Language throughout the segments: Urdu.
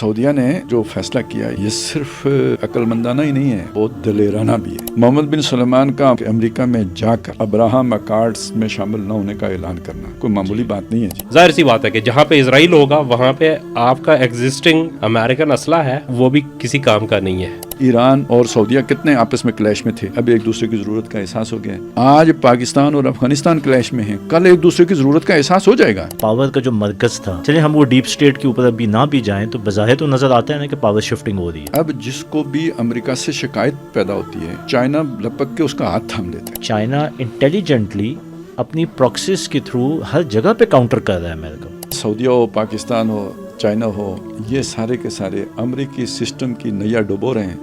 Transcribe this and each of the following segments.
سعودیہ نے جو فیصلہ کیا یہ صرف عقل مندانہ ہی نہیں ہے، بہت دلیرانہ بھی ہے۔ محمد بن سلمان کا امریکہ میں جا کر ابراہم اکارڈز میں شامل نہ ہونے کا اعلان کرنا کوئی معمولی بات نہیں ہے جی۔ ظاہر سی بات ہے کہ جہاں پہ اسرائیل ہوگا وہاں پہ آپ کا ایگزسٹنگ امریکن اسلحہ ہے وہ بھی کسی کام کا نہیں ہے۔ ایران اور سعودیہ کتنے آپس میں کلیش میں تھے، اب ایک دوسرے کی ضرورت کا احساس ہو گیا ہے۔ آج پاکستان اور افغانستان کلیش میں ہیں، کل ایک دوسرے کی ضرورت کا احساس ہو جائے گا۔ پاور کا جو مرکز تھا، چلے ہم وہ ڈیپ اسٹیٹ کے اوپر ابھی نہ بھی جائیں تو بظاہر تو نظر آتا ہے نا کہ پاور شفٹنگ ہو رہی ہے۔ اب جس کو بھی امریکہ سے شکایت پیدا ہوتی ہے چائنا لپک کے اس کا ہاتھ تھام لیتا ہے۔ چائنا انٹیلیجنٹلی اپنی پروکسیز کے تھرو ہر جگہ پہ کاؤنٹر کر رہا ہے امریکہ۔ سعودیہ ہو، پاکستان ہو، چائنا ہو، یہ سارے کے سارے امریکی سسٹم کی نیا ڈبو رہے ہیں،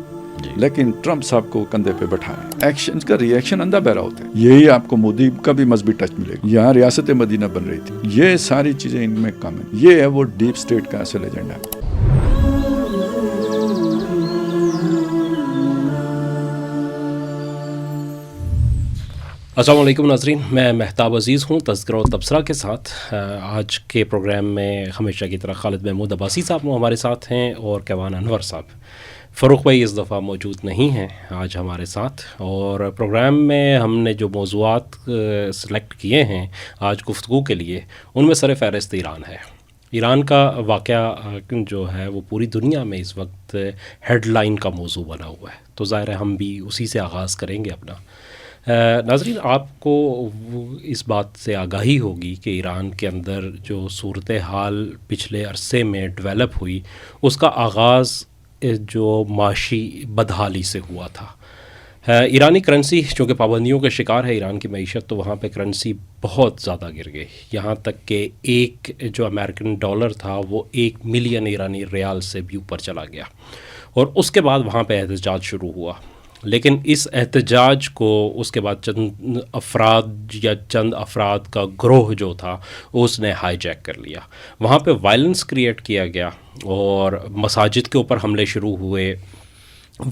لیکن ٹرمپ صاحب کو کندھے پہ بٹھا رہے ہیں۔ ایکشن کا ری ایکشن اندھا بہرا ہوتا ہے۔ یہی آپ کو مودی کا بھی مذہبی ٹچ ملے گا۔ یہاں ریاست مدینہ بن رہی تھی، یہ ساری چیزیں ان میں کامن، یہ ہے وہ ڈیپ اسٹیٹ کا اصل ایجنڈا۔ السلام علیکم ناظرین، میں مہتاب عزیز ہوں تذکرہ و تبصرہ کے ساتھ۔ آج کے پروگرام میں ہمیشہ کی طرح خالد محمود عباسی صاحب ہمارے ساتھ ہیں اور کیوان انور صاحب۔ فروخ بھائی اس دفعہ موجود نہیں ہیں آج ہمارے ساتھ، اور پروگرام میں ہم نے جو موضوعات سلیکٹ کیے ہیں آج گفتگو کے لیے ان میں سر فہرست ایران ہے۔ ایران کا واقعہ جو ہے وہ پوری دنیا میں اس وقت ہیڈ لائن کا موضوع بنا ہوا ہے، تو ظاہر ہے ہم بھی اسی سے آغاز کریں گے اپنا۔ ناظرین، آپ کو اس بات سے آگاہی ہوگی کہ ایران کے اندر جو صورتحال پچھلے عرصے میں ڈیولپ ہوئی اس کا آغاز جو معاشی بدحالی سے ہوا تھا۔ ایرانی کرنسی چونکہ پابندیوں کا شکار ہے ایران کی معیشت، تو وہاں پہ کرنسی بہت زیادہ گر گئی، یہاں تک کہ ایک جو امریکن ڈالر تھا وہ 1 ملین ایرانی ریال سے بھی اوپر چلا گیا، اور اس کے بعد وہاں پہ احتجاج شروع ہوا۔ لیکن اس احتجاج کو اس کے بعد چند افراد کا گروہ جو تھا اس نے ہائی جیک کر لیا، وہاں پہ وائلنس کریٹ کیا گیا اور مساجد کے اوپر حملے شروع ہوئے،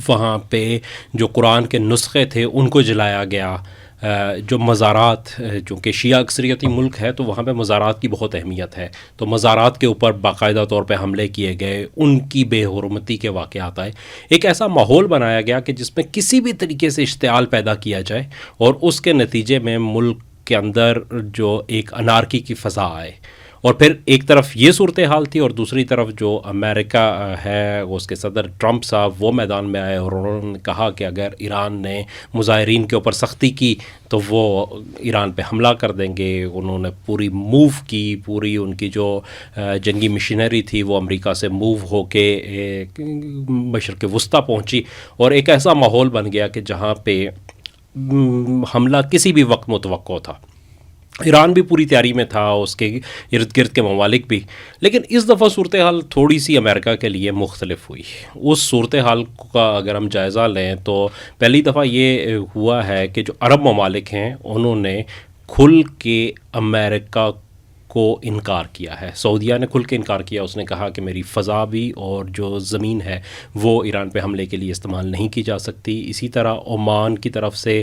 وہاں پہ جو قرآن کے نسخے تھے ان کو جلایا گیا، جو مزارات، چونکہ شیعہ اکثریتی ملک ہے تو وہاں پہ مزارات کی بہت اہمیت ہے، تو مزارات کے اوپر باقاعدہ طور پہ حملے کیے گئے، ان کی بے حرمتی کے واقعات آئے۔ ایک ایسا ماحول بنایا گیا کہ جس میں کسی بھی طریقے سے اشتعال پیدا کیا جائے اور اس کے نتیجے میں ملک کے اندر جو ایک انارکی کی فضا آئے۔ اور پھر ایک طرف یہ صورتحال تھی اور دوسری طرف جو امریکہ ہے اس کے صدر ٹرمپ صاحب وہ میدان میں آئے اور انہوں نے کہا کہ اگر ایران نے مظاہرین کے اوپر سختی کی تو وہ ایران پہ حملہ کر دیں گے۔ انہوں نے پوری موو کی، پوری ان کی جو جنگی مشینری تھی وہ امریکہ سے موو ہو کے مشرق وسطیٰ پہنچی، اور ایک ایسا ماحول بن گیا کہ جہاں پہ حملہ کسی بھی وقت متوقع تھا۔ ایران بھی پوری تیاری میں تھا، اس کے ارد گرد کے ممالک بھی، لیکن اس دفعہ صورتحال تھوڑی سی امریکہ کے لیے مختلف ہوئی۔ اس صورتحال کا اگر ہم جائزہ لیں تو پہلی دفعہ یہ ہوا ہے کہ جو عرب ممالک ہیں انہوں نے کھل کے امریکہ کو انکار کیا ہے۔ سعودیہ نے کھل کے انکار کیا، اس نے کہا کہ میری فضا بھی اور جو زمین ہے وہ ایران پہ حملے کے لیے استعمال نہیں کی جا سکتی۔ اسی طرح عمان کی طرف سے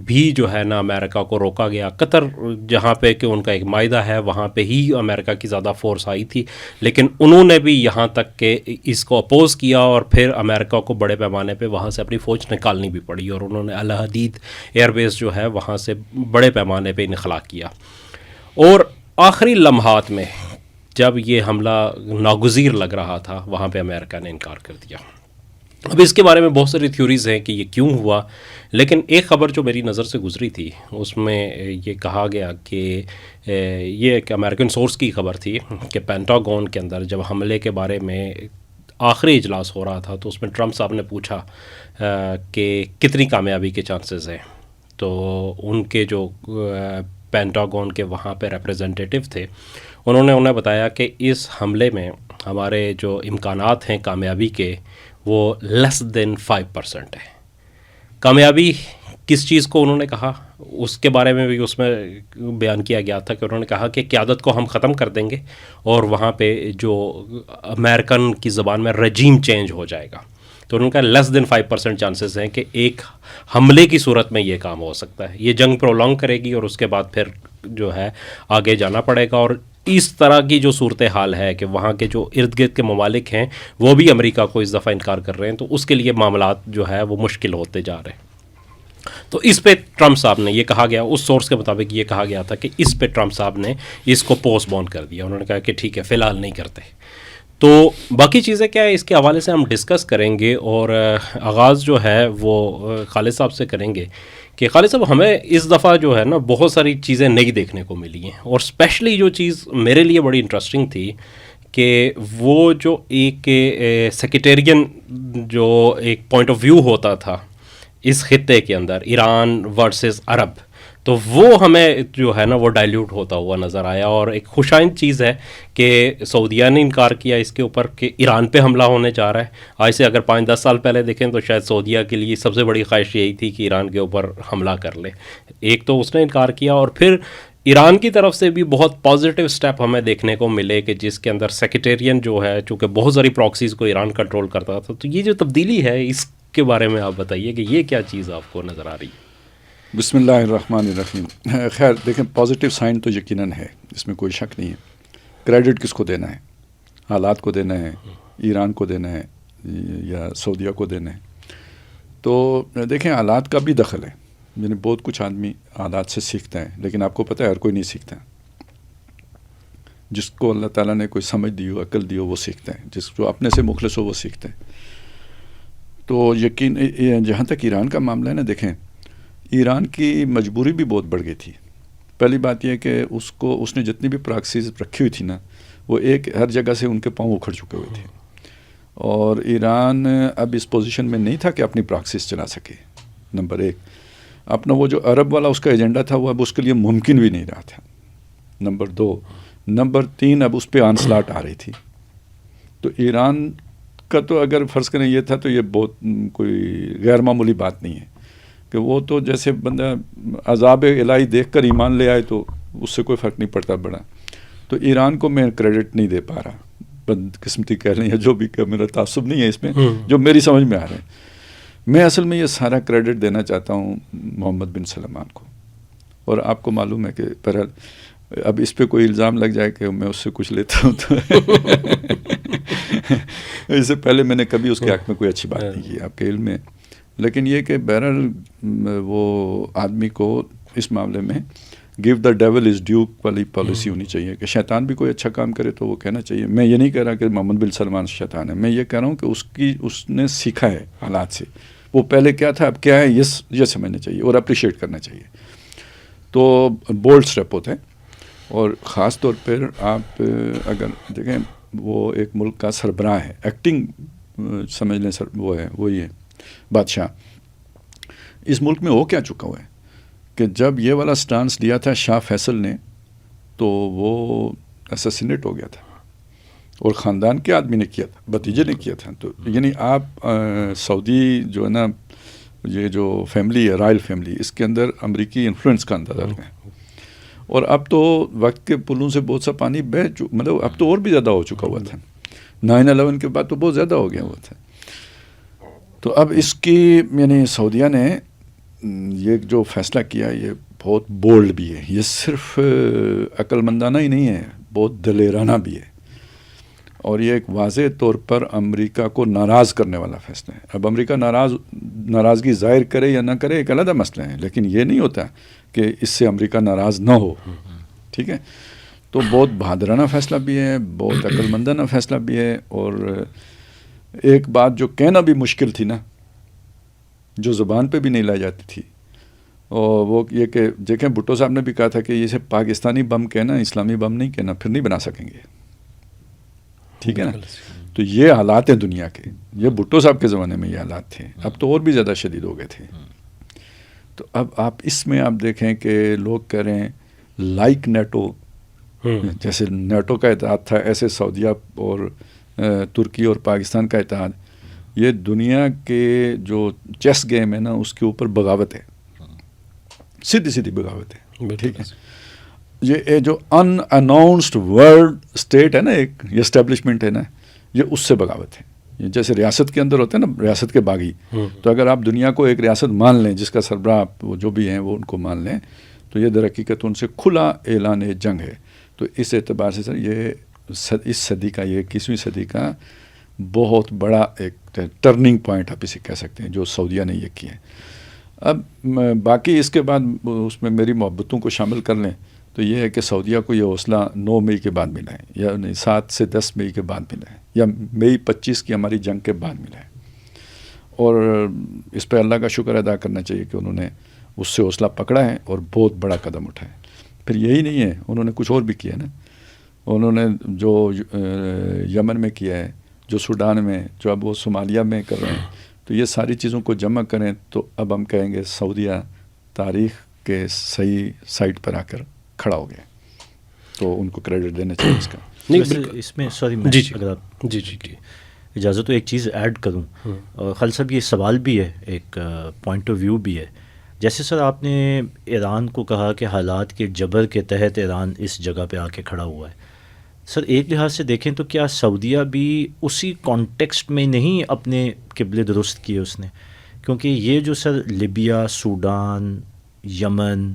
بھی جو ہے نا امریکہ کو روکا گیا۔ قطر جہاں پہ کہ ان کا ایک معاہدہ ہے وہاں پہ ہی امریکہ کی زیادہ فورس آئی تھی، لیکن انہوں نے بھی یہاں تک کہ اس کو اپوز کیا، اور پھر امریکہ کو بڑے پیمانے پہ وہاں سے اپنی فوج نکالنی بھی پڑی، اور انہوں نے الحدید ایئر بیس جو ہے وہاں سے بڑے پیمانے پہ انخلا کیا۔ اور آخری لمحات میں جب یہ حملہ ناگزیر لگ رہا تھا وہاں پہ امریکہ نے انکار کر دیا۔ اب اس کے بارے میں بہت ساری تھیوریز ہیں کہ یہ کیوں ہوا، لیکن ایک خبر جو میری نظر سے گزری تھی اس میں یہ کہا گیا کہ یہ ایک امریکن سورس کی خبر تھی کہ پینٹاگون کے اندر جب حملے کے بارے میں آخری اجلاس ہو رہا تھا تو اس میں ٹرمپ صاحب نے پوچھا کہ کتنی کامیابی کے چانسز ہیں، تو ان کے جو پینٹاگون کے وہاں پہ ریپریزنٹیٹیو تھے انہوں نے انہیں بتایا کہ اس حملے میں ہمارے جو امکانات ہیں کامیابی کے وہ لیس دین 5% ہے۔ کامیابی کس چیز کو انہوں نے کہا اس کے بارے میں بھی اس میں بیان کیا گیا تھا کہ انہوں نے کہا کہ قیادت کو ہم ختم کر دیں گے اور وہاں پہ جو امریکن کی زبان میں رجیم چینج ہو جائے گا۔ تو انہوں نے کہا لیس دین 5% چانسز ہیں کہ ایک حملے کی صورت میں یہ کام ہو سکتا ہے۔ یہ جنگ پرولونگ کرے گی اور اس کے بعد پھر جو ہے آگے جانا پڑے گا، اور اس طرح کی جو صورتحال ہے کہ وہاں کے جو ارد گرد کے ممالک ہیں وہ بھی امریکہ کو اس دفعہ انکار کر رہے ہیں، تو اس کے لیے معاملات جو ہے وہ مشکل ہوتے جا رہے ہیں. تو اس پہ ٹرمپ صاحب نے یہ کہا گیا، اس سورس کے مطابق یہ کہا گیا تھا کہ اس پہ ٹرمپ صاحب نے اس کو پوسٹ پون کر دیا. انہوں نے کہا کہ ٹھیک ہے فی الحال نہیں کرتے. تو باقی چیزیں کیا ہے اس کے حوالے سے ہم ڈسکس کریں گے، اور آغاز جو ہے وہ خالد صاحب سے کریں گے کہ خالد صاحب ہمیں اس دفعہ جو ہے نا بہت ساری چیزیں نئی دیکھنے کو ملی ہیں، اور اسپیشلی جو چیز میرے لیے بڑی انٹرسٹنگ تھی کہ وہ جو ایک سیکٹیرین جو ایک پوائنٹ آف ویو ہوتا تھا اس خطے کے اندر، ایران ورسز عرب، تو وہ ہمیں جو ہے نا وہ ڈائلیوٹ ہوتا ہوا نظر آیا. اور ایک خوشائند چیز ہے کہ سعودیہ نے انکار کیا اس کے اوپر کہ ایران پہ حملہ ہونے جا رہا ہے. آج سے اگر 5-10 سال پہلے دیکھیں تو شاید سعودیہ کے لیے سب سے بڑی خواہش یہی تھی کہ ایران کے اوپر حملہ کر لے. ایک تو اس نے انکار کیا، اور پھر ایران کی طرف سے بھی بہت پازیٹیو سٹیپ ہمیں دیکھنے کو ملے کہ جس کے اندر سیکٹیرین جو ہے، چونکہ بہت ساری پراکسیز کو ایران کنٹرول کرتا تھا. تو یہ جو تبدیلی ہے اس کے بارے میں آپ بتائیے کہ یہ کیا چیز آپ کو نظر آ رہی ہے؟ بسم اللہ الرحمن الرحیم. خیر دیکھیں، پازیٹیو سائن تو یقیناً ہے، اس میں کوئی شک نہیں ہے. کریڈٹ کس کو دینا ہے؟ حالات کو دینا ہے، ایران کو دینا ہے، یا سعودیہ کو دینا ہے؟ تو دیکھیں حالات کا بھی دخل ہے، یعنی بہت کچھ آدمی حالات سے سیکھتا ہے، لیکن آپ کو پتہ ہے ہر کوئی نہیں سیکھتا. جس کو اللہ تعالیٰ نے کوئی سمجھ دی ہو، عقل دی ہو، وہ سیکھتا ہے. جو اپنے سے مخلص ہو وہ سیکھتا ہے. تو یقین جہاں تک ایران کا معاملہ ہے نا، دیکھیں ایران کی مجبوری بھی بہت بڑھ گئی تھی. پہلی بات یہ کہ اس نے جتنی بھی پراکسیز رکھی ہوئی تھی نا، وہ ایک ہر جگہ سے ان کے پاؤں اکھڑ چکے ہوئے تھے، اور ایران اب اس پوزیشن میں نہیں تھا کہ اپنی پراکسیز چلا سکے. نمبر 1 اپنا وہ جو عرب والا اس کا ایجنڈا تھا وہ اب اس کے لیے ممکن بھی نہیں رہا تھا. نمبر 2 نمبر 3 اب اس پہ آنسلاٹ آ رہی تھی. تو ایران کا تو اگر فرض کریں یہ تھا تو یہ بہت کوئی غیر معمولی بات نہیں ہے کہ وہ تو جیسے بندہ عذاب الہی دیکھ کر ایمان لے آئے تو اس سے کوئی فرق نہیں پڑتا بڑا. تو ایران کو میں کریڈٹ نہیں دے پا رہا، بد قسمتی کہہ رہے ہیں جو بھی کہ میرا تعصب نہیں ہے اس میں، جو میری سمجھ میں آ رہا ہے. میں اصل میں یہ سارا کریڈٹ دینا چاہتا ہوں محمد بن سلمان کو. اور آپ کو معلوم ہے کہ بہرحال اب اس پہ کوئی الزام لگ جائے کہ میں اس سے کچھ لیتا ہوں تو اس سے پہلے میں نے کبھی اس کے حق میں کوئی اچھی بات نہیں کی، آپ کے علم میں. لیکن یہ کہ بہرحال وہ آدمی کو اس معاملے میں give the dual is due والی پالیسی ہونی چاہیے کہ شیطان بھی کوئی اچھا کام کرے تو وہ کہنا چاہیے. میں یہ نہیں کہہ رہا کہ محمد بن سلمان شیطان ہے، میں یہ کہہ رہا ہوں کہ اس نے سیکھا ہے حالات سے. وہ پہلے کیا تھا اب کیا ہے یہ سمجھنا چاہیے اور اپریشیٹ کرنا چاہیے. تو بولڈ اسٹیپ ہوتے ہیں. اور خاص طور پر آپ اگر دیکھیں وہ ایک ملک کا سربراہ ہے، ایکٹنگ سمجھ لیں وہ ہے، وہی ہے بادشاہ. اس ملک میں ہو کیا چکا ہوا ہے کہ جب یہ والا سٹانس لیا تھا شاہ فیصل نے تو وہ اسسینیٹ ہو گیا تھا، اور خاندان کے آدمی نے کیا تھا، بھتیجے نے کیا تھا. تو یعنی آپ سعودی جو ہے نا، یہ جو فیملی ہے رائل فیملی، اس کے اندر امریکی انفلوئنس کا اندازہ لگائیں. اور اب تو وقت کے پلوں سے بہت سا پانی مطلب اب تو اور بھی زیادہ ہو چکا ہوا تھا. 9/11 کے بعد تو بہت زیادہ ہو گیا ہوا تھا. تو اب اس کی یعنی سعودیہ نے یہ جو فیصلہ کیا یہ بہت بولڈ بھی ہے، یہ صرف عقل مندانہ ہی نہیں ہے، بہت دلیرانہ بھی ہے. اور یہ ایک واضح طور پر امریکہ کو ناراض کرنے والا فیصلہ ہے. اب امریکہ ناراضگی ظاہر کرے یا نہ کرے ایک علیحدہ مسئلہ ہے، لیکن یہ نہیں ہوتا کہ اس سے امریکہ ناراض نہ ہو. ٹھیک ہے، تو بہت بہادرانہ فیصلہ بھی ہے، بہت عقل مندانہ فیصلہ بھی ہے. اور ایک بات جو کہنا بھی مشکل تھی نا، جو زبان پہ بھی نہیں لائی جاتی تھی، اور وہ یہ کہ دیکھیں بھٹو صاحب نے بھی کہا تھا کہ اسے پاکستانی بم کہنا، اسلامی بم نہیں کہنا، پھر نہیں بنا سکیں گے. ٹھیک ہے نا. تو یہ حالات ہیں دنیا کے، یہ بھٹو صاحب کے زمانے میں یہ حالات تھے، اب تو اور بھی زیادہ شدید ہو گئے تھے. تو اب آپ اس میں آپ دیکھیں کہ لوگ کہہ رہے ہیں لائک نیٹو، جیسے نیٹو کا اتحاد تھا ایسے سعودیہ اور ترکی اور پاکستان کا اتحاد. یہ دنیا کے جو چیس گیم ہے نا اس کے اوپر بغاوت ہے، سیدھی بغاوت ہے. ٹھیک ہے، یہ جو ان اناؤنسڈ ورلڈ اسٹیٹ ہے نا، ایک یہ اسٹیبلشمنٹ ہے نا، یہ اس سے بغاوت ہے. جیسے ریاست کے اندر ہوتے ہیں نا ریاست کے باغی، تو اگر آپ دنیا کو ایک ریاست مان لیں جس کا سربراہ وہ جو بھی ہیں وہ ان کو مان لیں، تو یہ در حقیقت ان سے کھلا اعلان جنگ ہے. تو اس اعتبار سے سر یہ اس صدی کا، یہ 21ویں صدی کا بہت بڑا ایک ٹرننگ پوائنٹ آپ اسے کہہ سکتے ہیں جو سعودیہ نے یہ کیا ہے. اب باقی اس کے بعد اس میں میری محبتوں کو شامل کر لیں تو یہ ہے کہ سعودیہ کو یہ حوصلہ 9 مئی کے بعد ملا ہے، یا 7 سے 10 مئی کے بعد ملا ہے، یا مئی 25 کی ہماری جنگ کے بعد ملا ہے. اور اس پہ اللہ کا شکر ادا کرنا چاہیے کہ انہوں نے اس سے حوصلہ پکڑا ہے اور بہت بڑا قدم اٹھایا. پھر یہی نہیں ہے، انہوں نے کچھ اور بھی کیا ہے نا. انہوں نے جو یمن میں کیا ہے، جو سوڈان میں، جو اب وہ صومالیہ میں کر رہے ہیں، تو یہ ساری چیزوں کو جمع کریں تو اب ہم کہیں گے سعودیہ تاریخ کے صحیح سائٹ پر آ کر کھڑا ہو گیا. تو ان کو کریڈٹ دینا چاہیے اس کا. اس میں سوری اگر آپ جی اجازت تو ایک چیز ایڈ کروں. خالد صاحب یہ سوال بھی ہے، ایک پوائنٹ آف ویو بھی ہے. جیسے سر آپ نے ایران کو کہا کہ حالات کے جبر کے تحت ایران اس جگہ پہ آ کے کھڑا ہوا ہے. سر ایک لحاظ سے دیکھیں تو کیا سعودیہ بھی اسی کانٹیکسٹ میں نہیں اپنے قبلے درست کیے اس نے؟ کیونکہ یہ جو سر لیبیا، سوڈان، یمن،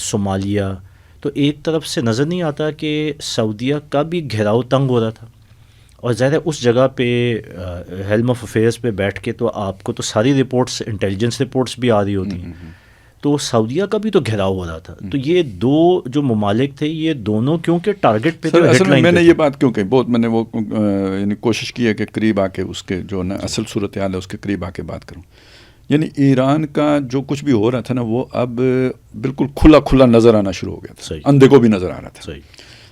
صومالیہ، تو ایک طرف سے نظر نہیں آتا کہ سعودیہ کا بھی گھیراؤ تنگ ہو رہا تھا. اور ظاہر ہے اس جگہ پہ ہیلم آف افیئرس پہ بیٹھ کے تو آپ کو تو ساری رپورٹس، انٹیلیجنس رپورٹس بھی آ رہی ہوتی ہیں. تو سعودیہ کا بھی تو گھیراؤ ہو رہا تھا. تو یہ دو جو ممالک تھے، یہ دونوں کیونکہ ٹارگٹ پہ تھے. اصل میں نے یہ بات کیوں کہی، بہت میں نے وہ یعنی کوشش کی ہے کہ قریب آ کے اس کے جو نا اصل صورتحال ہے اس کے قریب آ کے بات کروں. یعنی ایران کا جو کچھ بھی ہو رہا تھا نا، وہ اب بالکل کھلا کھلا نظر آنا شروع ہو گیا تھا، اندھے کو بھی نظر آ رہا تھا.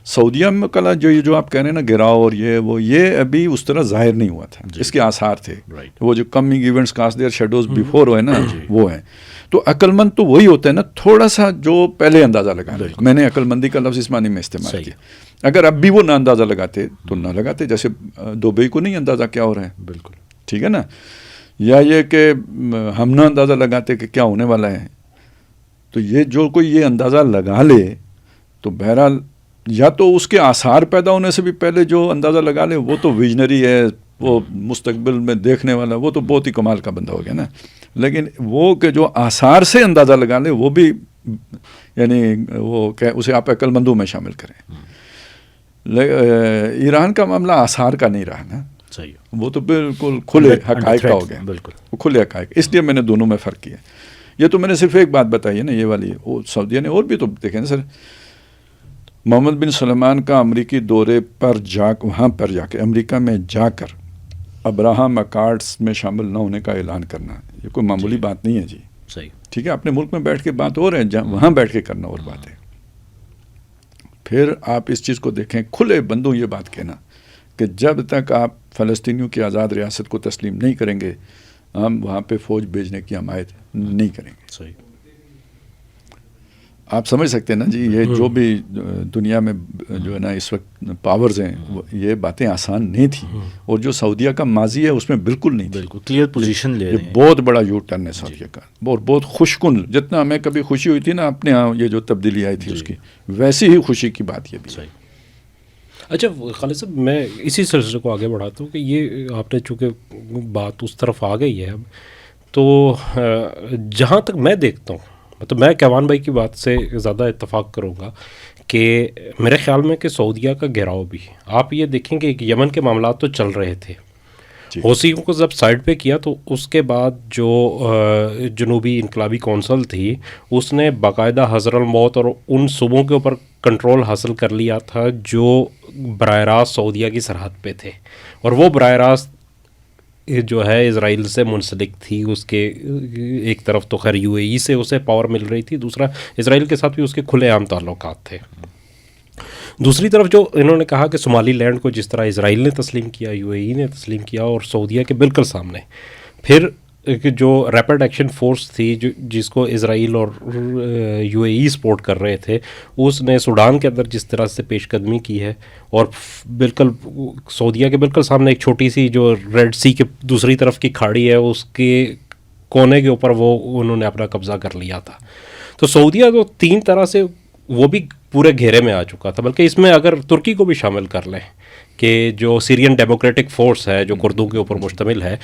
سعودیہ میں کلا جو آپ کہہ رہے ہیں نا گراؤ اور یہ ابھی اس طرح ظاہر نہیں ہوا تھا. اس کے آثار تھے، وہ جو coming events cast their shadows before ہوئے نا، وہ ہیں. تو عقل مند تو وہی ہوتا ہے نا، تھوڑا سا جو پہلے اندازہ لگا. میں نے عقل مندی کا لفظ اس معنی میں استعمال کیا. اگر اب بھی وہ نہ اندازہ لگاتے تو نہ لگاتے. جیسے دبئی کو نہیں اندازہ کیا ہو رہا ہے، بالکل ٹھیک ہے نا. یا یہ کہ ہم نہ اندازہ لگاتے کہ کیا ہونے والا ہے. تو یہ جو کوئی یہ اندازہ لگا لے تو بہرحال یا تو اس کے آثار پیدا ہونے سے بھی پہلے جو اندازہ لگا لے وہ تو ویژنری ہے، وہ مستقبل میں دیکھنے والا، وہ تو بہت ہی کمال کا بندہ ہو گیا نا. لیکن وہ کہ جو آثار سے اندازہ لگا لے وہ بھی یعنی وہ کہ اسے آپ عقل مندوں میں شامل کریں. ایران کا معاملہ آثار کا نہیں رہا نا، صحیح، وہ تو بالکل کھلے حقائق کا ہو گیا. بالکل وہ کھلے حقائق. اس لیے میں نے دونوں میں فرق کیا. یہ تو میں نے صرف ایک بات بتائی ہے نا، یہ والی. وہ سعودیہ نے اور بھی تو دیکھیں نا سر، محمد بن سلمان کا امریکی دورے پر وہاں پر جا کے امریکہ میں جا کر ابراہم اکارڈس میں شامل نہ ہونے کا اعلان کرنا، یہ کوئی معمولی بات نہیں ہے جی. صحیح، ٹھیک ہے. اپنے ملک میں بیٹھ کے بات اور ہے، وہاں بیٹھ کے کرنا اور بات ہے. پھر آپ اس چیز کو دیکھیں، کھلے بندوں یہ بات کہنا کہ جب تک آپ فلسطینیوں کی آزاد ریاست کو تسلیم نہیں کریں گے ہم وہاں پہ فوج بھیجنے کی حمایت نہیں کریں گے. صحیح. آپ سمجھ سکتے ہیں نا جی، یہ جو بھی دنیا میں جو ہے نا اس وقت پاورز ہیں، یہ باتیں آسان نہیں تھیں. اور جو سعودیہ کا ماضی ہے اس میں بالکل نہیں، بالکل کلیئر پوزیشن لے رہے ہیں. یہ بہت بڑا یو ٹرن ہے سعودیہ کا، اور بہت خوش کن. جتنا ہمیں کبھی خوشی ہوئی تھی نا اپنے یہاں یہ جو تبدیلی آئی تھی اس کی، ویسی ہی خوشی کی بات یہ بھی. صحیح. اچھا خالد صاحب، میں اسی سلسلے کو آگے بڑھاتا ہوں کہ یہ آپ نے چونکہ بات اس طرف آ گئی ہے اب، تو جہاں تک میں دیکھتا ہوں، مطلب میں کیوان بھائی کی بات سے زیادہ اتفاق کروں گا کہ میرے خیال میں کہ سعودیہ کا گھیراؤ بھی، آپ یہ دیکھیں کہ یمن کے معاملات تو چل رہے تھے، حوثیوں کو جب سائڈ پہ کیا تو اس کے بعد جو جنوبی انقلابی کونسل تھی اس نے باقاعدہ حضر الموت اور ان صوبوں کے اوپر کنٹرول حاصل کر لیا تھا جو براہ راست سعودیہ کی سرحد پہ تھے، اور وہ براہ راست جو ہے اسرائیل سے منسلک تھی. اس کے ایک طرف تو خیر یو اے ای سے اسے پاور مل رہی تھی، دوسرا اسرائیل کے ساتھ بھی اس کے کھلے عام تعلقات تھے. دوسری طرف جو انہوں نے کہا کہ صومالی لینڈ کو جس طرح اسرائیل نے تسلیم کیا، یو اے ای نے تسلیم کیا، اور سعودیہ کے بالکل سامنے پھر جو ریپڈ ایکشن فورس تھی جس کو اسرائیل اور یو اے ای سپورٹ کر رہے تھے، اس نے سوڈان کے اندر جس طرح سے پیش قدمی کی ہے، اور بالکل سعودیہ کے بالکل سامنے ایک چھوٹی سی جو ریڈ سی کے دوسری طرف کی کھاڑی ہے اس کے کونے کے اوپر وہ انہوں نے اپنا قبضہ کر لیا تھا. تو سعودیہ تو تین طرح سے وہ بھی پورے گھیرے میں آ چکا تھا. بلکہ اس میں اگر ترکی کو بھی شامل کر لیں کہ جو سیرین ڈیموکریٹک فورس ہے جو کردوں کے اوپر مشتمل ہے،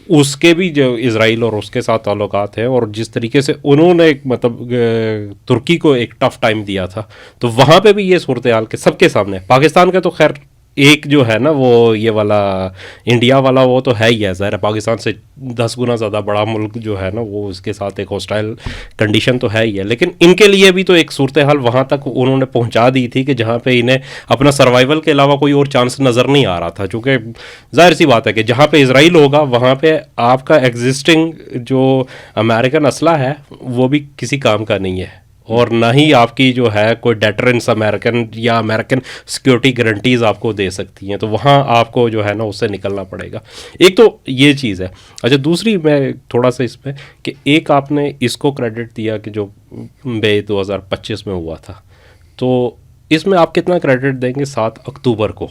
اس کے بھی جو اسرائیل اور اس کے ساتھ تعلقات ہیں، اور جس طریقے سے انہوں نے ایک مطلب ترکی کو ایک ٹف ٹائم دیا تھا، تو وہاں پہ بھی یہ صورتحال کے سب کے سامنے، پاکستان کا تو خیر ایک جو ہے نا وہ یہ والا انڈیا والا وہ تو ہے ہی ہے، ظاہر ہے پاکستان سے 10 گنا زیادہ بڑا ملک جو ہے نا وہ اس کے ساتھ ایک ہاسٹائل کنڈیشن تو ہے ہی ہے، لیکن ان کے لیے بھی تو ایک صورتحال وہاں تک انہوں نے پہنچا دی تھی کہ جہاں پہ انہیں اپنا سروائیول کے علاوہ کوئی اور چانس نظر نہیں آ رہا تھا، چونکہ ظاہر سی بات ہے کہ جہاں پہ اسرائیل ہوگا وہاں پہ آپ کا ایگزسٹنگ جو امریکن اسلحہ ہے وہ بھی کسی کام کا نہیں ہے، اور نہ ہی آپ کی جو ہے کوئی ڈیٹرنس امریکن یا امریکن سیکیورٹی گارنٹیز آپ کو دے سکتی ہیں، تو وہاں آپ کو جو ہے نا اس سے نکلنا پڑے گا. ایک تو یہ چیز ہے. اچھا دوسری میں تھوڑا سا اس میں کہ ایک آپ نے اس کو کریڈٹ دیا کہ جو مئی 2025 میں ہوا تھا، تو اس میں آپ کتنا کریڈٹ دیں گے 7 اکتوبر کو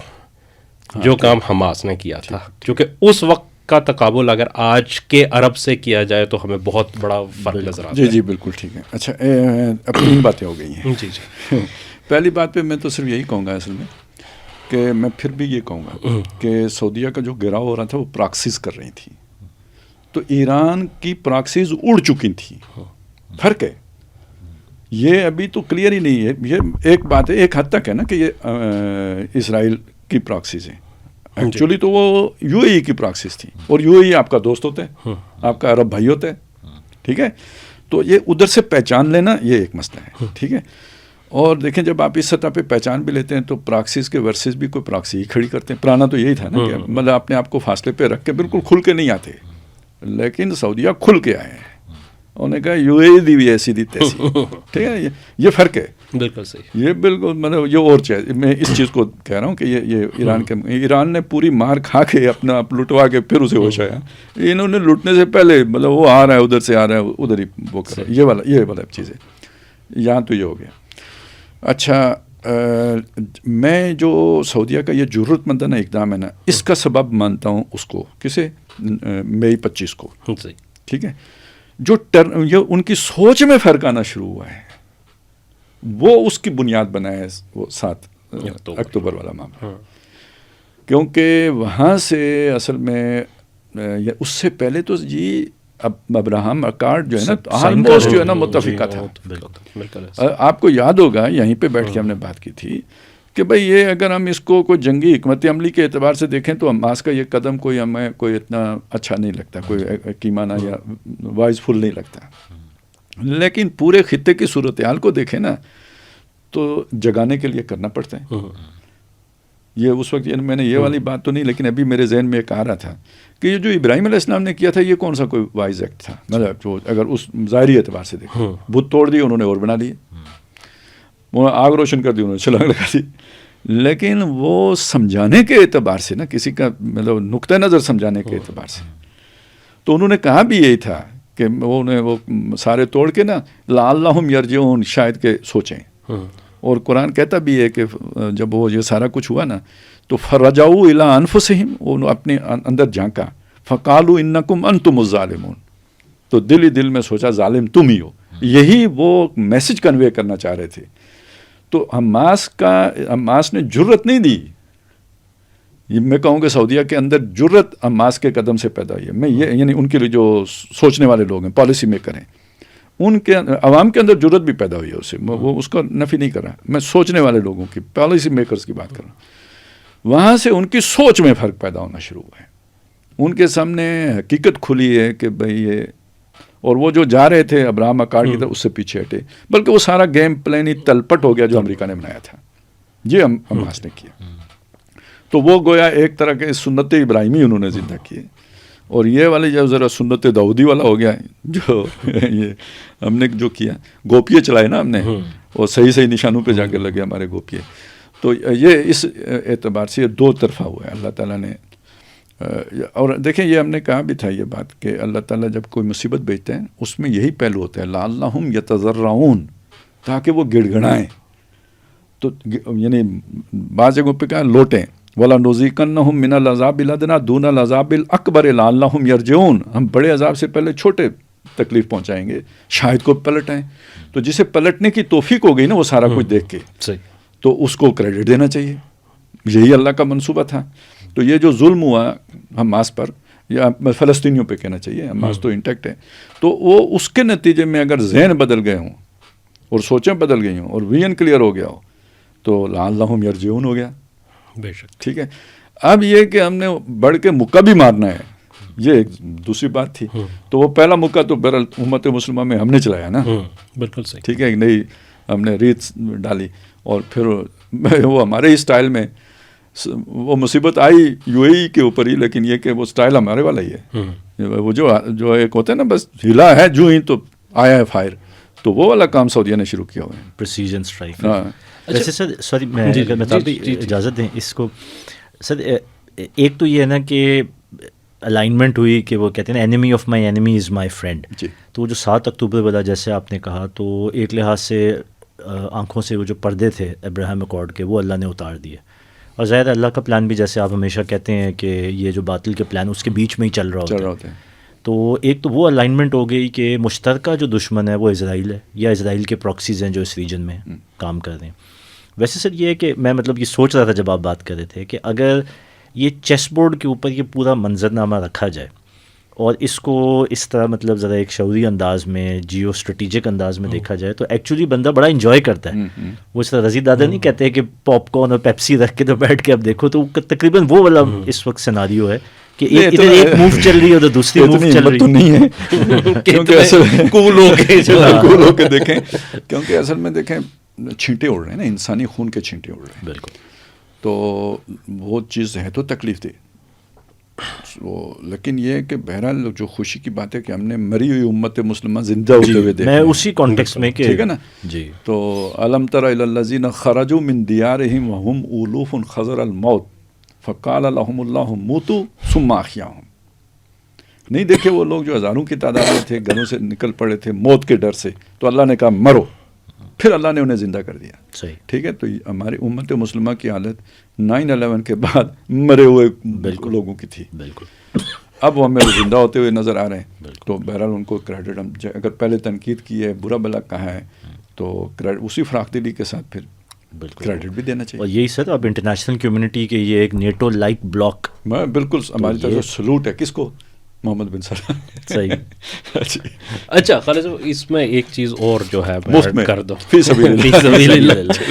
جو کام حماس نے کیا تھا، کیونکہ اس وقت کا تقابل اگر آج کے عرب سے کیا جائے تو ہمیں بہت بڑا فرق نظر آتا ہے. جی بالکل ٹھیک ہے. اچھا اب 3 باتیں ہو گئی ہیں. جی پہلی بات پہ میں تو صرف یہی کہوں گا اصل میں کہ میں پھر بھی یہ کہوں گا کہ سعودیہ کا جو گراؤ ہو رہا تھا وہ پراکسیز کر رہی تھی، تو ایران کی پراکسیز اڑ چکی تھی. فرق ہے یہ، ابھی تو کلیئر ہی نہیں ہے. یہ ایک بات ہے ایک حد تک ہے نا کہ یہ اسرائیل کی پراکسیز ہیں، ایکچولی تو وہ یو اے ای کی پراکسیز تھی، اور یو اے ای آپ کا دوست ہوتا ہے، آپ کا عرب بھائی ہوتا ہے، ٹھیک ہے. تو یہ ادھر سے پہچان لینا یہ ایک مسئلہ ہے، ٹھیک ہے. اور دیکھیں جب آپ اس سطح پہ پہچان بھی لیتے ہیں تو پراکسیز کے ورسز بھی کوئی پراکسی ہی کھڑی کرتے ہیں. پرانا تو یہی تھا نا کہ مطلب اپنے آپ کو فاصلے پہ رکھ کے بالکل کھل کے نہیں آتے، لیکن سعودیہ کھل کے آئے ہیں. انہوں نے کہا یو اے ای دی بھی ایسی دی تیسی، ٹھیک ہے. یہ فرق ہے. بالکل صحیح. یہ بالکل مطلب یہ اور چیز میں اس چیز کو کہہ رہا ہوں کہ یہ ایران نے پوری مار کھا کے اپنا آپ لٹوا کے پھر اسے ہوش آیا. انہوں نے لٹنے سے پہلے مطلب وہ آ رہا ہے ادھر سے آ رہا ہے ادھر ہی وہ کر رہا ہے. یہ والا چیز ہے. یہاں تو یہ ہو گیا. اچھا میں جو سعودیہ کا یہ جرت مندانہ اقدام ہے نا، اس کا سبب مانتا ہوں اس کو کسے مئی 25 کو، ٹھیک ہے. جو ان کی سوچ میں فرق آنا شروع ہوا ہے وہ اس کی بنیاد بنا ہے وہ 7 اکتوبر والا معاملہ. کیونکہ وہاں سے اصل میں اس سے پہلے تو جی ابراہم اکارڈ جو ہے نا آلموسٹ جو ہے نا متفقہ تھا. آپ کو یاد ہوگا یہیں پہ بیٹھ کے ہم نے بات کی تھی کہ بھئی یہ اگر ہم اس کو کوئی جنگی حکمت عملی کے اعتبار سے دیکھیں تو حماس کا یہ قدم کوئی ہمیں کوئی اتنا اچھا نہیں لگتا، کوئی حکیمانہ یا وائز فل نہیں لگتا. لیکن پورے خطے کی صورتحال کو دیکھیں نا تو جگانے کے لیے کرنا پڑتا ہے. یہ اس وقت میں نے یہ والی بات تو نہیں، لیکن ابھی میرے ذہن میں ایک آ رہا تھا کہ یہ جو ابراہیم علیہ السلام نے کیا تھا یہ کون سا کوئی وائز ایکٹ تھا، مطلب جو اگر اس ظاہری اعتبار سے دیکھیں بت توڑ دی انہوں نے اور بنا لیے، وہ آگ روشن کر دی انہوں نے چھلانگ لگا دی. لیکن وہ سمجھانے کے اعتبار سے نا، کسی کا مطلب نقطہ نظر سمجھانے کے اعتبار سے، تو انہوں نے کہا بھی یہی تھا کہ وہ سارے توڑ کے نا لعلہم یرجعون، شاید کہ سوچیں. اور قرآن کہتا بھی ہے کہ جب وہ یہ سارا کچھ ہوا نا تو فرجعوا الی انفسہم، وہ اپنے اندر جھانکا، فقالوا انکم انتم الظالمون، تو دل ہی دل میں سوچا ظالم تم ہی ہو. یہی وہ میسج کنوے کرنا چاہ رہے تھے. تو حماس نے جرت نہیں دی. میں کہوں کہ سعودیہ کے اندر جرت حماس کے قدم سے پیدا ہوئی ہے. میں یہ یعنی ان کے لیے جو سوچنے والے لوگ ہیں، پالیسی میکر ہیں، ان کے عوام کے اندر جرت بھی پیدا ہوئی ہے. اسے وہ اس کا نفی نہیں کر رہا، میں سوچنے والے لوگوں کی، پالیسی میکرز کی بات کر رہا ہوں. وہاں سے ان کی سوچ میں فرق پیدا ہونا شروع ہوا ہے. ان کے سامنے حقیقت کھلی ہے کہ بھئی یہ، اور وہ جو جا رہے تھے ابراہم اکارڈ کی طرف اس سے پیچھے ہٹے، بلکہ وہ سارا گیم پلان ہی تلپٹ ہو گیا جو امریکہ نے بنایا تھا. یہ حماس نے کیا. تو وہ گویا ایک طرح کے سنت ابراہیمی انہوں نے زندہ کیے. اور یہ والے جو ذرا سنت داؤدی والا ہو گیا ہے، جو یہ ہم نے جو کیا گوپیے چلائے نا ہم نے، اور صحیح نشانوں پہ جا کے لگے ہمارے گوپیے. تو یہ اس اعتبار سے یہ 2 طرفہ ہوا ہے. اللہ تعالیٰ نے، اور دیکھیں یہ ہم نے کہا بھی تھا یہ بات کہ اللہ تعالیٰ جب کوئی مصیبت بھیجتے ہیں اس میں یہی پہلو ہوتا ہے لعلہم یتضرعون، تاکہ وہ گڑ گڑائیں. تو یعنی بعض جگہوں پہ کہا لوٹیں، وَلَنُذِيقَنَّهُم مِّنَ الْعَذَابِ الْأَدْنَىٰ دُونَ الْعَذَابِ الْأَكْبَرِ لَعَلَّهُمْ يَرْجِعُونَ، ہم بڑے عذاب سے پہلے چھوٹے تکلیف پہنچائیں گے، شاید کو پلٹ آئیں. تو جسے پلٹنے کی توفیق ہو گئی نا وہ سارا کچھ دیکھ کے، تو اس کو کریڈٹ دینا چاہیے. یہی اللہ کا منصوبہ تھا. تو یہ جو ظلم ہوا حماس پر، یا فلسطینیوں پہ کہنا چاہیے، حماس تو انٹیکٹ ہے، تو وہ اس کے نتیجے میں اگر ذہن بدل گئے ہوں اور سوچیں بدل گئی ہوں اور ویژن کلیئر ہو گیا ہو تو لعلہم یرجعون ہو گیا. بے شک. ٹھیک ہے. اب یہ کہ ہم نے بڑھ کے مکہ بھی مارنا ہے، یہ ایک دوسری بات تھی. تو وہ پہلا مکہ تو بہرحال امت مسلمہ میں ہم نے چلایا نا. بالکل صحیح. ٹھیک ہے. ایک نئی ہم نے ریت ڈالی اور پھر وہ ہمارے اسٹائل میں وہ مصیبت آئی یو اے ای کے اوپر ہی، لیکن یہ کہ وہ اسٹائل ہمارے والا ہی ہے. وہ جو ایک ہوتا ہے نا بس ہلا ہے جو ہی تو آیا ہے فائر، تو وہ والا کام سعودیہ نے شروع کیا ہوا ہے. Precision strike. ہاں. ویسے سر سوری میں اجازت دیں اس کو سر، ایک تو یہ ہے نا کہ الائنمنٹ ہوئی کہ وہ کہتے ہیں نا enemy of my enemy is my friend. تو وہ جو 7 اکتوبر والا جیسے آپ نے کہا، تو ایک لحاظ سے آنکھوں سے وہ جو پردے تھے ابراہیم اکارڈ کے وہ اللہ نے اتار دیے، اور ظاہر اللہ کا پلان بھی جیسے آپ ہمیشہ کہتے ہیں کہ یہ جو باطل کے پلان اس کے بیچ میں ہی چل رہا ہوتا ہے. تو ایک تو وہ الائنمنٹ ہو گئی کہ مشترکہ جو دشمن ہے وہ اسرائیل ہے یا اسرائیل کے پراکسیز ہیں جو اس ریجن میں کام کر رہے ہیں. ویسے سر یہ ہے کہ میں مطلب یہ سوچ رہا تھا جب آپ بات کر رہے تھے کہ اگر یہ چیس بورڈ کے اوپر یہ پورا منظرنامہ رکھا جائے اور اس کو اس طرح مطلب ذرا ایک شعوری انداز میں جیو اسٹریٹجک انداز میں دیکھا جائے تو ایکچولی بندہ بڑا انجوائے کرتا ہے. وہ اس طرح رضی دادا نہیں کہتے کہ پاپ کارن اور پیپسی رکھ کے تو بیٹھ کے اب دیکھو، تو تقریباً وہ والا اس وقت سیناریو ہے کہ ادھر ایک موو چل رہی ہے ادھر دوسری موو چل رہی ہے. نہیں ہے کیونکہ اصل کول ہو کے دیکھیں، کیونکہ اصل میں دیکھیں چھینٹے اڑ رہے ہیں نا، انسانی خون کے چھینٹے اڑ رہے ہیں. بالکل. تو وہ چیز ہے تو تکلیف دے. لیکن یہ کہ بہرحال جو خوشی کی بات ہے کہ ہم نے مری ہوئی امت مسلمہ زندہ ہوتے ہوئے دیکھا. میں اسی کانٹیکسٹ میں کہ ٹھیک ہے نا جی. تو الم تر الی الذین خرجوا من دیارہم وهم الوف حذر الموت فقال لهم اللہ موتوا ثم احیاهم. نہیں دیکھے وہ لوگ جو ہزاروں کی تعداد میں تھے، گھروں سے نکل پڑے تھے موت کے ڈر سے، تو اللہ نے کہا مرو، پھر اللہ نے انہیں زندہ کر دیا. صحیح. ٹھیک ہے. تو ہماری امت مسلمہ کی حالت 9/11 کے بعد مرے ہوئے لوگوں کی تھی. بالکل. اب وہ ہمیں زندہ ہوتے ہوئے نظر آ رہے ہیں. تو بہرحال ان کو کریڈٹ ہم اگر پہلے تنقید کی ہے، برا بلا کہا ہے، تو اسی فراخ دلی کے ساتھ پھر کریڈٹ بھی دینا چاہیے. اور یہی سر اب انٹرنیشنل کمیونٹی کے یہ ایک نیٹو لائک بلاک، میں بالکل ہماری طرف سلوٹ ہے. کس کو؟ محمد بن سلمان. صحیح. اچھا خالد صاحب، اس میں ایک چیز اور جو ہے میں کر دو فی سبیل اللہ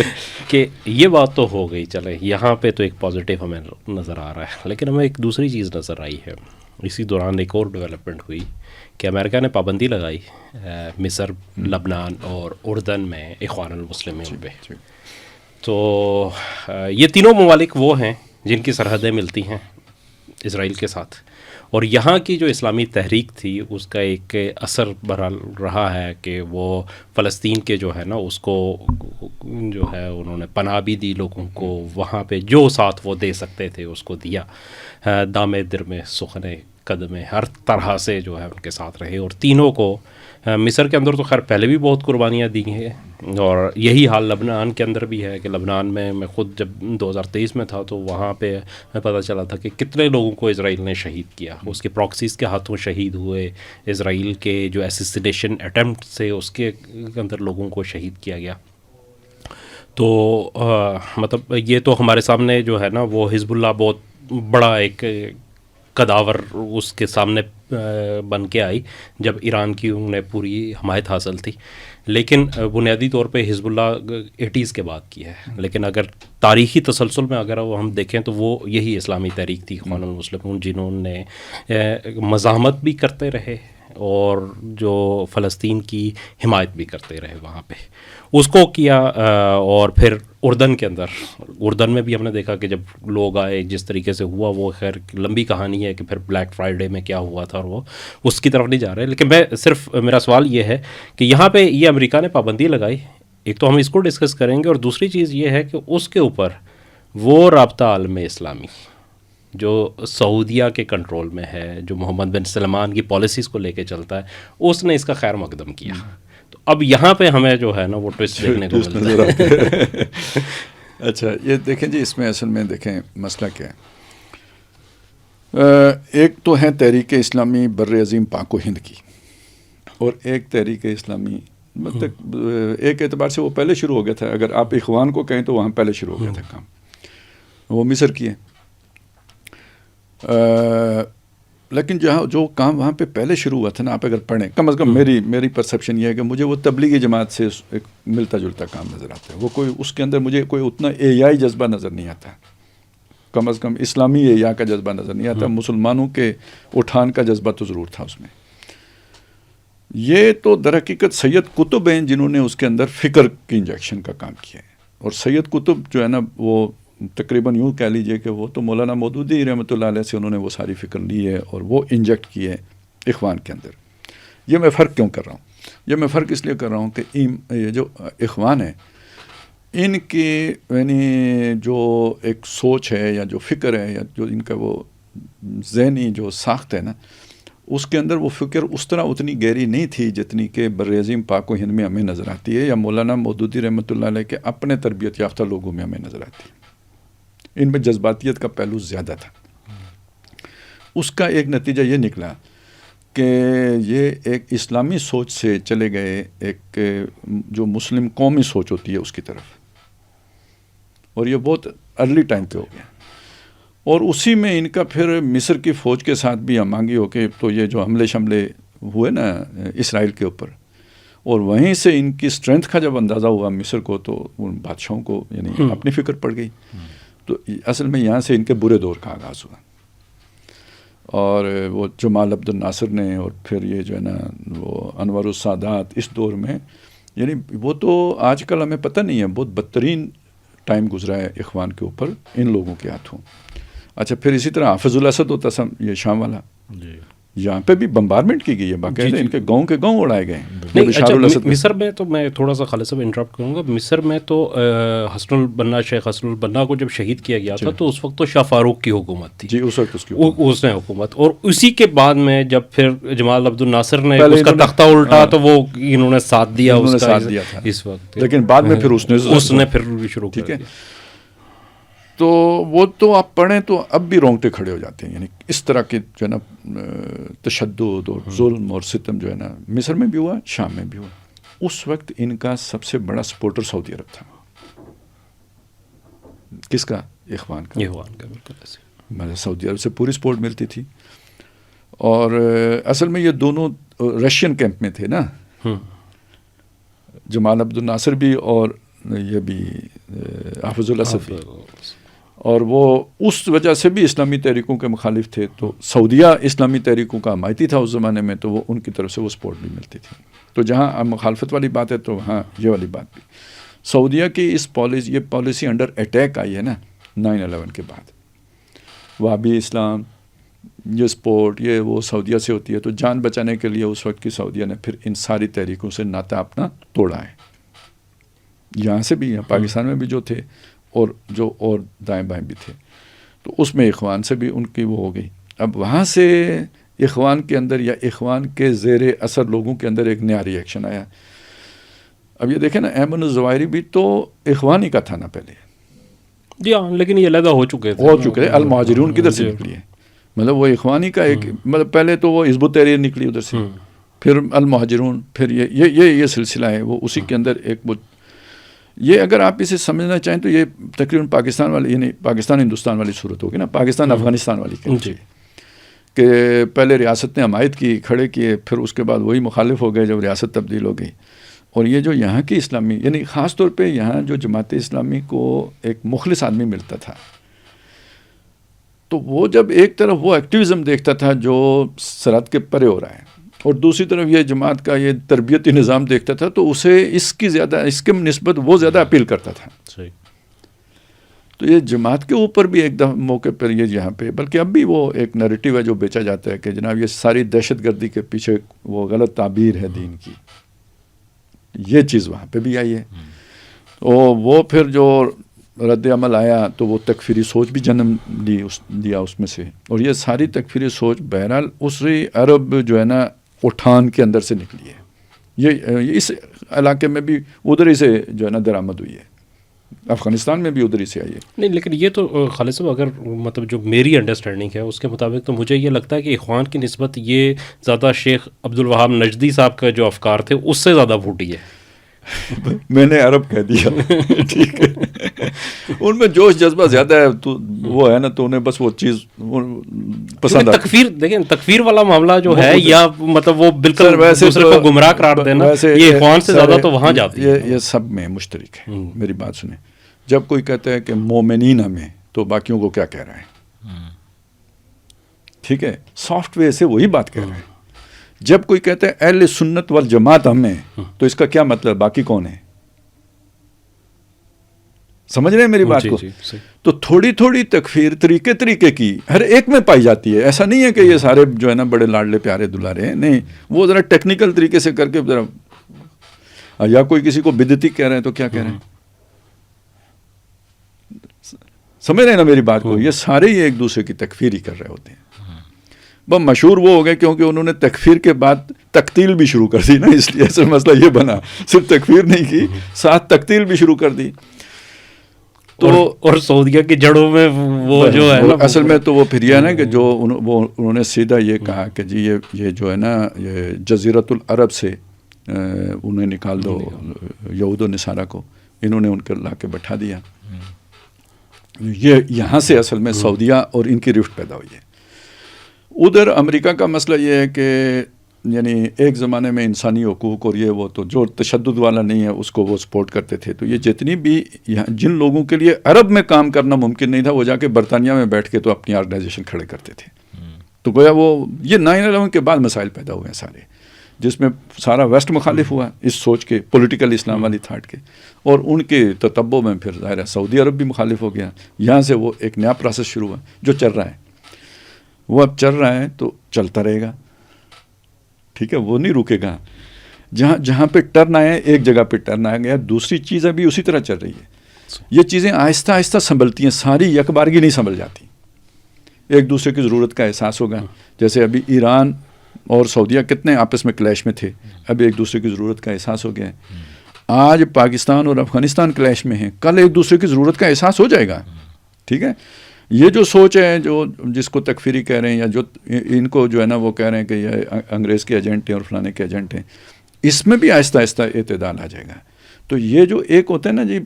کہ یہ بات تو ہو گئی، چلے یہاں پہ تو ایک پازیٹیو ہمیں نظر آ رہا ہے، لیکن ہمیں ایک دوسری چیز نظر آئی ہے. اسی دوران ایک اور ڈیولپمنٹ ہوئی کہ امریکہ نے پابندی لگائی مصر، لبنان اور اردن میں اخوان المسلمین پہ. تو یہ تینوں ممالک وہ ہیں جن کی سرحدیں ملتی ہیں اسرائیل کے ساتھ، اور یہاں کی جو اسلامی تحریک تھی اس کا ایک اثر رہا ہے کہ وہ فلسطین کے جو ہے نا اس کو جو ہے انہوں نے پناہ بھی دی لوگوں کو، وہاں پہ جو ساتھ وہ دے سکتے تھے اس کو دیا، دامے در میں سخنے قدمے ہر طرح سے جو ہے ان کے ساتھ رہے. اور تینوں کو مصر کے اندر تو خیر پہلے بھی بہت قربانیاں دی ہیں، اور یہی حال لبنان کے اندر بھی ہے کہ لبنان میں خود جب 2023 میں تھا تو وہاں پہ میں پتہ چلا تھا کہ کتنے لوگوں کو اسرائیل نے شہید کیا، اس کے پراکسیز کے ہاتھوں شہید ہوئے، اسرائیل کے جو ایسیسینیشن اٹیمپٹ سے اس کے اندر لوگوں کو شہید کیا گیا. تو مطلب یہ تو ہمارے سامنے جو ہے نا وہ حزب اللہ بہت بڑا ایک قداور اس کے سامنے بن کے آئی جب ایران کی انہیں پوری حمایت حاصل تھی. لیکن بنیادی طور پہ حزب اللہ 80s کے بعد کی ہے، لیکن اگر تاریخی تسلسل میں اگر وہ ہم دیکھیں تو وہ یہی اسلامی تحریک تھی اخوان المسلمون، جنہوں نے مزاحمت بھی کرتے رہے اور جو فلسطین کی حمایت بھی کرتے رہے وہاں پہ اس کو کیا. اور پھر اردن کے اندر، اردن میں بھی ہم نے دیکھا کہ جب لوگ آئے جس طریقے سے ہوا، وہ خیر لمبی کہانی ہے کہ پھر بلیک فرائیڈے میں کیا ہوا تھا، اور وہ اس کی طرف نہیں جا رہے. لیکن میں صرف میرا سوال یہ ہے کہ یہاں پہ یہ امریکہ نے پابندی لگائی، ایک تو ہم اس کو ڈسکس کریں گے، اور دوسری چیز یہ ہے کہ اس کے اوپر وہ رابطہ عالم اسلامی جو سعودیہ کے کنٹرول میں ہے، جو محمد بن سلمان کی پالیسیز کو لے کے چلتا ہے، اس نے اس کا خیر مقدم کیا. تو اب یہاں پہ ہمیں جو ہے نا وہ ٹوسٹ دیکھنے کو ملتا ہے. اچھا یہ دیکھیں جی، اس میں اصل میں دیکھیں مسئلہ کیا ہے. ایک تو ہے تحریک اسلامی بر عظیم پاک و ہند کی، اور ایک تحریک اسلامی مطلب ایک اعتبار سے وہ پہلے شروع ہو گیا تھا، اگر آپ اخوان کو کہیں تو وہاں پہلے شروع ہو گیا تھا کام، وہ مصر کی ہے. لیکن جو کام وہاں پہ پہلے شروع ہوا تھا نا، آپ اگر پڑھیں، کم از کم میری پرسیپشن یہ ہے کہ مجھے وہ تبلیغی جماعت سے ایک ملتا جلتا کام نظر آتا ہے. وہ کوئی اس کے اندر مجھے کوئی اتنا احیائی جذبہ نظر نہیں آتا، کم از کم اسلامی احیا کا جذبہ نظر نہیں آتا. مسلمانوں کے اٹھان کا جذبہ تو ضرور تھا اس میں. یہ تو در حقیقت سید قطب ہیں جنہوں نے اس کے اندر فکر کی انجیکشن کا کام کیا ہے. اور سید قطب جو ہے نا، وہ تقریباً یوں کہہ لیجئے کہ وہ تو مولانا مودودی رحمۃ اللہ علیہ سے انہوں نے وہ ساری فکر لی ہے اور وہ انجیکٹ کی ہے اخوان کے اندر. یہ میں فرق کیوں کر رہا ہوں؟ یہ میں فرق اس لیے کر رہا ہوں کہ یہ جو اخوان ہے، ان کی یعنی جو ایک سوچ ہے یا جو فکر ہے یا جو ان کا وہ ذہنی جو ساخت ہے نا، اس کے اندر وہ فکر اس طرح اتنی گہری نہیں تھی جتنی کہ برعظیم پاک و ہند میں ہمیں نظر آتی ہے یا مولانا مودودی رحمۃ اللہ علیہ کے اپنے تربیت یافتہ لوگوں میں ہمیں نظر آتی ہے. ان میں جذباتیت کا پہلو زیادہ تھا. اس کا ایک نتیجہ یہ نکلا کہ یہ ایک اسلامی سوچ سے چلے گئے ایک جو مسلم قومی سوچ ہوتی ہے اس کی طرف، اور یہ بہت ارلی ٹائم پہ ہو گیا. اور اسی میں ان کا پھر مصر کی فوج کے ساتھ بھی ہمانگی ہو کے تو یہ جو حملے شملے ہوئے نا اسرائیل کے اوپر، اور وہیں سے ان کی اسٹرینتھ کا جب اندازہ ہوا مصر کو، تو ان بادشاہوں کو یعنی اپنی فکر پڑ گئی. تو اصل میں یہاں سے ان کے برے دور کا آغاز ہوا. اور وہ جمال عبد الناصر نے اور پھر یہ جو ہے نا وہ انور السادات، اس دور میں یعنی وہ تو آج کل ہمیں پتہ نہیں ہے، بہت بدترین ٹائم گزرا ہے اخوان کے اوپر ان لوگوں کے ہاتھوں. اچھا، پھر اسی طرح حافظ الاسد ہوتا سا یہ شام والا، یہاں پہ بھی بمبارمنٹ کی گئی ہے باقاعدہ. ان کے گاؤں اڑائے گئے ہیں. مصر میں تو میں تھوڑا سا خالد صاحب انٹرپٹ کروں گا. مصر میں تو حسن البنا، شیخ حسن البنا کو جب شہید کیا گیا تھا تو اس وقت تو شاہ فاروق کی حکومت تھی. جی، اس وقت اس نے حکومت. اور اسی کے بعد میں جب پھر جمال عبد الناصر نے اس کا تختہ الٹا تو وہ انہوں نے ساتھ دیا اس وقت. لیکن بعد میں پھر اس نے پھر شروع کیا. تو وہ تو آپ پڑھیں تو اب بھی رونگٹے کھڑے ہو جاتے ہیں. یعنی اس طرح کے جو ہے نا تشدد اور ظلم اور ستم جو ہے نا مصر میں بھی ہوا، شام میں بھی ہوا. اس وقت ان کا سب سے بڑا سپورٹر سعودی عرب تھا. کس کا؟ اخوان کا. بالکل ایسے مطلب سعودی عرب سے پوری سپورٹ ملتی تھی. اور اصل میں یہ دونوں رشین کیمپ میں تھے نا، جمال عبد الناصر بھی اور یہ بھی حافظ الاسد بھی. اور وہ اس وجہ سے بھی اسلامی تحریکوں کے مخالف تھے. تو سعودیہ اسلامی تحریکوں کا حمایتی تھا اس زمانے میں، تو وہ ان کی طرف سے وہ سپورٹ بھی ملتی تھی. تو جہاں مخالفت والی بات ہے تو وہاں یہ والی بات بھی. سعودیہ کی یہ پالیسی انڈر اٹیک آئی ہے نا 9/11 کے بعد. وہابی اسلام، یہ سپورٹ یہ وہ سعودیہ سے ہوتی ہے. تو جان بچانے کے لیے اس وقت کی سعودیہ نے پھر ان ساری تحریکوں سے ناطا اپنا توڑا ہے. یہاں سے بھی، یہاں پاکستان میں بھی جو تھے اور دائیں بائیں بھی تھے. تو اس میں اخوان سے بھی ان کی وہ ہو گئی. اب وہاں سے اخوان کے اندر یا اخوان کے زیر اثر لوگوں کے اندر ایک نیا ری ایکشن آیا. اب یہ دیکھیں نا، ایمن الظواہری بھی تو اخوانی کا تھا نا پہلے. جی ہاں، لیکن یہ علیحدہ ہو چکے تھے. المہاجرون کدھر سے نکلی ہے؟ مطلب وہ اخوانی کا ایک مطلب پہلے تو وہ حزب التحریر نکلی ادھر سے، پھر المہاجرون، پھر یہ سلسلہ ہے. وہ اسی کے اندر ایک یہ اگر آپ اسے سمجھنا چاہیں تو یہ تقریباً پاکستان والی یعنی پاکستان ہندوستان والی صورت ہوگی نا، پاکستان افغانستان والی کہ پہلے ریاست نے حمایت کی، کھڑے کیے، پھر اس کے بعد وہی مخالف ہو گئے جب ریاست تبدیل ہو گئی. اور یہ جو یہاں کی اسلامی یعنی خاص طور پہ یہاں جو جماعت اسلامی کو ایک مخلص آدمی ملتا تھا، تو وہ جب ایک طرف وہ ایکٹیویزم دیکھتا تھا جو سرحد کے پرے ہو رہا ہے، اور دوسری طرف یہ جماعت کا یہ تربیتی نظام دیکھتا تھا، تو اسے اس کے نسبت وہ زیادہ اپیل کرتا تھا. صحیح. تو یہ جماعت کے اوپر بھی ایک موقع پر یہ یہاں پہ بلکہ اب بھی وہ ایک نیریٹو ہے جو بیچا جاتا ہے کہ جناب یہ ساری دہشت گردی کے پیچھے وہ غلط تعبیر ہے دین کی. یہ چیز وہاں پہ بھی آئی ہے. وہ پھر جو رد عمل آیا تو وہ تکفیری سوچ بھی جنم دیا اس میں سے. اور یہ ساری تکفیری سوچ بہرحال اسی عرب جو ہے نا اٹھان کے اندر سے نکلی ہے. یہ اس علاقے میں بھی ادھر ہی سے جو ہے نا درآمد ہوئی ہے. افغانستان میں بھی ادھر ہی سے آئی ہے. نہیں، لیکن یہ تو خالد صاحب اگر مطلب جو میری انڈرسٹینڈنگ ہے اس کے مطابق تو مجھے یہ لگتا ہے کہ اخوان کی نسبت یہ زیادہ شیخ عبد الوہاب نجدی صاحب کا جو افکار تھے اس سے زیادہ پھوٹی ہے. میں نے عرب کہہ دیا. ٹھیک ہے. ان میں جوش جذبہ زیادہ ہے تو وہ ہے نا, تو انہیں بس وہ چیز پسند آتی. تکفیر دیکھیں, تکفیر والا معاملہ جو ہے یا مطلب وہ بالکل دوسرے کو گمراہ قرار دینا, یہ اخوان سے زیادہ تو وہاں جاتی ہے. یہ سب میں مشترک ہے. میری بات سنیں, جب کوئی کہتا ہے کہ مومنین میں, تو باقیوں کو کیا کہہ رہے ہیں؟ ٹھیک ہے, سافٹ ویئر سے وہی بات کہہ رہے ہیں. جب کوئی کہتا ہے اہل سنت والجماعت ہمیں, تو اس کا کیا مطلب, باقی کون ہے؟ سمجھ رہے ہیں میری بات کو؟ تو تھوڑی تھوڑی تکفیر طریقے کی ہر ایک میں پائی جاتی ہے. ایسا نہیں ہے کہ یہ سارے جو ہے نا بڑے لاڈلے پیارے دلارے ہیں, نہیں, وہ ذرا ٹیکنیکل طریقے سے کر کے ذرا, یا کوئی کسی کو بدعتی کہہ رہے ہیں تو کیا کہہ رہے ہیں, سمجھ رہے ہیں نا میری بات کو؟ یہ سارے ہی ایک دوسرے کی تکفیر ہی کر رہے ہوتے ہیں. بس مشہور وہ ہو گئے کیونکہ انہوں نے تکفیر کے بعد تقتیل بھی شروع کر دی نا, اس لیے اصل مسئلہ یہ بنا, صرف تکفیر نہیں کی, ساتھ تقتیل بھی شروع کر دی. تو اور سعودیہ کی جڑوں میں وہ جو ہے نا, اصل میں تو وہ پھر یہ ہے نا کہ جو انہوں نے سیدھا یہ کہا کہ جی یہ جو ہے نا یہ جزیرت العرب سے انہیں نکال دو, یہود و نصارہ کو, انہوں نے ان کو لا کے بٹھا دیا. یہ یہاں سے اصل میں سعودیہ اور ان کی رفٹ پیدا ہوئی ہے. ادھر امریکہ کا مسئلہ یہ ہے کہ یعنی ایک زمانے میں انسانی حقوق اور یہ وہ تو جو تشدد والا نہیں ہے اس کو وہ سپورٹ کرتے تھے. تو یہ جتنی بھی جن لوگوں کے لیے عرب میں کام کرنا ممکن نہیں تھا, وہ جا کے برطانیہ میں بیٹھ کے تو اپنی آرگنائزیشن کھڑے کرتے تھے. تو گویا وہ یہ 9/11 کے بعد مسائل پیدا ہوئے ہیں سارے, جس میں سارا ویسٹ مخالف ہوا اس سوچ کے, پولیٹیکل اسلام والی تھاٹ کے, اور ان کے تتبع میں پھر ظاہر ہے سعودی عرب بھی مخالف ہو گیا. یہاں سے وہ ایک نیا پروسیس شروع ہوا جو چل رہا ہے, وہ اب چل رہا ہے تو چلتا رہے گا. ٹھیک ہے, وہ نہیں رکے گا. جہاں پہ ٹرن آیا ایک جگہ پہ ٹرن آیا گیا, دوسری چیز ابھی اسی طرح چل رہی ہے. یہ چیزیں آہستہ آہستہ سنبھلتی ہیں, ساری یک بارگی نہیں سنبھل جاتی. ایک دوسرے کی ضرورت کا احساس ہوگا. جیسے ابھی ایران اور سعودیہ کتنے آپس میں کلیش میں تھے, ابھی ایک دوسرے کی ضرورت کا احساس ہو گیا ہے. آج پاکستان اور افغانستان کلیش میں ہیں, کل ایک دوسرے کی ضرورت کا احساس ہو جائے گا. ٹھیک ہے, یہ جو سوچ ہے جو جس کو تکفیری کہہ رہے ہیں, یا جو ان کو جو ہے نا وہ کہہ رہے ہیں کہ یہ انگریز کے ایجنٹ ہیں اور فلانے کے ایجنٹ ہیں, اس میں بھی آہستہ آہستہ اعتدال آ جائے گا. تو یہ جو ایک ہوتا ہے نا جی,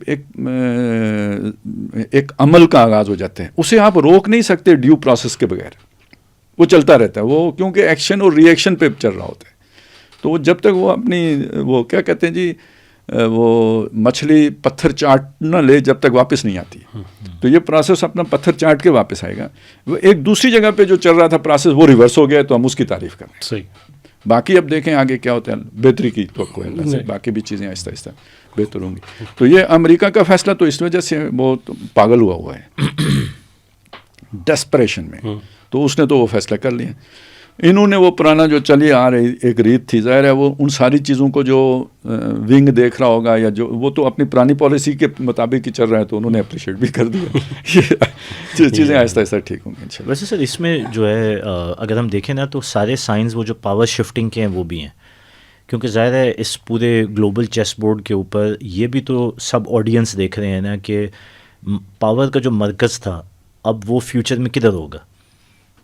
ایک عمل کا آغاز ہو جاتا ہے, اسے آپ روک نہیں سکتے ڈیو پروسیس کے بغیر. وہ چلتا رہتا ہے, وہ کیونکہ ایکشن اور ری ایکشن پہ چل رہا ہوتا ہے. تو وہ جب تک وہ اپنی وہ کیا کہتے ہیں جی, وہ مچھلی پتھر چاٹ نہ لے جب تک واپس نہیں آتی. تو یہ پروسیس اپنا پتھر چاٹ کے واپس آئے گا. وہ ایک دوسری جگہ پہ جو چل رہا تھا پروسیس وہ ریورس ہو گیا, تو ہم اس کی تعریف کر رہے ہیں. صحیح. باقی اب دیکھیں آگے کیا ہوتا ہے, بہتری کی توقع ہے اللہ سے, باقی بھی چیزیں آہستہ آہستہ بہتر ہوں گی. تو یہ امریکہ کا فیصلہ تو اس وجہ سے بہت پاگل ہوا ہے ڈیسپریشن میں. تو اس نے تو وہ فیصلہ کر لیا. انہوں نے وہ پرانا جو چلی آ رہی ایک ریت تھی, ظاہر ہے وہ ان ساری چیزوں کو جو ونگ دیکھ رہا ہوگا, یا جو وہ تو اپنی پرانی پالیسی کے مطابق ہی چل رہا ہے, تو انہوں نے اپریشیٹ بھی کر دیا. یہ چیزیں آہستہ آہستہ ٹھیک ہوں گی. ویسے سر اس میں جو ہے اگر ہم دیکھیں نا تو سارے سائنس وہ جو پاور شفٹنگ کے ہیں وہ بھی ہیں, کیونکہ ظاہر ہے اس پورے گلوبل چیس بورڈ کے اوپر یہ بھی تو سب آڈینس دیکھ رہے ہیں نا کہ پاور کا جو مرکز تھا اب وہ فیوچر میں کدھر ہوگا.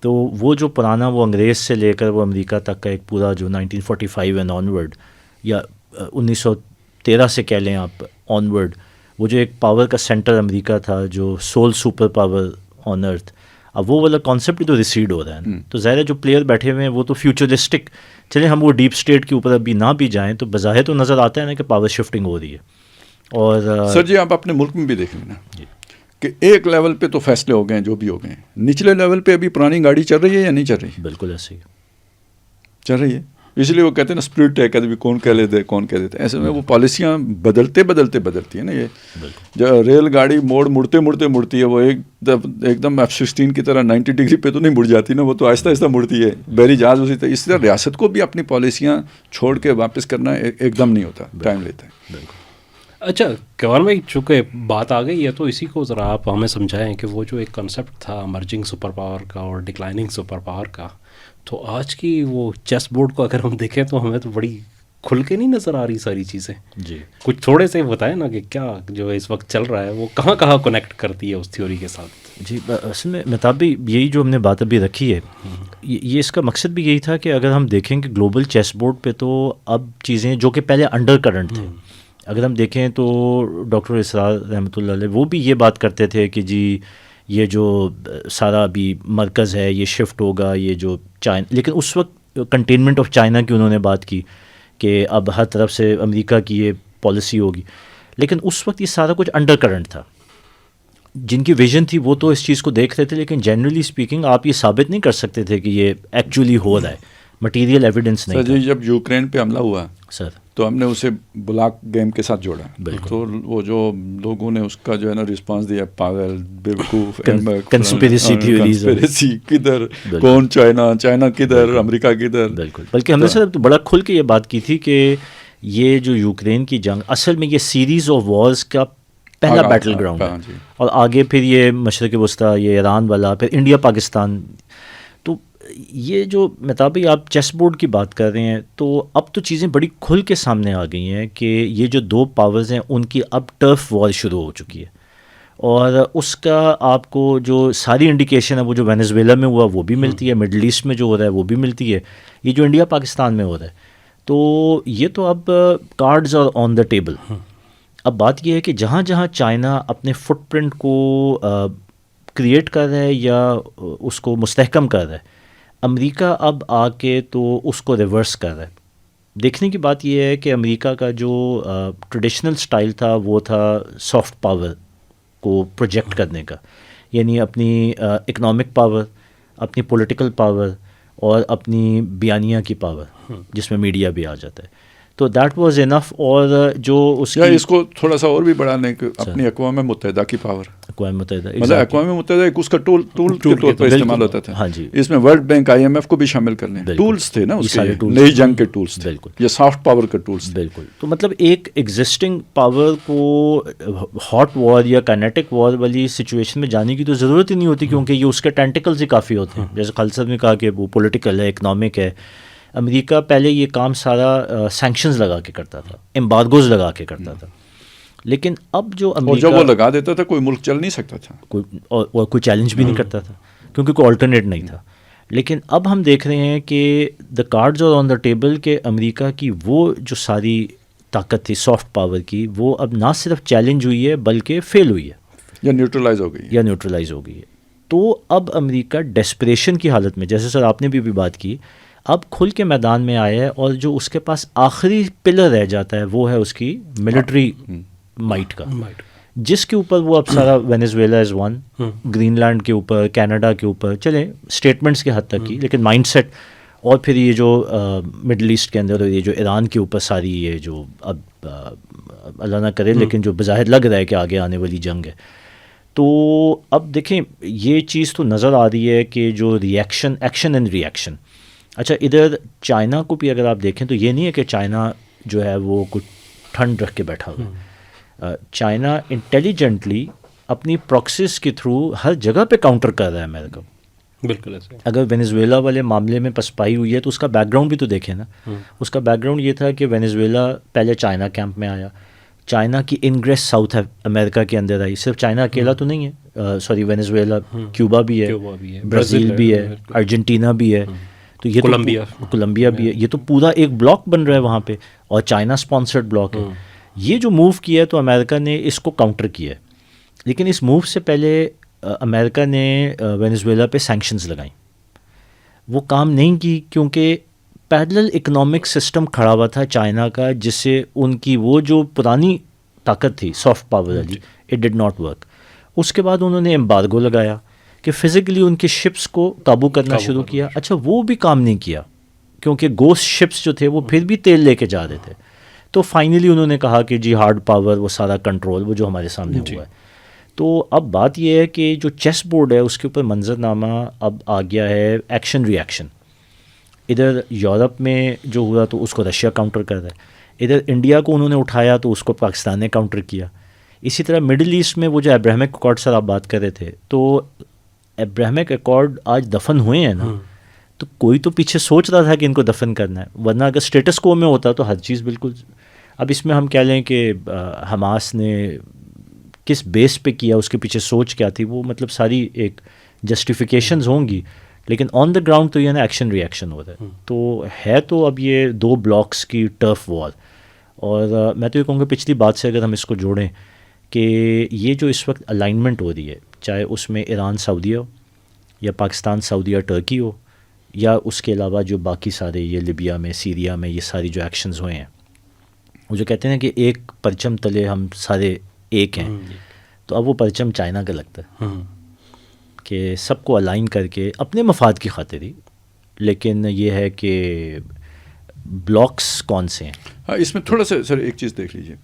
تو وہ جو پرانا وہ انگریز سے لے کر وہ امریکہ تک کا ایک پورا جو 1945 اینڈ آن ورڈ, یا 1913 سے کہہ لیں آپ آن ورڈ, وہ جو ایک پاور کا سینٹر امریکہ تھا, جو سول سپر پاور آن ارتھ, اب وہ والا کانسیپٹ تو ریسیڈ ہو رہا ہے. تو ظاہر ہے جو پلیئر بیٹھے ہوئے ہیں وہ تو فیوچرسٹک, چلیں ہم وہ ڈیپ اسٹیٹ کے اوپر ابھی نہ بھی جائیں, تو بظاہر تو نظر آتا ہے نا کہ پاور شفٹنگ ہو رہی ہے. اور سر جی آپ اپنے ملک میں بھی دیکھ لینا کہ ایک لیول پہ تو فیصلے ہو گئے ہیں جو بھی ہو گئے ہیں, نچلے لیول پہ ابھی پرانی گاڑی چل رہی ہے یا نہیں چل رہی؟ بالکل ایسے ہی چل رہی ہے. اس لیے وہ کہتے ہیں نا اسپرٹ ہے, کبھی کون کہہ لیتے کون کہہ دیتے. ایسے میں وہ پالیسیاں بدلتی ہیں نا. یہ جو ریل گاڑی مڑتی ہے, وہ ایک دم F-16 کی طرح 90 ڈگری پہ تو نہیں مڑ جاتی نا, وہ تو آہستہ آہستہ مڑتی ہے. بحری جہاز اسی طرح. اس طرح ریاست کو بھی اپنی پالیسیاں چھوڑ کے واپس کرنا ایک دم نہیں ہوتا, ٹائم لیتا ہے. اچھا کیوان بھائی, چونکہ بات آ گئی ہے تو اسی کو ذرا آپ ہمیں سمجھائیں کہ وہ جو ایک کنسیپٹ تھا امرجنگ سپر پاور کا اور ڈکلائننگ سپر پاور کا, تو آج کی وہ چیس بورڈ کو اگر ہم دیکھیں تو ہمیں تو بڑی کھل کے نہیں نظر آ رہی ساری چیزیں. جی کچھ تھوڑے سے بتائیں نا کہ کیا جو اس وقت چل رہا ہے وہ کہاں کنیکٹ کرتی ہے اس تھیوری کے ساتھ. جی اصل میں مطابق یہی جو ہم نے بات ابھی رکھی ہے, یہ اس کا مقصد بھی یہی تھا کہ اگر ہم دیکھیں کہ گلوبل چیس بورڈ پہ تو اب چیزیں جو کہ پہلے انڈر کرنٹ تھے اگر ہم دیکھیں تو ڈاکٹر اسرار رحمۃ اللہ علیہ وہ بھی یہ بات کرتے تھے کہ جی یہ جو سارا ابھی مرکز ہے یہ شفٹ ہوگا، یہ جو چائنا، لیکن اس وقت کنٹینمنٹ آف چائنا کی انہوں نے بات کی کہ اب ہر طرف سے امریکہ کی یہ پالیسی ہوگی، لیکن اس وقت یہ سارا کچھ انڈر کرنٹ تھا. جن کی ویژن تھی وہ تو اس چیز کو دیکھ رہے تھے، لیکن جنرلی اسپیکنگ آپ یہ ثابت نہیں کر سکتے تھے کہ یہ ایکچولی ہو رہا ہے، مٹیریل ایویڈنس نہیں سر جی جب یوکرین پہ حملہ ہوا سر تو ہم نے اسے بلاک گیم کے ساتھ جوڑا. بالکل. تو وہ جو لوگوں نے اس کا جو ہے نا رسپانس دیا، پاگل، بیوقوف، کنسپیریسی تھیوریز، کنسپیریسی کدھر، کون چائنا کدھر، امریکہ کدھر. بالکل. بلکہ ہم نے سر بڑا کھل کے یہ بات کی تھی کہ یہ جو یوکرین کی جنگ اصل میں یہ سیریز آف وارز کا پہلا بیٹل گراؤنڈ ہے، اور آگے پھر یہ مشرق وسطیٰ، یہ ایران والا، پھر انڈیا پاکستان. تو یہ جو مطابق آپ چیس بورڈ کی بات کر رہے ہیں، تو اب تو چیزیں بڑی کھل کے سامنے آ گئی ہیں کہ یہ جو دو پاورز ہیں ان کی اب ٹرف وار شروع ہو چکی ہے، اور اس کا آپ کو جو ساری انڈیکیشن ہے وہ جو وینزویلا میں ہوا وہ بھی ملتی ہے، مڈل ایسٹ میں جو ہو رہا ہے وہ بھی ملتی ہے، یہ جو انڈیا پاکستان میں ہو رہا ہے. تو یہ تو اب cards are on the table. اب بات یہ ہے کہ جہاں جہاں چائنا اپنے فٹ پرنٹ کو کریٹ کر رہا ہے یا اس کو مستحکم کر رہا ہے، امریکہ اب آ کے تو اس کو ریورس کر رہا ہے. دیکھنے کی بات یہ ہے کہ امریکہ کا جو ٹریڈیشنل سٹائل تھا وہ تھا سافٹ پاور کو پروجیکٹ کرنے کا، یعنی اپنی اکنامک پاور، اپنی پولیٹیکل پاور اور اپنی بیانیہ کی پاور، جس میں میڈیا بھی آ جاتا ہے. تو دیٹ واز انف. اور جو اس یا اس کو تھوڑا سا اور بھی بڑھانے کہ اپنی اقوام متحدہ کی پاور، اقوام متحدہ، مطلب اقوام متحدہ ایک اس کا ٹول کے طور پر استعمال ہوتا تھا. ہاں جی، اس میں World Bank, I M F کو بھی شامل کر لیں، ٹولز تھے نا اس کے، نئی جنگ کے ٹولز تھے. بالکل. یہ سافٹ پاور کے ٹولز تھے. بالکل. تو مطلب ایک ایگزسٹنگ پاور کو ہاٹ وار یا کائنیٹک وار والی سچویشن میں جانے کی تو ضرورت ہی نہیں ہوتی، کیونکہ یہ اس کے ٹینٹیکلز ہی کافی ہوتے ہیں. جیسے خالد صاحب نے کہا کہ وہ پولیٹیکل ہے، اکنامک ہے. امریکہ پہلے یہ کام سارا سینکشنز لگا کے کرتا تھا، امبارگوز لگا کے کرتا تھا، لیکن اب جو امریکہ، اور جب وہ لگا دیتا تھا کوئی ملک چل نہیں سکتا تھا، اور کوئی چیلنج بھی نہیں کرتا تھا کیونکہ کوئی آلٹرنیٹ نہیں تھا. لیکن اب ہم دیکھ رہے ہیں کہ the cards are on the table کہ امریکہ کی وہ جو ساری طاقت تھی سافٹ پاور کی، وہ اب نہ صرف چیلنج ہوئی ہے بلکہ فیل ہوئی ہے یا نیوٹرلائز ہو گئی ہے. تو اب امریکہ ڈیسپریشن کی حالت میں، جیسے سر آپ نے بھی بات کی، اب کھل کے میدان میں آیا ہے، اور جو اس کے پاس آخری پلر رہ جاتا ہے وہ ہے اس کی ملٹری مائٹ کا، جس کے اوپر وہ اب سارا Venezuela is one, Greenland کے اوپر، کینیڈا کے اوپر، چلیں اسٹیٹمنٹس کے حد تک کی، لیکن مائنڈ سیٹ، اور پھر یہ جو مڈل ایسٹ کے اندر یہ جو ایران کے اوپر ساری یہ جو اب اللہ نہ کرے لیکن جو بظاہر لگ رہا ہے کہ آگے آنے والی جنگ ہے. تو اب دیکھیں یہ چیز تو نظر آ رہی ہے کہ جو ریئیکشن، ایکشن اینڈ ریئیکشن. اچھا ادھر چائنا کو بھی اگر آپ دیکھیں تو یہ نہیں ہے کہ چائنا جو ہے وہ کچھ ٹھنڈ رکھ کے بیٹھا ہوا. چائنا انٹیلیجنٹلی اپنی پراکسیز کے تھرو ہر جگہ پہ کاؤنٹر کر رہا ہے امریکہ. بالکل ایسے. اگر وینزویلا والے معاملے میں پسپائی ہوئی ہے تو اس کا بیک گراؤنڈ بھی تو دیکھیں نا. اس کا بیک گراؤنڈ یہ تھا کہ وینزویلا پہلے چائنا کیمپ میں آیا، چائنا کی انگریس ساؤتھ امریکہ کے اندر آئی. صرف چائنا اکیلا تو نہیں ہے، سوری وینزویلا، کیوبا بھی ہے، برازیل بھی ہے، ارجنٹینا بھی ہے، تو یہ کولمبیا بھی ہے. یہ تو پورا ایک بلاک بن رہا ہے وہاں پہ، اور چائنا اسپانسرڈ بلاک ہے. یہ جو موو کیا ہے تو امریکہ نے اس کو کاؤنٹر کیا ہے، لیکن اس موو سے پہلے امریکہ نے وینزویلا پہ سینکشنز لگائیں. وہ کام نہیں کی کیونکہ پیرلل اکنامک سسٹم کھڑا ہوا تھا چائنا کا، جس سے ان کی وہ جو پرانی طاقت تھی سافٹ پاور والی، اٹ ڈڈ ناٹ ورک. اس کے بعد انہوں نے امبارگو لگایا کہ فزیکلی ان کے شپس کو قابو کرنا شروع کیا. اچھا وہ بھی کام نہیں کیا کیونکہ گوسٹ شپس جو تھے وہ پھر بھی تیل لے کے جا رہے تھے. تو فائنلی انہوں نے کہا کہ جی ہارڈ پاور، وہ سارا کنٹرول وہ جو ہمارے سامنے ہوا ہے. تو اب بات یہ ہے کہ جو چیس بورڈ ہے اس کے اوپر منظر نامہ اب آ گیا ہے ایکشن ری ایکشن. ادھر یورپ میں جو ہوا تو اس کو رشیا کاؤنٹر کر رہا ہے، ادھر انڈیا کو انہوں نے اٹھایا تو اس کو پاکستان نے کاؤنٹر کیا. اسی طرح مڈل ایسٹ میں وہ جو ابراہمک اکارڈ سر آپ بات کر رہے تھے، تو ابراہمک اکارڈ آج دفن ہوئے ہیں نا، تو کوئی تو پیچھے سوچ رہا تھا کہ ان کو دفن کرنا ہے، ورنہ اگر اسٹیٹس کو میں ہوتا تو ہر چیز بالکل. اب اس میں ہم کہہ لیں کہ حماس نے کس بیس پہ کیا، اس کے پیچھے سوچ کیا تھی، وہ مطلب ساری ایک جسٹیفیکیشنز ہوں گی، لیکن آن دا گراؤنڈ تو یہ نا ایکشن ری ایکشن ہو رہا ہے. تو ہے تو اب یہ دو بلاکس کی ٹرف وار، اور میں تو یہ کہوں گا پچھلی بات سے اگر ہم اس کو جوڑیں کہ یہ جو اس وقت الائنمنٹ ہو رہی ہے، چاہے اس میں ایران سعودیہ ہو یا پاکستان سعودیہ ٹرکی ہو یا اس کے علاوہ جو باقی سارے یہ لیبیا میں سیریا میں یہ ساری جو ایکشنز ہوئے ہیں، وہ جو کہتے ہیں کہ ایک پرچم تلے ہم سارے ایک ہیں، تو اب وہ پرچم چائنا کا لگتا ہے کہ سب کو الائن کر کے اپنے مفاد کی خاطر ہی، لیکن یہ ہے کہ بلاکس کون سے ہیں. ہاں، اس میں تھوڑا سا سر ایک چیز دیکھ لیجئے،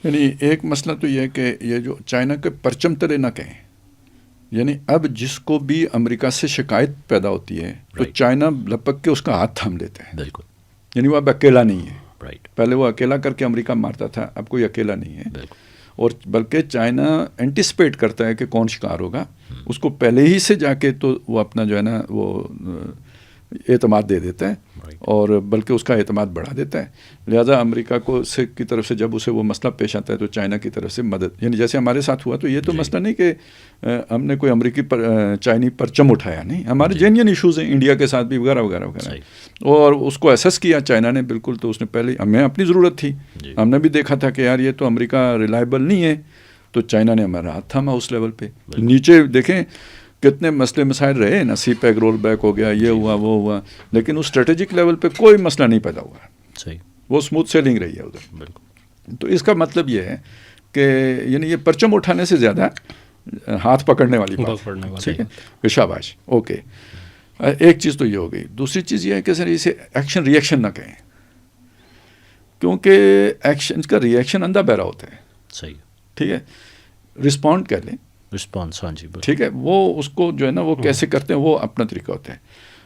یعنی ایک مسئلہ تو یہ ہے کہ یہ جو چائنا کے پرچم تلے نہ کہیں، یعنی اب جس کو بھی امریکہ سے شکایت پیدا ہوتی ہے تو چائنا لپک کے اس کا ہاتھ تھام لیتے ہیں. بالکل، یعنی وہ اب اکیلا نہیں ہے. رائٹ، پہلے وہ اکیلا کر کے امریکہ مارتا تھا، اب کوئی اکیلا نہیں ہے. بالکل، اور بلکہ چائنا اینٹیسپیٹ کرتا ہے کہ کون شکار ہوگا، اس کو پہلے ہی سے جا کے تو وہ اپنا جو ہے نا وہ اعتماد دے دیتا ہے اور بلکہ اس کا اعتماد بڑھا دیتا ہے. لہٰذا امریکہ کو سے کی طرف سے جب اسے وہ مسئلہ پیش آتا ہے تو چائنا کی طرف سے مدد، یعنی جیسے ہمارے ساتھ ہوا، تو یہ تو مسئلہ نہیں کہ ہم نے کوئی امریکی چائنی پرچم اٹھایا، نہیں، ہمارے جینین ایشوز ہیں انڈیا کے ساتھ بھی وغیرہ وغیرہ وغیرہ، اور اس کو اسیس کیا چائنا نے بالکل. تو اس نے پہلے ہمیں اپنی ضرورت تھی، ہم نے بھی دیکھا تھا کہ یار یہ تو امریکہ ریلائبل نہیں ہے، تو چائنا نے ہمارا ہاتھ تھاما اس لیول پہ. نیچے دیکھیں کتنے مسئلے مسائل رہے نا، سی پیک رول بیک ہو گیا، یہ ہوا وہ ہوا، لیکن اس اسٹریٹجک لیول پہ کوئی مسئلہ نہیں پیدا ہوا. صحیح، وہ اسموتھ سیلنگ رہی ہے ادھر. بالکل. تو اس کا مطلب یہ ہے کہ یعنی یہ پرچم اٹھانے سے زیادہ ہاتھ پکڑنے والی بات، ٹھیک ہے کہ شاباش، اوکے. ایک چیز تو یہ ہو گئی. دوسری چیز یہ ہے کہ سر اسے ایکشن ری ایکشن نہ کہیں، کیونکہ ایکشن کا ری ایکشن اندھا بہرا ہوتا ہے. صحیح، ٹھیک ہے، رسپونڈ کر لیں، رسپانس، ہاں جی، ٹھیک ہے. وہ اس کو جو ہے نا وہ کیسے کرتے ہیں وہ اپنا طریقہ ہوتا ہے.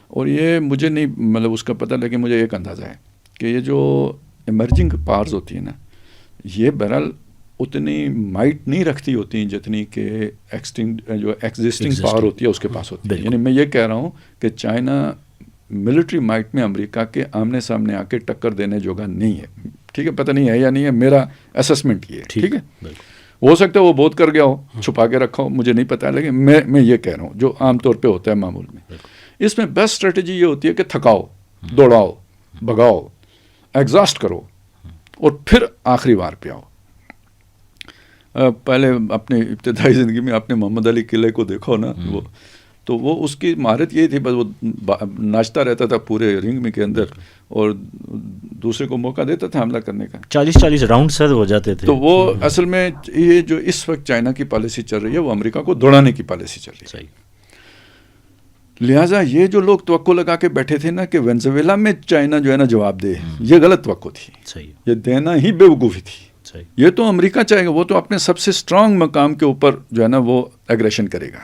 اور یہ مجھے نہیں مطلب اس کا پتہ، لیکن مجھے ایک اندازہ ہے کہ یہ جو ایمرجنگ پاورز ہوتی ہیں نا، یہ بہرحال اتنی مائٹ نہیں رکھتی ہوتی ہیں جتنی کہ جو ایگزسٹنگ پاور ہوتی ہے اس کے پاس ہوتی ہے. یعنی میں یہ کہہ رہا ہوں کہ چائنا ملٹری مائٹ میں امریکہ کے آمنے سامنے آ کے ٹکر دینے جوگا نہیں ہے. ٹھیک ہے، پتہ نہیں ہے یا نہیں ہے، میرا اسسمنٹ یہ ہے. ٹھیک ہے، ہو سکتا ہے وہ بہت کر گیا ہو، چھپا کے رکھا ہو، مجھے نہیں پتا، لیکن میں یہ کہہ رہا ہوں جو عام طور پہ ہوتا ہے معمول میں. اس میں بیسٹ اسٹریٹجی یہ ہوتی ہے کہ تھکاؤ، دوڑاؤ، بھگاؤ، ایگزاسٹ کرو، اور پھر آخری وار پہ آؤ. پہلے اپنی ابتدائی زندگی میں آپ نے محمد علی قلعے کو دیکھا ہو نا، وہ تو وہ اس کی مہارت یہی تھی، بس وہ ناچتا رہتا تھا پورے رنگ میں کے اندر اور دوسرے کو موقع دیتا تھا حملہ کرنے کا. 40 راؤنڈ سر ہو جاتے تھے. تو وہ اصل میں یہ جو اس وقت چائنا کی پالیسی چل رہی ہے وہ امریکہ کو دوڑانے کی پالیسی چل رہی ہے. صحیح. لہٰذا یہ جو لوگ توقع لگا کے بیٹھے تھے نا کہ وینزویلا میں چائنا جو ہے نا جواب دے، یہ غلط توقع تھی. صحیح، یہ دینا ہی بے وقوفی تھی. صحیح. یہ تو امریکہ چاہے گا، وہ تو اپنے سب سے اسٹرانگ مقام کے اوپر جو ہے نا وہ ایگریشن کرے گا.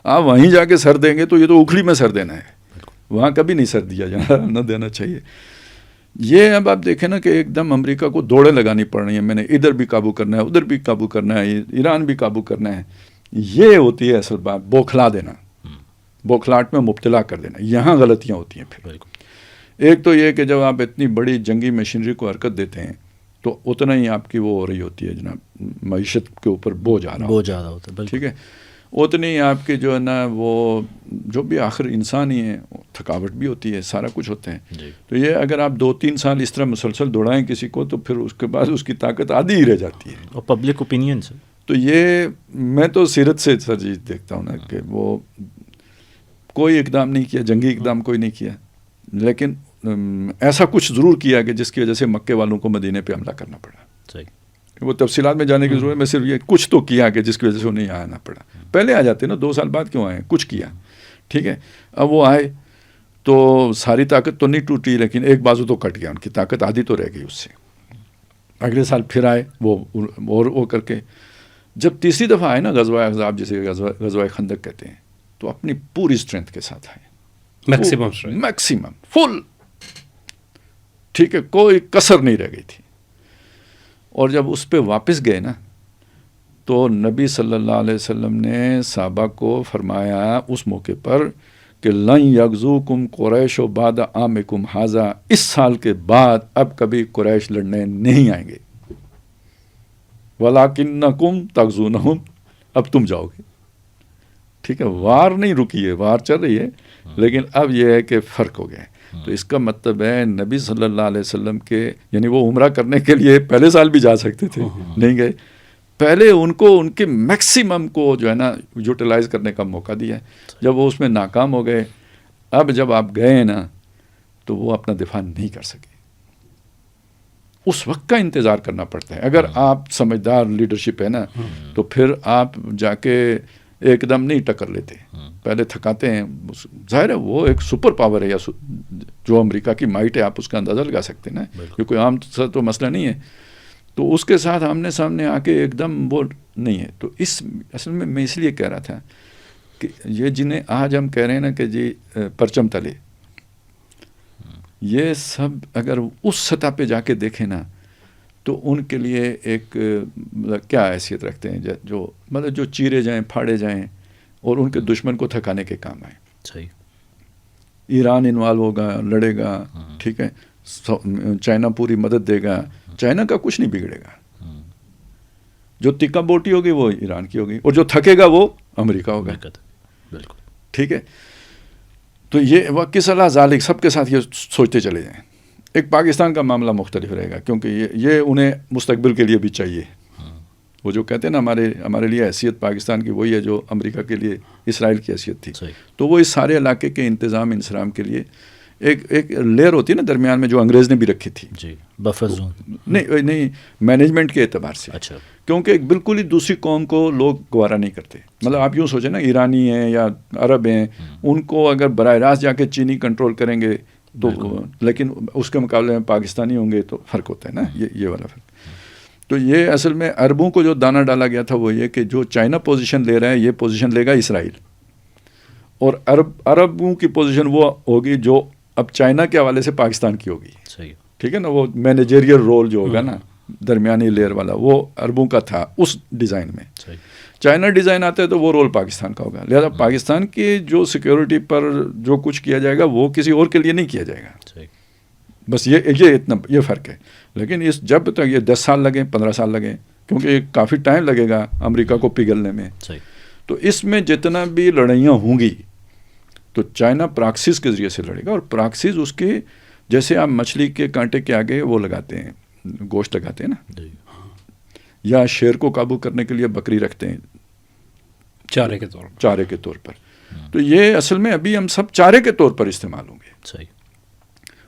آپ وہیں جا کے سر دیں گے تو یہ تو اکھڑی میں سر دینا ہے، وہاں کبھی نہیں سر دیا جانا، نہ دینا چاہیے. یہ اب آپ دیکھیں نا کہ ایک دم امریکہ کو دوڑیں لگانی پڑ رہی ہیں، میں نے ادھر بھی قابو کرنا ہے، ادھر بھی قابو کرنا ہے، ایران بھی قابو کرنا ہے. یہ ہوتی ہے اصل بات، بوکھلا دینا، بوکھلاٹ میں مبتلا کر دینا. یہاں غلطیاں ہوتی ہیں. پھر ایک تو یہ کہ جب آپ اتنی بڑی جنگی مشینری کو حرکت دیتے ہیں تو اتنا ہی آپ کی وہ ہو رہی ہوتی ہے جناب، معیشت کے اوپر بوجھ آ رہا ہوتا ہے. ٹھیک ہے، اتنی آپ کے جو ہے نا وہ جو بھی آخر انسان ہی ہیں، تھکاوٹ بھی ہوتی ہے، سارا کچھ ہوتا ہے. تو یہ اگر آپ 2-3 سال اس طرح مسلسل دوڑائیں کسی کو تو پھر اس کے بعد اس کی طاقت آدھی ہی رہ جاتی ہے. اور پبلک اوپینین سے تو یہ میں تو سیرت سے ترجیح دیکھتا ہوں نا کہ وہ کوئی اقدام نہیں کیا، جنگی اقدام کوئی نہیں کیا، لیکن ایسا کچھ ضرور کیا کہ جس کی وجہ سے مکے والوں کو مدینے پہ حملہ کرنا پڑا. صحیح. وہ تفصیلات میں جانے کی ضرورت، میں صرف یہ کچھ تو کیا کہ جس کی وجہ سے انہیں آنا پڑا. پہلے آ جاتے نا، 2 سال بعد کیوں آئے، کچھ کیا. ٹھیک ہے، اب وہ آئے تو ساری طاقت تو نہیں ٹوٹی، لیکن ایک بازو تو کٹ گیا، ان کی طاقت آدھی تو رہ گئی اس سے. اگلے سال پھر آئے وہ اور وہ کر کے. جب تیسری دفعہ آئے نا غزوہ احزاب، جسے غزوہ خندق کہتے ہیں، تو اپنی پوری اسٹرینتھ کے ساتھ آئے، میکسیمم فل. ٹھیک ہے، کوئی کسر نہیں رہ گئی تھی. اور جب اس پہ واپس گئے نا تو نبی صلی اللہ علیہ وسلم نے صحابہ کو فرمایا اس موقع پر کہ لن یغزوکم قریش بعد عامکم ھذا، اس سال کے بعد اب کبھی قریش لڑنے نہیں آئیں گے. وَلَٰكِنَّكُمْ تَغْزُونَهُمْ، اب تم جاؤ گے. ٹھیک ہے، وار نہیں رکی ہے، وار چل رہی ہے، لیکن اب یہ ہے کہ فرق ہو گیا ہے. تو اس کا مطلب ہے نبی صلی اللہ علیہ وسلم کے یعنی وہ عمرہ کرنے کے لیے پہلے سال بھی جا سکتے تھے, نہیں گئے. پہلے ان کو ان کے میکسیمم کو جو ہے نا یوٹیلائز کرنے کا موقع دیا. جب وہ اس میں ناکام ہو گئے, اب جب آپ گئے نا تو وہ اپنا دفاع نہیں کر سکے. اس وقت کا انتظار کرنا پڑتا ہے. اگر آپ سمجھدار لیڈرشپ ہے نا تو پھر آپ جا کے ایک دم نہیں ٹکر لیتے, پہلے تھکاتے ہیں. ظاہر ہے وہ ایک سپر پاور ہے, یا جو امریکہ کی مائٹ ہے, آپ اس کا اندازہ لگا سکتے ہیں نا, یہ کوئی عام تو مسئلہ نہیں ہے. تو اس کے ساتھ آمنے سامنے آ کے ایک دم وہ نہیں ہے. تو اس اصل میں اس لیے کہہ رہا تھا کہ یہ جنہیں آج ہم کہہ رہے ہیں نا کہ جی پرچم تلے, یہ سب اگر اس سطح پہ جا کے دیکھیں نا تو ان کے لیے ایک کیا حیثیت رکھتے ہیں, جو مطلب جو چیرے جائیں, پھاڑے جائیں اور ان کے دشمن کو تھکانے کے کام آئیں. صحیح. ایران انوالو ہوگا, لڑے گا, ٹھیک ہے, چائنا پوری مدد دے گا, چائنا کا کچھ نہیں بگڑے گا. جو تکا بوٹی ہوگی وہ ایران کی ہوگی, اور جو تھکے گا وہ امریکہ ہوگا. بالکل ٹھیک ہے. تو یہ وقت اللہ ذالک سب کے ساتھ یہ سوچتے چلے جائیں. ایک پاکستان کا معاملہ مختلف رہے گا, کیونکہ یہ انہیں مستقبل کے لیے بھی چاہیے. وہ جو کہتے ہیں نا ہمارے لیے حیثیت پاکستان کی وہی ہے جو امریکہ کے لیے اسرائیل کی حیثیت تھی. تو وہ اس سارے علاقے کے انتظام انسرام کے لیے ایک لیئر ہوتی ہے نا درمیان میں, جو انگریز نے بھی رکھی تھی. جی, بفر زون. نہیں, مینجمنٹ کے اعتبار سے. اچھا. کیونکہ ایک بالکل ہی دوسری قوم کو لوگ گوارا نہیں کرتے. مطلب آپ یوں سوچیں نا, ایرانی ہیں یا عرب ہیں, ان کو اگر براہ راست جا کے چینی کنٹرول کریں گے تو, لیکن اس کے مقابلے میں پاکستانی ہوں گے تو فرق ہوتا ہے نا, یہ والا فرق. تو یہ اصل میں عربوں کو جو دانہ ڈالا گیا تھا وہ یہ کہ جو چائنا پوزیشن لے رہا ہے یہ پوزیشن لے گا اسرائیل, اور عربوں کی پوزیشن وہ ہوگی جو اب چائنا کے حوالے سے پاکستان کی ہوگی. صحیح. ٹھیک ہے نا, وہ مینیجریل رول جو ہوگا نا درمیانی لیئر والا, وہ عربوں کا تھا اس ڈیزائن میں. صحیح. چائنا ڈیزائن آتا ہے تو وہ رول پاکستان کا ہوگا. لہذا پاکستان کی جو سیکیورٹی پر جو کچھ کیا جائے گا وہ کسی اور کے لیے نہیں کیا جائے گا. صحیح. بس یہ فرق ہے. لیکن جب تک یہ 10 سال لگیں, 15 سال لگیں, کیونکہ یہ کافی ٹائم لگے گا امریکہ کو پگھلنے میں. صحیح. تو اس میں جتنا بھی لڑائیاں ہوں گی تو چائنا پراکسس کے ذریعے سے لڑے گا. اور پراکسس اس کے جیسے آپ مچھلی کے کانٹے کے آگے وہ لگاتے ہیں, گوشت لگاتے ہیں نا, یا شیر کو قابو کرنے کے لیے بکری رکھتے ہیں چارے کے طور پر. تو یہ اصل میں ابھی ہم سب چارے کے طور پر استعمال ہوں گے. صحیح.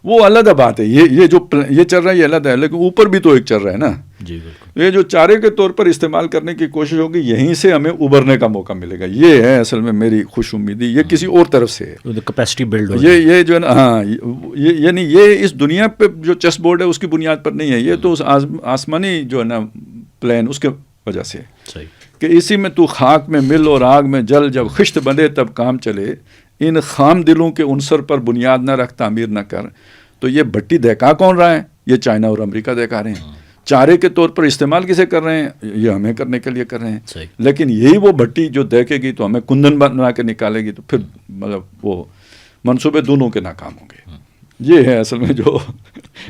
وہ علیحدہ بات ہے. یہ جو یہ چل رہا ہے یہ علیحدہ ہے, لیکن اوپر بھی تو ایک چل رہا ہے نا. جی بالکل. یہ جو چارے کے طور پر استعمال کرنے کی کوشش ہوگی, یہیں سے ہمیں ابھرنے کا موقع ملے گا. یہ ہے اصل میں میری خوش امیدی. یہ کسی اور طرف سے ہے, کیپیسٹی بلڈ. یہ جو ہے نا, ہاں, یعنی یہ اس دنیا پہ جو چیس بورڈ ہے اس کی بنیاد پر نہیں ہے. یہ تو اس آسمانی جو ہے نا پلان, اس کے وجہ سے صحیح. کہ اسی میں تو خاک میں مل اور آگ میں جل, جب خشت بندے تب کام چلے, ان خام دلوں کے عنصر پر بنیاد نہ رکھ تعمیر نہ کر. تو یہ بھٹی دہکا کون رہا ہے؟ یہ چائنا اور امریکہ دہکا رہے ہیں. چارے کے طور پر استعمال کسے کر رہے ہیں؟ یہ ہمیں کرنے کے لیے کر رہے ہیں. لیکن یہی وہ بھٹی جو دہکے گی تو ہمیں کندن بنا کے نکالے گی, تو پھر مطلب وہ منصوبے دونوں کے ناکام ہوں گے. یہ ہے اصل میں جو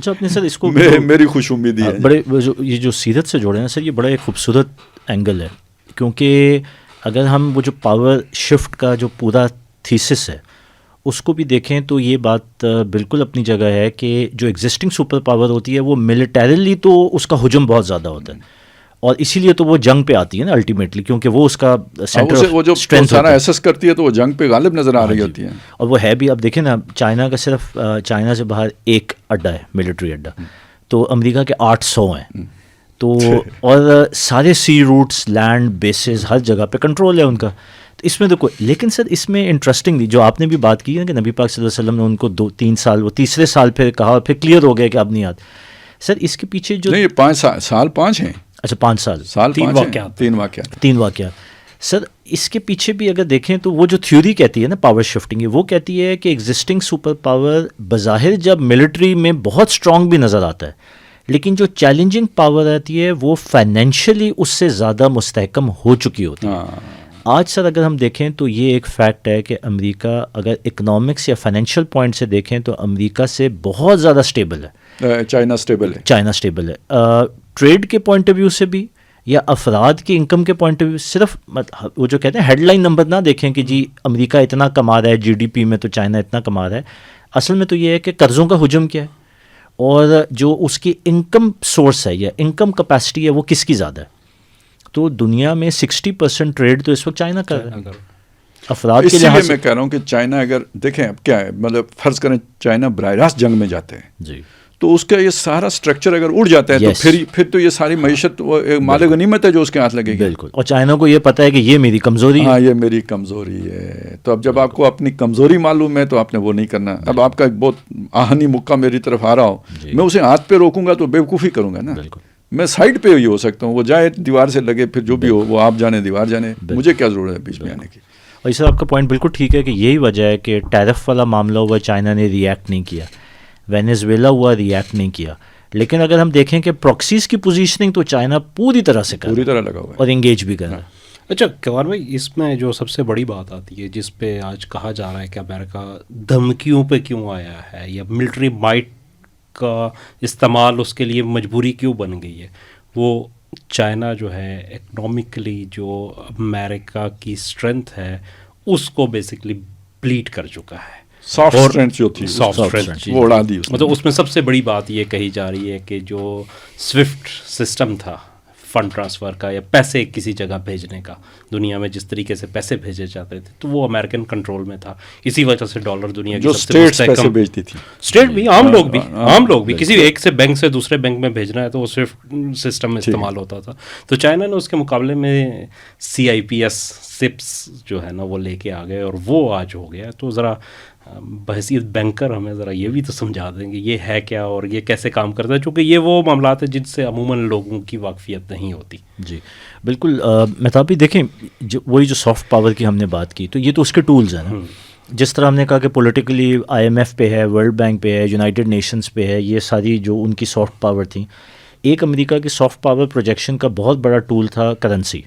اپنے سر اس کو میری خوش امیدی ہے. بڑے یہ جو سیرت سے جوڑے ہیں سر, یہ بڑا ایک خوبصورت اینگل ہے, کیونکہ اگر ہم وہ جو پاور شفٹ کا جو پورا تھیسس ہے اس کو بھی دیکھیں تو یہ بات بالکل اپنی جگہ ہے کہ جو ایگزسٹنگ سپر پاور ہوتی ہے وہ ملیٹریلی تو اس کا ہجوم بہت زیادہ ہوتا ہے, اور اسی لیے تو وہ جنگ پہ آتی ہے نا الٹیمیٹلی, کیونکہ وہ اس کا سینٹر وہ جو سارا ایسس کرتی ہے تو وہ جنگ پہ غالب نظر آ رہی ہوتی ہے. اور وہ ہے بھی. اب دیکھیں نا, چائنا کا صرف چائنا سے باہر ایک اڈا ہے, ملٹری اڈا, تو امریکہ کے 800 ہیں. تو اور سارے سی روٹس, لینڈ بیسز, ہر جگہ پہ کنٹرول ہے ان کا. تو اس میں تو کوئی, لیکن سر اس میں انٹرسٹنگلی جو آپ نے بھی بات کی ہے کہ نبی پاک صلی اللہ علیہ وسلم نے ان کو 2-3 سال, وہ تیسرے سال پھر کہا, پھر کلیئر ہو گیا کہ اب نہیں آتے. سر اس کے پیچھے جو نہیں, 5 سال 5 ہیں. اچھا 5 سال 3 واقعات. سر اس کے پیچھے بھی اگر دیکھیں تو وہ جو تھیوری کہتی ہے نا پاور شفٹنگ, وہ کہتی ہے کہ ایگزسٹنگ سپر پاور بظاہر جب ملٹری میں بہت اسٹرانگ بھی نظر آتا ہے, لیکن جو چیلنجنگ پاور آتی ہے وہ فائنینشلی اس سے زیادہ مستحکم ہو چکی ہوتی ہے. آج سر اگر ہم دیکھیں تو یہ ایک فیکٹ ہے کہ امریکہ اگر اکنامکس یا فائنینشیل پوائنٹ سے دیکھیں تو امریکہ سے بہت زیادہ اسٹیبل ہے. چائنا اسٹیبل ہے ٹریڈ کے پوائنٹ آف ویو سے بھی, یا افراد کی انکم کے پوائنٹ آف ویو. صرف وہ جو کہتے ہیں ہیڈ لائن نمبر نہ دیکھیں کہ جی امریکہ اتنا کما رہا ہے جی ڈی پی میں تو چائنا اتنا کما رہا ہے. اصل میں تو یہ ہے کہ قرضوں کا حجم کیا ہے اور جو اس کی انکم سورس ہے یا انکم کیپیسٹی ہے وہ کس کی زیادہ ہے. تو دنیا میں 60% ٹریڈ تو اس وقت چائنا کر رہا ہے. افراد کے اسی لیے لحاظ میں کہہ رہا ہوں کہ چائنا اگر دیکھیں اب کیا ہے، مطلب فرض کریں چائنا براہ راست جنگ میں جاتے ہیں جی تو اس کا یہ سارا اسٹرکچر اگر اڑ جاتا ہے تو پھر تو یہ ساری معیشت مال غنیمت ہے جو اس کے ہاتھ لگے گی. بالکل. اور چائنا کو یہ پتہ ہے کہ یہ میری کمزوری ہے. ہاں یہ میری کمزوری ہے. تو اب جب آپ کو اپنی کمزوری معلوم ہے تو آپ نے وہ نہیں کرنا. اب آپ کا ایک بہت آہنی مکہ میری طرف آ رہا ہو، میں اسے ہاتھ پہ روکوں گا تو بیوقوفی کروں گا نا. میں سائڈ پہ ہی ہو سکتا ہوں، وہ جائے دیوار سے لگے، پھر جو بھی ہو وہ آپ جانے دیوار جانے، مجھے کیا ضرورت ہے بیچ میں آنے کی. اور اس آپ کا پوائنٹ بالکل ٹھیک ہے کہ یہی وجہ ہے کہ ٹیرف والا معاملہ ہوا چائنا نے ریئیکٹ نہیں کیا، وینیزویلا ہوا ریئیکٹ نہیں کیا. لیکن اگر ہم دیکھیں کہ پراکسیز کی پوزیشننگ تو چائنا پوری طرح سے پوری طرح لگا ہوا ہے اور انگیج بھی کر رہا ہے. اچھا کیوار بھائی، اس میں جو سب سے بڑی بات آتی ہے جس پہ آج کہا جا رہا ہے کہ امریکہ دھمکیوں پہ کیوں آیا ہے یا ملٹری مائٹ کا استعمال اس کے لیے مجبوری کیوں بن گئی ہے، وہ چائنا جو ہے اکنامکلی جو امریکہ کی اسٹرینتھ ہے اس کو بیسکلی بلیٹ کر چکا ہے. سافٹ اسٹرینتھ جو تھی وہ اڑا دی. مطلب اس میں سب سے بڑی بات یہ کہی جا رہی ہے کہ جو سوئفٹ سسٹم تھا فنڈ ٹرانسفر کا یا پیسے کسی جگہ بھیجنے کا، دنیا میں جس طریقے سے پیسے بھیجے جاتے تھے تو وہ امریکن کنٹرول میں تھا. اسی وجہ سے ڈالر دنیا کی جو اسٹیٹس پیسے بھیجتی تھی، اسٹیٹ بھی عام لوگ بھی کسی ایک سے بینک سے دوسرے بینک میں بھیجنا ہے تو وہ سوئفٹ سسٹم میں استعمال ہوتا تھا. تو چائنا نے اس کے مقابلے میں CIPS سپس جو ہے نا وہ لے کے آ گئے اور وہ آج ہو گیا. تو ذرا بحیثیت بینکر ہمیں ذرا یہ بھی تو سمجھا دیں گے یہ ہے کیا اور یہ کیسے کام کرتا ہے، چونکہ یہ وہ معاملات ہیں جن سے عموماً لوگوں کی واقفیت نہیں ہوتی. جی بالکل. مہتاب بھی دیکھیں وہی جو سافٹ پاور کی ہم نے بات کی تو یہ تو اس کے ٹولز ہیں نا. جس طرح ہم نے کہا کہ پولیٹیکلی IMF پہ ہے، ورلڈ بینک پہ ہے، یونائٹڈ نیشنز پہ ہے، یہ ساری جو ان کی سافٹ پاور تھیں. ایک امریکہ کی سافٹ پاور پروجیکشن کا بہت بڑا ٹول تھا کرنسی.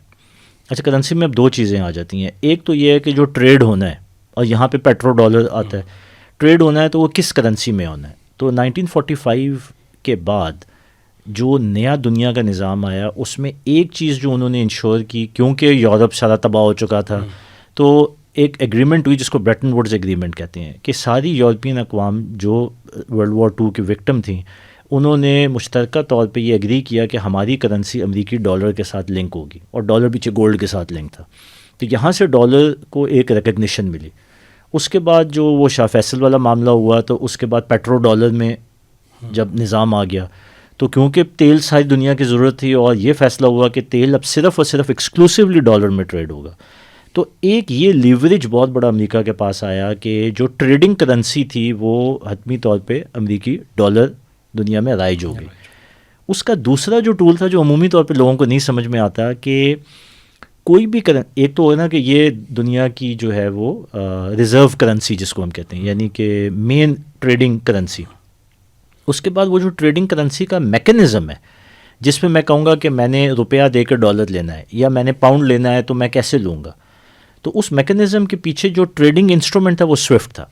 اچھا کرنسی میں اب دو چیزیں آ جاتی ہیں. ایک تو یہ ہے کہ جو ٹریڈ ہونا ہے، اور یہاں پہ پیٹرو ڈالر آتا ہے، ٹریڈ ہونا ہے تو وہ کس کرنسی میں ہونا ہے. تو 1945 کے بعد جو نیا دنیا کا نظام آیا اس میں ایک چیز جو انہوں نے انشور کی، کیونکہ یورپ سارا تباہ ہو چکا تھا تو ایک ایگریمنٹ ہوئی جس کو بریٹن ووڈز ایگریمنٹ کہتے ہیں کہ ساری یورپین اقوام جو ورلڈ وار 2 کی وکٹم تھیں انہوں نے مشترکہ طور پہ یہ ایگری کیا کہ ہماری کرنسی امریکی ڈالر کے ساتھ لنک ہوگی، اور ڈالر پیچھے گولڈ کے ساتھ لنک تھا. تو یہاں سے ڈالر کو ایک ریکگنیشن ملی. اس کے بعد جو وہ شاہ فیصل والا معاملہ ہوا تو اس کے بعد پیٹرو ڈالر میں جب نظام آ گیا تو کیونکہ تیل ساری دنیا کی ضرورت تھی اور یہ فیصلہ ہوا کہ تیل اب صرف اور صرف ایکسکلوسیولی ڈالر میں ٹریڈ ہوگا. تو ایک یہ لیوریج بہت بڑا امریکہ کے پاس آیا کہ جو ٹریڈنگ کرنسی تھی وہ حتمی طور پہ امریکی ڈالر دنیا میں رائج ہو گئی. اس کا دوسرا جو ٹول تھا جو عمومی طور پہ لوگوں کو نہیں سمجھ میں آتا کہ کوئی بھی ایک تو ہے نا کہ یہ دنیا کی جو ہے وہ ریزرو کرنسی جس کو ہم کہتے ہیں، یعنی کہ مین ٹریڈنگ کرنسی. اس کے بعد وہ جو ٹریڈنگ کرنسی کا میکینزم ہے جس میں میں کہوں گا کہ میں نے روپیہ دے کے ڈالر لینا ہے یا میں نے پاؤنڈ لینا ہے تو میں کیسے لوں گا. تو اس میکینزم کے پیچھے جو ٹریڈنگ انسٹرومنٹ تھا وہ سوئفٹ تھا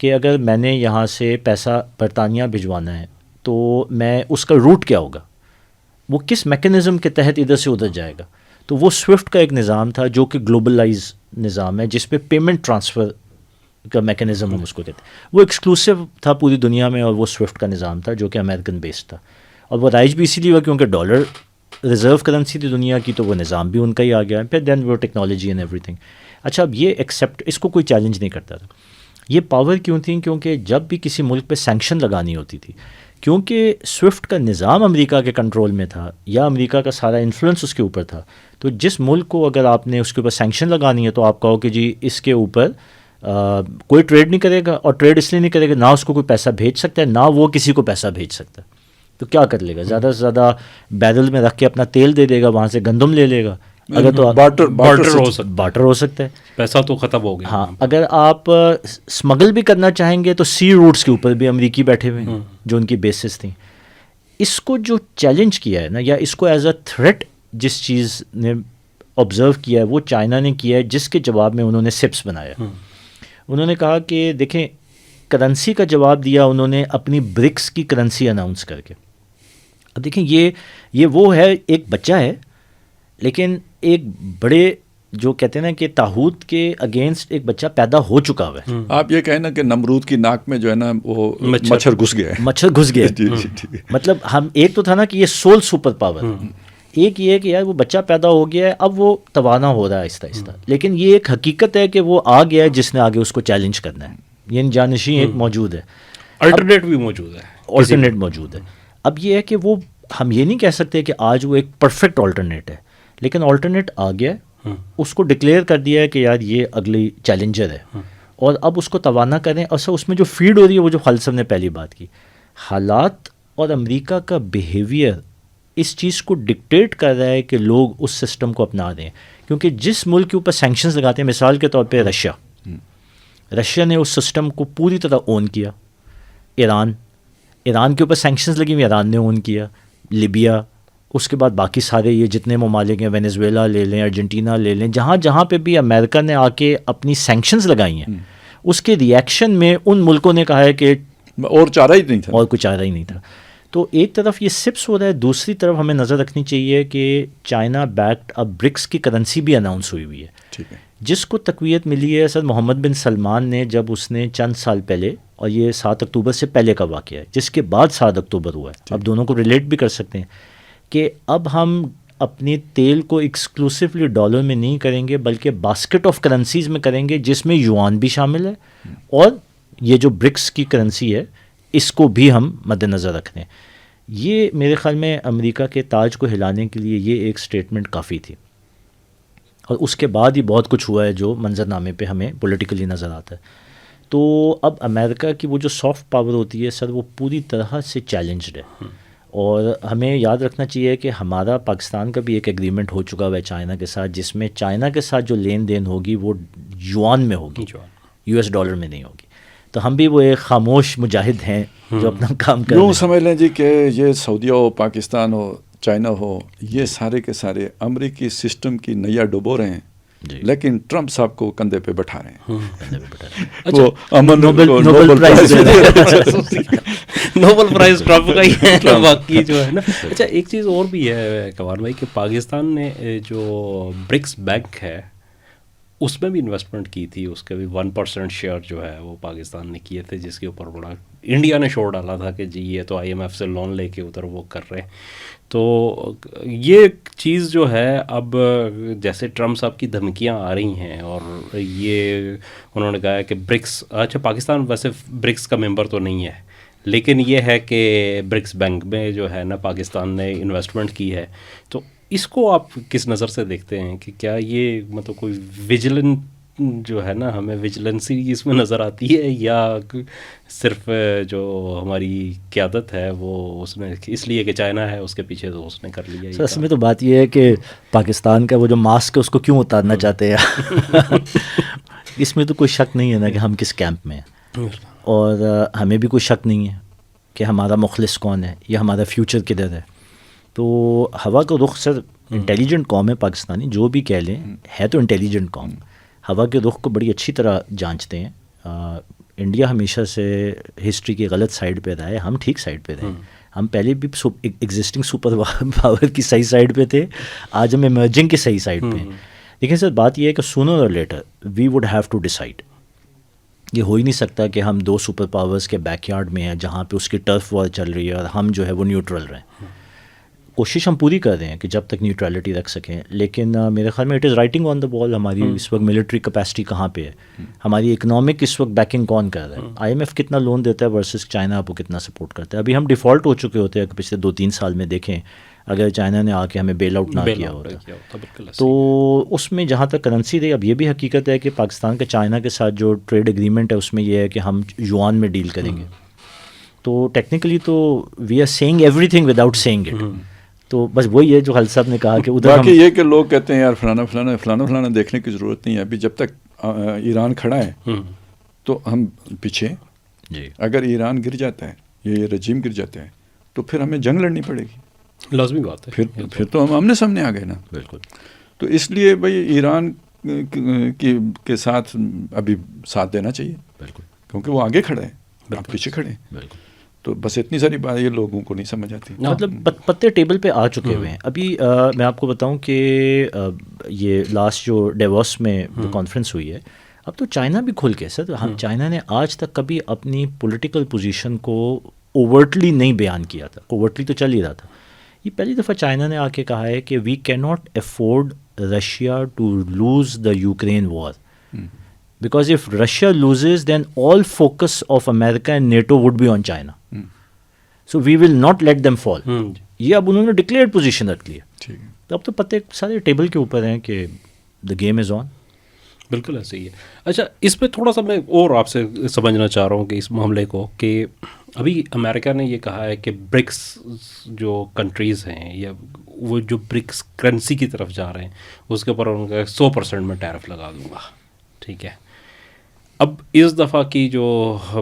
کہ اگر میں نے یہاں سے پیسہ برطانیہ بھجوانا ہے تو میں اس کا روٹ کیا ہوگا، وہ کس میکینزم کے تحت ادھر سے ادھر جائے گا. تو وہ سوئفٹ کا ایک نظام تھا جو کہ گلوبلائز نظام ہے جس پہ پیمنٹ ٹرانسفر کا میکینزم ہم اس کو کہتے ہیں. وہ ایکسکلوسیو تھا پوری دنیا میں اور وہ سوئفٹ کا نظام تھا جو کہ امریکن بیسڈ تھا. اور وہ رائج بھی اسی لیے ہوا کیونکہ ڈالر ریزرو کرنسی تھی دنیا کی تو وہ نظام بھی ان کا ہی آ گیا. پھر دین وہ ٹیکنالوجی اینڈ ایوری تھنگ. اچھا اب یہ ایکسیپٹ اس کو کوئی چیلنج نہیں کرتا تھا. یہ پاور کیوں تھی؟ کیونکہ جب بھی کسی ملک پہ سینکشن لگانی ہوتی تھی، کیونکہ سوئفٹ کا نظام امریکہ کے کنٹرول میں تھا یا امریکہ کا سارا انفلوئنس اس کے اوپر تھا، تو جس ملک کو اگر آپ نے اس کے اوپر سینکشن لگانی ہے تو آپ کہو کہ جی اس کے اوپر کوئی ٹریڈ نہیں کرے گا، اور ٹریڈ اس لیے نہیں کرے گا نہ اس کو کوئی پیسہ بھیج سکتا ہے نہ وہ کسی کو پیسہ بھیج سکتا ہے. تو کیا کر لے گا؟ زیادہ سے زیادہ بیرل میں رکھ کے اپنا تیل دے دے گا، وہاں سے گندم لے لے گا. اگر تو بارٹر ہو سکتا ہے، پیسہ تو ختم ہو گیا. ہاں اگر آپ اسمگل بھی کرنا چاہیں گے تو سی روٹس کے اوپر بھی امریکی بیٹھے ہوئے ہیں جو ان کی بیسز تھیں. اس کو جو چیلنج کیا ہے نا، یا اس کو ایز اے تھریٹ جس چیز نے آبزرو کیا ہے وہ چائنا نے کیا ہے، جس کے جواب میں انہوں نے سپس بنایا. انہوں نے کہا کہ دیکھیں کرنسی کا جواب دیا انہوں نے اپنی برکس کی کرنسی اناؤنس کر کے. اب دیکھیں یہ وہ ہے ایک بچہ ہے لیکن ایک بڑے جو کہتے ہیں نا کہ طاغوت کے اگینسٹ ایک بچہ پیدا ہو چکا ہوا ہے. آپ یہ کہیں نا کہ نمرود کی ناک میں جو ہے نا وہ مچھر گھس گیا ہے. مچھر گھس گیا. جی جی ٹھیک ہے. مطلب ہم ایک تو تھا نا کہ یہ سول سپر پاور، ایک یہ ہے کہ یار وہ بچہ پیدا ہو گیا ہے، اب وہ توانا ہو رہا ہے آہستہ آہستہ، لیکن یہ ایک حقیقت ہے کہ وہ آ گیا ہے جس نے آگے اس کو چیلنج کرنا ہے. یعنی جانشین ایک موجود ہے، الٹرنیٹ بھی موجود ہے، آلٹرنیٹ موجود ہے. اب یہ ہے کہ وہ ہم یہ نہیں کہہ سکتے کہ آج وہ ایک پرفیکٹ آلٹرنیٹ ہے، لیکن آلٹرنیٹ آ گیا ہے، اس کو ڈکلیئر کر دیا ہے کہ یار یہ اگلی چیلنجر ہے، اور اب اس کو توانا کریں. اصل اس میں جو فیڈ ہو رہی ہے وہ جو خالد صاحب نے پہلی بات کی، حالات اور امریکہ کا بیہیویئر اس چیز کو ڈکٹیٹ کر رہا ہے کہ لوگ اس سسٹم کو اپنا دیں. کیونکہ جس ملک کے اوپر سینکشنز لگاتے ہیں، مثال کے طور پہ رشیا نے اس سسٹم کو پوری طرح اون کیا. ایران کے اوپر سینکشنز لگی ہوئی، ایران نے اون کیا. لیبیا، اس کے بعد باقی سارے یہ جتنے ممالک ہیں، وینیزویلا لے لیں، ارجنٹینا لے لیں، جہاں پہ بھی امریکہ نے آ کے اپنی سینکشنز لگائی ہیں، اس کے ریئیکشن میں ان ملکوں نے کہا ہے کہ اور چارہ ہی نہیں تھا، اور کوئی چارہ ہی نہیں تھا. تو ایک طرف یہ سپس ہو رہا ہے، دوسری طرف ہمیں نظر رکھنی چاہیے کہ چائنا بیکڈ اب برکس کی کرنسی بھی اناؤنس ہوئی ہے، ٹھیک ہے، جس کو تقویت ملی ہے سر محمد بن سلمان نے، جب اس نے چند سال پہلے، اور یہ 7 اکتوبر سے پہلے کا واقعہ ہے، جس کے بعد 7 اکتوبر ہوا ہے، اب دونوں کو ریلیٹ بھی کر سکتے ہیں، کہ اب ہم اپنے تیل کو ایکسکلوسیولی ڈالر میں نہیں کریں گے بلکہ باسکٹ آف کرنسیز میں کریں گے، جس میں یوان بھی شامل ہے، اور یہ جو برکس کی کرنسی ہے اس کو بھی ہم مد نظر رکھ رہے ہیں. یہ میرے خیال میں امریکہ کے تاج کو ہلانے کے لیے یہ ایک سٹیٹمنٹ کافی تھی، اور اس کے بعد ہی بہت کچھ ہوا ہے جو منظرنامے پہ ہمیں پولیٹیکلی نظر آتا ہے. تو اب امریکہ کی وہ جو سافٹ پاور ہوتی ہے سر، وہ پوری طرح سے چیلنجڈ ہے، اور ہمیں یاد رکھنا چاہیے کہ ہمارا پاکستان کا بھی ایک ایگریمنٹ ہو چکا ہوا ہے چائنا کے ساتھ، جس میں چائنا کے ساتھ جو لین دین ہوگی وہ یوان میں ہوگی، US ڈالر میں نہیں ہوگی. تو ہم بھی وہ ایک خاموش مجاہد ہیں جو اپنا کام کر رہے ہیں. یوں سمجھ لیں جی کہ یہ سعودیہ ہو، پاکستان ہو، چائنا ہو، یہ سارے کے سارے امریکی سسٹم کی نیا ڈبو رہے ہیں، لیکن ٹرمپ صاحب کو کندھے پہ بٹھا رہے ہیں. وہ امن Nobel price Nobel price Trump کا ہی ہے باقی جو ہے نا. اچھا ایک چیز اور بھی ہے کمال بھائی، کہ پاکستان نے جو برکس بینک ہے اس میں بھی انویسٹمنٹ کی تھی، اس کے بھی 1% شیئر جو ہے وہ پاکستان نے کیے تھے، جس کے اوپر بڑا انڈیا نے شور ڈالا تھا کہ جی یہ تو IMF سے لون لے کے ادھر وہ کر رہے ہیں. تو یہ چیز جو ہے اب جیسے ٹرمپ صاحب کی دھمکیاں آ رہی ہیں، اور یہ انہوں نے کہا ہے کہ برکس، اچھا پاکستان ویسے برکس کا ممبر تو نہیں ہے، لیکن یہ ہے کہ برکس بینک میں جو ہے نا پاکستان نے انویسٹمنٹ کی ہے. تو اس کو آپ کس نظر سے دیکھتے ہیں کہ کیا یہ مطلب کوئی ویجیلنٹ جو ہے نا، ہمیں ویجیلنسی اس میں نظر آتی ہے، یا صرف جو ہماری قیادت ہے وہ اس نے اس لیے کہ چائنا ہے اس کے پیچھے تو اس نے کر لیا؟ سر اصل میں تو بات یہ ہے کہ پاکستان کا وہ جو ماسک ہے اس کو کیوں اتارنا چاہتے ہیں اس میں تو کوئی شک نہیں ہے نا کہ ہم کس کیمپ میں ہیں، اور ہمیں بھی کوئی شک نہیں ہے کہ ہمارا مخلص کون ہے یا ہمارا فیوچر کدھر ہے. تو ہوا کا رخ سر، انٹیلیجنٹ قوم ہے پاکستانی، جو بھی کہہ لیں ہے تو انٹیلیجنٹ قوم، ہوا کے رخ کو بڑی اچھی طرح جانچتے ہیں. انڈیا ہمیشہ سے ہسٹری کی غلط سائڈ پہ رہا ہے، ہم ٹھیک سائڈ پہ رہے. ہم پہلے بھی ایگزسٹنگ سپر پاور کی صحیح سائڈ پہ تھے، آج ہم ایمرجنگ کی صحیح سائڈ پہ ہیں. لیکن سر بات یہ ہے کہ سونر اور later we would have to decide. یہ ہو ہی نہیں سکتا کہ ہم 2 سپر پاورز کے بیک یارڈ میں ہیں جہاں پہ اس کی ٹرف وار چل رہی ہے اور ہم جو ہے وہ نیوٹرل رہیں. کوشش ہم پوری کر رہے ہیں کہ جب تک نیوٹرلٹی رکھ سکیں، لیکن میرے خیال میں اٹ از رائٹنگ آن دا وال. ہماری اس وقت ملٹری کیپیسٹی کہاں پہ ہے، ہماری اکنامک اس وقت بیکنگ کون کر رہا ہے، IMF کتنا لون دیتا ہے ورسز چائنا آپ کو کتنا سپورٹ کرتا ہے. ابھی ہم ڈیفالٹ ہو چکے ہوتے ہیں کہ پچھلے 2-3 سال میں دیکھیں اگر چائنا نے آ کے ہمیں بیل آؤٹ نہ کیا ہوتا. تو اس میں جہاں تک کرنسی رہی، اب یہ بھی حقیقت ہے کہ پاکستان کا چائنا کے ساتھ جو ٹریڈ اگریمنٹ ہے اس میں یہ ہے کہ ہم یوان میں ڈیل کریں گے. تو ٹیکنیکلی تو we are seeing everything without seeing it. تو بس وہی ہے جو خالد صاحب نے کہا کہ ادھر باقی یہ کہ لوگ کہتے ہیں یار فلانا دیکھنے کی ضرورت نہیں ہے. ابھی جب تک ایران کھڑا ہے تو ہم پیچھے. اگر ایران گر جاتا ہے، یہ رجیم گر جاتا ہے، تو پھر ہمیں جنگ لڑنی پڑے گی، لازمی بات ہے. پھر تو ہم آمنے سامنے آ گئے نا. بالکل. تو اس لیے بھائی ایران کے ساتھ ابھی ساتھ دینا چاہیے، بالکل، کیونکہ وہ آگے کھڑا ہے، آپ پیچھے کھڑے ہیں. بالکل. تو بس اتنی ساری بات یہ لوگوں کو نہیں سمجھ آتی. مطلب پتے ٹیبل پہ آ چکے ہوئے ہیں. ابھی میں آپ کو بتاؤں کہ یہ لاسٹ جو ڈیووس میں جو کانفرنس ہوئی ہے, اب تو چائنا بھی کھل کے سر, ہم چائنا نے آج تک کبھی اپنی پولیٹیکل پوزیشن کو اوورٹلی نہیں بیان کیا تھا, اوورٹلی تو چل ہی رہا تھا. یہ پہلی دفعہ چائنا نے آ کے کہا ہے کہ we can not afford Russia to lose the Ukraine war, because if Russia loses, then all focus of America and NATO would be on China. So we will not let them fall. یہ اب انہوں نے ڈکلیئرڈ پوزیشن رکھ لی ہے. تو اب تو پتے سارے ٹیبل کے اوپر ہیں کہ دا گیم از آن. بالکل ایسے ہی ہے. اچھا, اس پہ تھوڑا سا میں اور آپ سے سمجھنا چاہ رہا ہوں کہ اس معاملے کو, کہ ابھی امریکہ نے یہ کہا ہے کہ برکس جو کنٹریز ہیں یا وہ جو برکس کرنسی کی طرف جا رہے ہیں اس کے اوپر ان کا 100% میں ٹیرف لگا دوں گا. ٹھیک ہے, اب اس دفعہ کی جو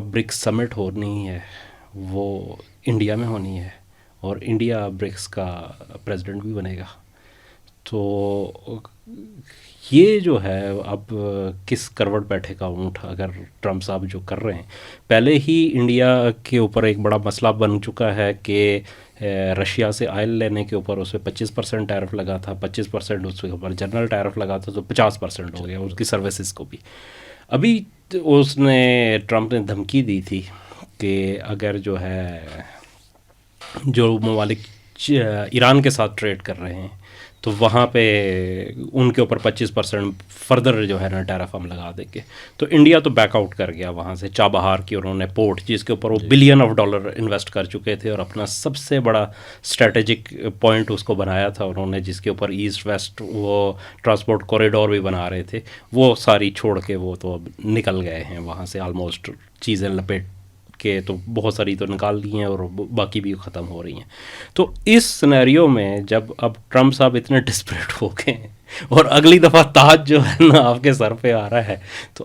برکس سمٹ ہونی ہے وہ انڈیا میں ہونی ہے, اور انڈیا برکس کا پریزیڈنٹ بھی بنے گا. تو یہ جو ہے اب کس کروٹ بیٹھے کا اونٹ اگر ٹرمپ صاحب جو کر رہے ہیں. پہلے ہی انڈیا کے اوپر ایک بڑا مسئلہ بن چکا ہے کہ رشیا سے آئل لینے کے اوپر اس پہ 25% ٹیرف لگا تھا, 25% اس کے اوپر جنرل ٹیرف لگا تھا, تو 50% ہو گیا اس کی سروسز کو بھی. ابھی اس نے ٹرمپ نے دھمکی دی تھی کہ اگر جو ہے جو ممالک ایران کے ساتھ ٹریڈ کر رہے ہیں تو وہاں پہ ان کے اوپر 25% فردر جو ہے نا ٹیرف ہم لگا دیں گے. تو انڈیا تو بیک آؤٹ کر گیا وہاں سے. چابہار کی انہوں نے پورٹ جس کے اوپر وہ $1 بلین انویسٹ کر چکے تھے اور اپنا سب سے بڑا اسٹریٹجک پوائنٹ اس کو بنایا تھا انہوں نے, جس کے اوپر ایسٹ ویسٹ وہ ٹرانسپورٹ کوریڈور بھی بنا رہے تھے, وہ ساری چھوڑ کے وہ تو اب نکل گئے ہیں وہاں سے آلموسٹ چیزیں لپیٹ کے. تو بہت ساری تو نکال دی ہیں اور باقی بھی ختم ہو رہی ہیں. تو اس سینیریو میں جب اب ٹرمپ صاحب اتنے ڈسپریٹ ہو گئے ہیں اور اگلی دفعہ تاج جو ہے نا آپ کے سر پہ آ رہا ہے, تو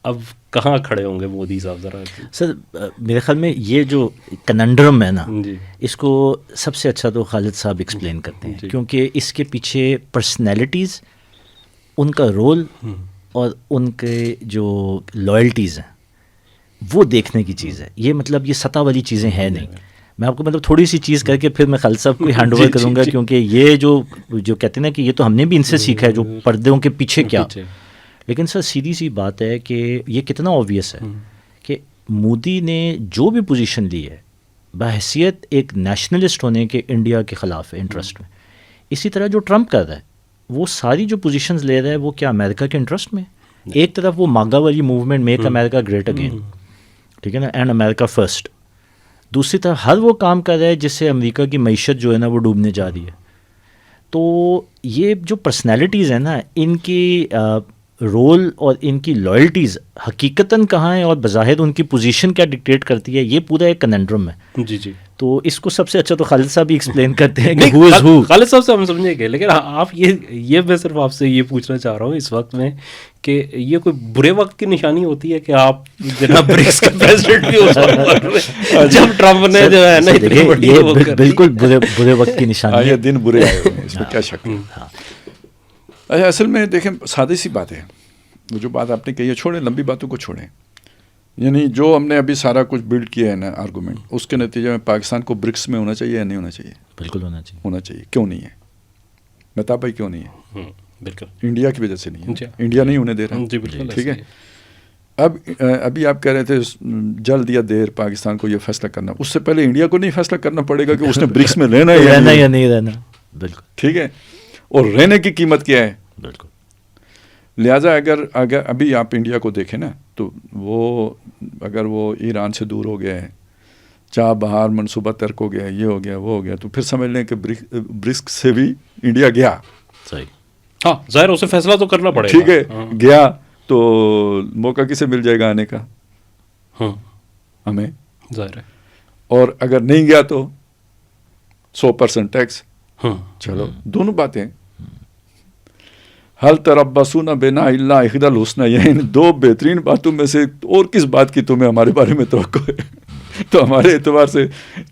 اب کہاں کھڑے ہوں گے مودی صاحب ذرا؟ سر میرے خیال میں یہ جو کننڈرم ہے نا, جی, اس کو سب سے اچھا تو خالد صاحب ایکسپلین کرتے ہیں, کیونکہ اس کے پیچھے پرسنالٹیز, ان کا رول اور ان کے جو لائلٹیز ہیں وہ دیکھنے کی چیز ہے. یہ مطلب یہ سطح والی چیزیں ہیں نہیں. میں آپ کو مطلب تھوڑی سی چیز کر کے پھر میں خالد صاحب کو ہینڈ اوور کروں گا, کیونکہ یہ جو کہتے ہیں نا کہ یہ تو ہم نے بھی ان سے سیکھا ہے جو پردوں کے پیچھے کیا. لیکن سر سیدھی سی بات ہے کہ یہ کتنا اوبویس ہے کہ مودی نے جو بھی پوزیشن لی ہے بحیثیت ایک نیشنلسٹ ہونے کے انڈیا کے خلاف ہے انٹرسٹ میں. اسی طرح جو ٹرمپ کر رہا ہے وہ ساری جو پوزیشنز لے رہا ہے وہ کیا امریکہ کے انٹرسٹ میں. ایک طرف وہ ماگا والی موومنٹ میک امریکہ گریٹ اگین, ٹھیک ہے نا, اینڈ امریکہ فرسٹ. دوسری طرف ہر وہ کام کر رہا ہے جس سے امریکہ کی معیشت جو ہے نا وہ ڈوبنے جا رہی ہے. تو یہ جو پرسنالٹیز ہیں نا, ان کی رول اور ان کی لائلٹیز حقیقتاً کہاں ہیں اور بظاہر ان کی پوزیشن کیا ڈکٹیٹ کرتی ہے, یہ پورا ایک کننڈرم ہے. جی جی. تو اس کو سب سے اچھا تو خالد صاحب ہی ایکسپلین کرتے ہیں کہ who is who. خالد صاحب سے ہم سمجھیں گے, لیکن آپ یہ میں صرف آپ سے یہ پوچھنا چاہ رہا ہوں اس وقت میں کہ یہ کوئی برے وقت کی نشانی ہوتی ہے کہ آپ جناب برکس کا پریزیڈنٹ بھی ہو جب ٹرمپ نے جو ہے نا بالکل برے وقت کی نشانی. یہ دن برے آئے ہوئے ہیں, اس میں کیا شک ہے. اچھا, اصل میں دیکھیں سادی سی بات ہے, وہ جو بات آپ نے کہی ہے چھوڑیں, لمبی باتوں کو چھوڑیں. یعنی جو ہم نے ابھی سارا کچھ بلڈ کیا ہے نا آرگومنٹ, اس کے نتیجے میں پاکستان کو برکس میں ہونا چاہیے یا نہیں ہونا چاہیے؟ بالکل ہونا چاہیے. ہونا چاہیے. کیوں نہیں ہے بتا بھائی, کیوں نہیں ہے؟ بالکل انڈیا کی وجہ سے نہیں ہے. انڈیا نہیں ہونے دے رہا. جی بالکل, ٹھیک ہے. اب ابھی آپ کہہ رہے تھے جلد یا دیر پاکستان کو یہ فیصلہ کرنا, اس سے پہلے انڈیا کو نہیں فیصلہ کرنا پڑے گا کہ اس نے برکس میں رہنا ہے یا نہیں رہنا. بالکل ٹھیک ہے. اور رہنے کی قیمت کیا ہے. بالکل. لہٰذا اگر ابھی آپ انڈیا کو دیکھیں نا, تو وہ اگر وہ ایران سے دور ہو گیا ہے, چابہار منصوبہ ترک ہو گیا, یہ ہو گیا, وہ ہو گیا, تو پھر سمجھ لیں کہ برکس سے بھی انڈیا گیا. صحیح. ہاں ظاہر اسے فیصلہ تو کرنا پڑے گا. ٹھیک ہے, گیا تو موقع کسے مل جائے گا آنے کا؟ ہمیں. ظاہر ہے. اور اگر نہیں گیا تو 100% ٹیکس. چلو دونوں باتیں. حل تربصون بنا الا احدى الحسنیین, دو بہترین باتوں میں سے اور کس بات کی تمہیں ہمارے بارے میں توقع ہے؟ تو ہمارے اعتبار سے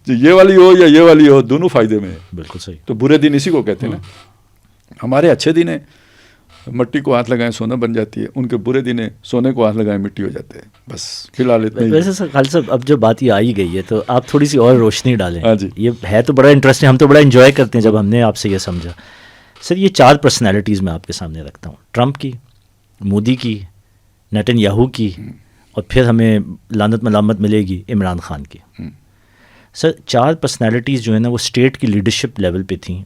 یہ والی ہو یا یہ والی ہو, دونوں فائدے میں ہے. بالکل صحیح. تو برے دن اسی کو کہتے ہیں نا. ہمارے اچھے دن ہیں مٹی کو ہاتھ لگائیں سونا بن جاتی ہے، ان کے برے دن سونے کو ہاتھ لگائیں مٹی ہو جاتے ہیں. بس فی الحال اتنا ہی. ویسے سر خالد صاحب اب جب بات یہ آئی گئی ہے تو آپ تھوڑی سی اور روشنی ڈالیں. ہاں جی. یہ ہے تو بڑا انٹرسٹنگ، ہم تو بڑا انجوائے کرتے ہیں جب ہم نے آپ سے یہ سمجھا. سر یہ 4 پرسنالٹیز میں آپ کے سامنے رکھتا ہوں، ٹرمپ کی، مودی کی، نیتن یاہو کی، اور پھر ہمیں لعنت ملامت ملے گی عمران خان کی. سر 4 پرسنالٹیز جو ہے نا وہ اسٹیٹ کی لیڈرشپ لیول پہ تھیں،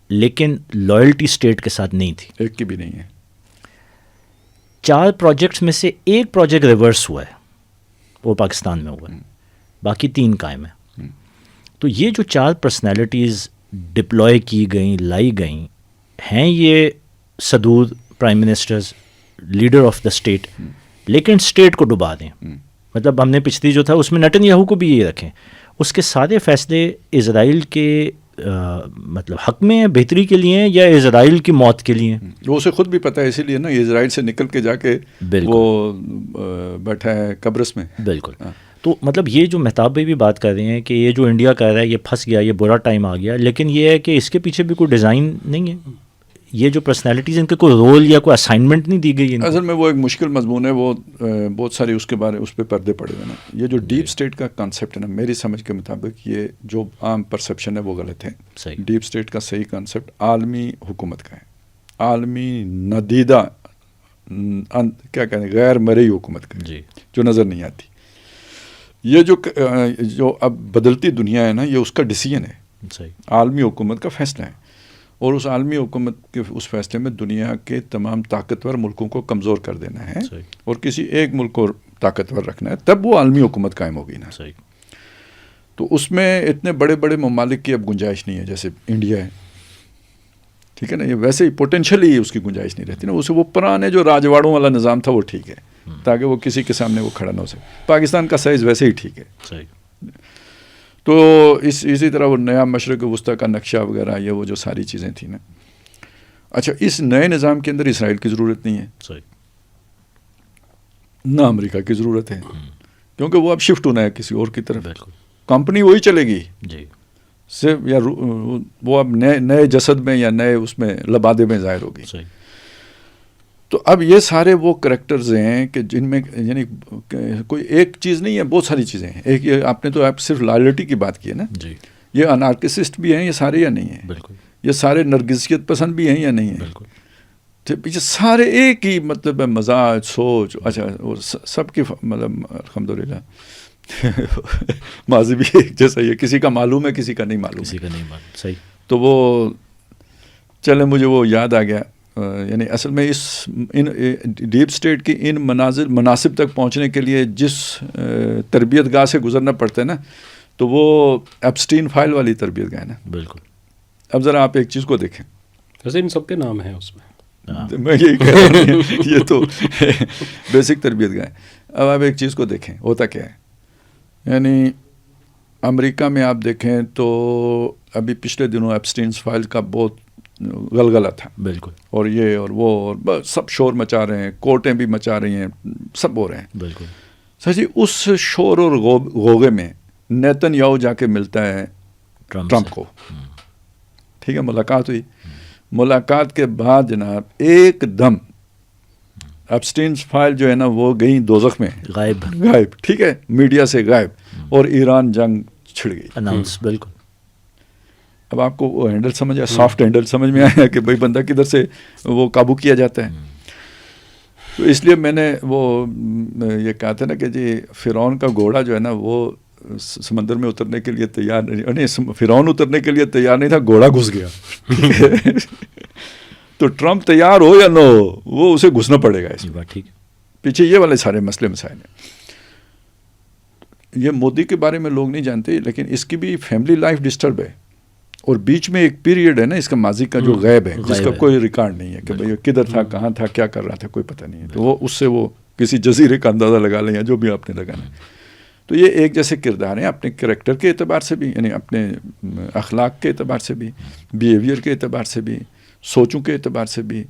لیکن لائلٹی اسٹیٹ کے ساتھ نہیں تھی. ایک کی بھی نہیں ہے. 4 پروجیکٹس میں سے ایک پروجیکٹ ریورس ہوا ہے، وہ پاکستان میں ہوا ہے، باقی 3 قائم ہیں. تو یہ جو 4 پرسنالٹیز ڈپلوائے کی گئیں، لائی گئیں ہیں، یہ صدور prime ministers, leader of the state, لیکن اسٹیٹ کو ڈبا دیں. مطلب ہم نے پچھلی جو تھا اس میں نیتن یاہو کو بھی یہ رکھیں، اس کے سارے فیصلے اسرائیل کے مطلب حق میں ہیں، بہتری کے لیے ہیں، یا اسرائیل کی موت کے لیے ہیں. وہ اسے خود بھی پتہ ہے، اسی لیے نا اسرائیل سے نکل کے جا کے وہ بیٹھا ہے قبرص میں. بالکل. تو مطلب یہ جو مہتاب بھائی بھی بات کر رہے ہیں کہ یہ جو انڈیا کہہ رہا ہے یہ پھنس گیا، یہ برا ٹائم آ گیا، لیکن یہ ہے کہ اس کے پیچھے بھی کوئی ڈیزائن نہیں ہے. یہ جو پرسنالٹیز ان کے کوئی رول یا کوئی اسائنمنٹ نہیں دی گئی. اصل میں وہ ایک مشکل مضمون ہے، وہ بہت ساری اس کے بارے اس پہ پردے پڑے ہوئے نا. یہ جو ڈیپ اسٹیٹ کا کانسیپٹ ہے نا، میری سمجھ کے مطابق یہ جو عام پرسیپشن ہے وہ غلط ہے. ڈیپ اسٹیٹ کا صحیح کانسیپٹ عالمی حکومت کا ہے، عالمی ندیدہ کیا کہیں غیر مرئی حکومت کا ہے، جو نظر نہیں آتی. یہ جو اب بدلتی دنیا ہے نا، یہ اس کا ڈیسیژن ہے، عالمی حکومت کا فیصلہ ہے. اور اس عالمی حکومت کے اس فیصلے میں دنیا کے تمام طاقتور ملکوں کو کمزور کر دینا ہے اور کسی ایک ملک کو طاقتور رکھنا ہے، تب وہ عالمی حکومت قائم ہوگی نا. تو اس میں اتنے بڑے بڑے ممالک کی اب گنجائش نہیں ہے، جیسے انڈیا ہے، ٹھیک ہے نا. یہ ویسے ہی پوٹینشلی اس کی گنجائش نہیں رہتی نا. اسے وہ پرانے جو راجواڑوں والا نظام تھا وہ ٹھیک ہے، تاکہ وہ کسی کے سامنے وہ کھڑا نہ ہو سکے. پاکستان کا سائز ویسے ہی ٹھیک ہے. تو اسی طرح وہ نیا مشرق وسطیٰ کا نقشہ وغیرہ، یہ وہ جو ساری چیزیں تھیں نا. اچھا، اس نئے نظام کے اندر اسرائیل کی ضرورت نہیں ہے، نہ امریکہ کی ضرورت ہے، کیونکہ وہ اب شفٹ ہونا ہے کسی اور کی طرف. کمپنی وہی چلے گی صرف، یا وہ اب نئے جسد میں یا نئے اس میں لبادے میں ظاہر ہوگی. تو اب یہ سارے وہ کریکٹرز ہیں کہ جن میں یعنی کوئی ایک چیز نہیں ہے، بہت ساری چیزیں ہیں. ایک یہ آپ نے تو آپ صرف لائلٹی کی بات کی ہے نا، یہ انارکسسٹ بھی ہیں یہ سارے یا نہیں ہیں، یہ سارے نرگسیت پسند بھی ہیں یا نہیں ہیں. پیچھے سارے ایک ہی مطلب مزاج، سوچ. اچھا، سب کی مطلب الحمدللہ ماضی بھی ایک جیسا ہی ہے، کسی کا معلوم ہے کسی کا نہیں معلوم. صحیح. تو وہ چلے مجھے وہ یاد آ گیا، یعنی اصل میں ان ڈیپ اسٹیٹ کی ان مناسب تک پہنچنے کے لیے جس تربیت گاہ سے گزرنا پڑتا ہے نا، تو وہ ایپسٹین فائل والی تربیت گاہ ہے نا. بالکل. اب ذرا آپ ایک چیز کو دیکھیں، ویسے ان سب کے نام ہیں اس میں، میں یہی کہہ رہا ہوں، یہ تو بیسک تربیت گاہ ہے. اب آپ ایک چیز کو دیکھیں ہوتا کیا ہے. یعنی امریکہ میں آپ دیکھیں تو ابھی پچھلے دنوں ایپسٹینس فائل کا بہت غلغلہ تھا. بالکل. اور یہ اور وہ اور سب شور مچا رہے ہیں، کورٹیں بھی مچا رہی ہیں، سب ہو رہے ہیں. بالکل. سر جی، اس شور اور غوغے میں نیتن یاہو جا کے ملتا ہے ٹرمپ کو. ٹھیک ہے، ملاقات ہوئی. ملاقات کے بعد جناب ایک دم ایپسٹینس فائل جو ہے نا وہ گئی دوزخ میں، غائب. ٹھیک ہے، میڈیا سے غائب، اور ایران جنگ چھڑ گئی، اناؤنس. بالکل. اب آپ کو وہ ہینڈل سمجھ آیا، سافٹ ہینڈل سمجھ میں آیا کہ بھائی بندہ کدھر سے وہ قابو کیا جاتا ہے. تو اس لیے میں نے وہ یہ کہا تھا نا کہ جی فرعون کا گھوڑا جو ہے نا وہ سمندر میں اترنے کے لیے تیار نہیں، فرعون اترنے کے لیے تیار نہیں تھا، گھوڑا گھس گیا. تو ٹرمپ تیار ہو یا نہ ہو، وہ اسے گھسنا پڑے گا. اس میں ٹھیک ہے، پیچھے یہ والے سارے مسئلے مسائل ہیں. یہ مودی کے بارے میں لوگ نہیں جانتے، لیکن اس کی بھی فیملی لائف ڈسٹرب ہے، اور بیچ میں ایک پیریڈ ہے نا اس کا ماضی کا جو غائب ہے، جس کا کوئی ریکارڈ نہیں ہے کہ بھئی کدھر تھا، کہاں تھا، کیا کر رہا تھا، کوئی پتہ نہیں ہے. تو وہ اس سے وہ کسی جزیرے کا اندازہ لگا لیں یا جو بھی آپ نے لگانا ہے. تو یہ ایک جیسے کردار ہیں اپنے کریکٹر کے اعتبار سے بھی، یعنی اپنے اخلاق کے اعتبار سے بھی، بیہیویئر کے اعتبار سے بھی، سوچوں کے اعتبار سے بھی،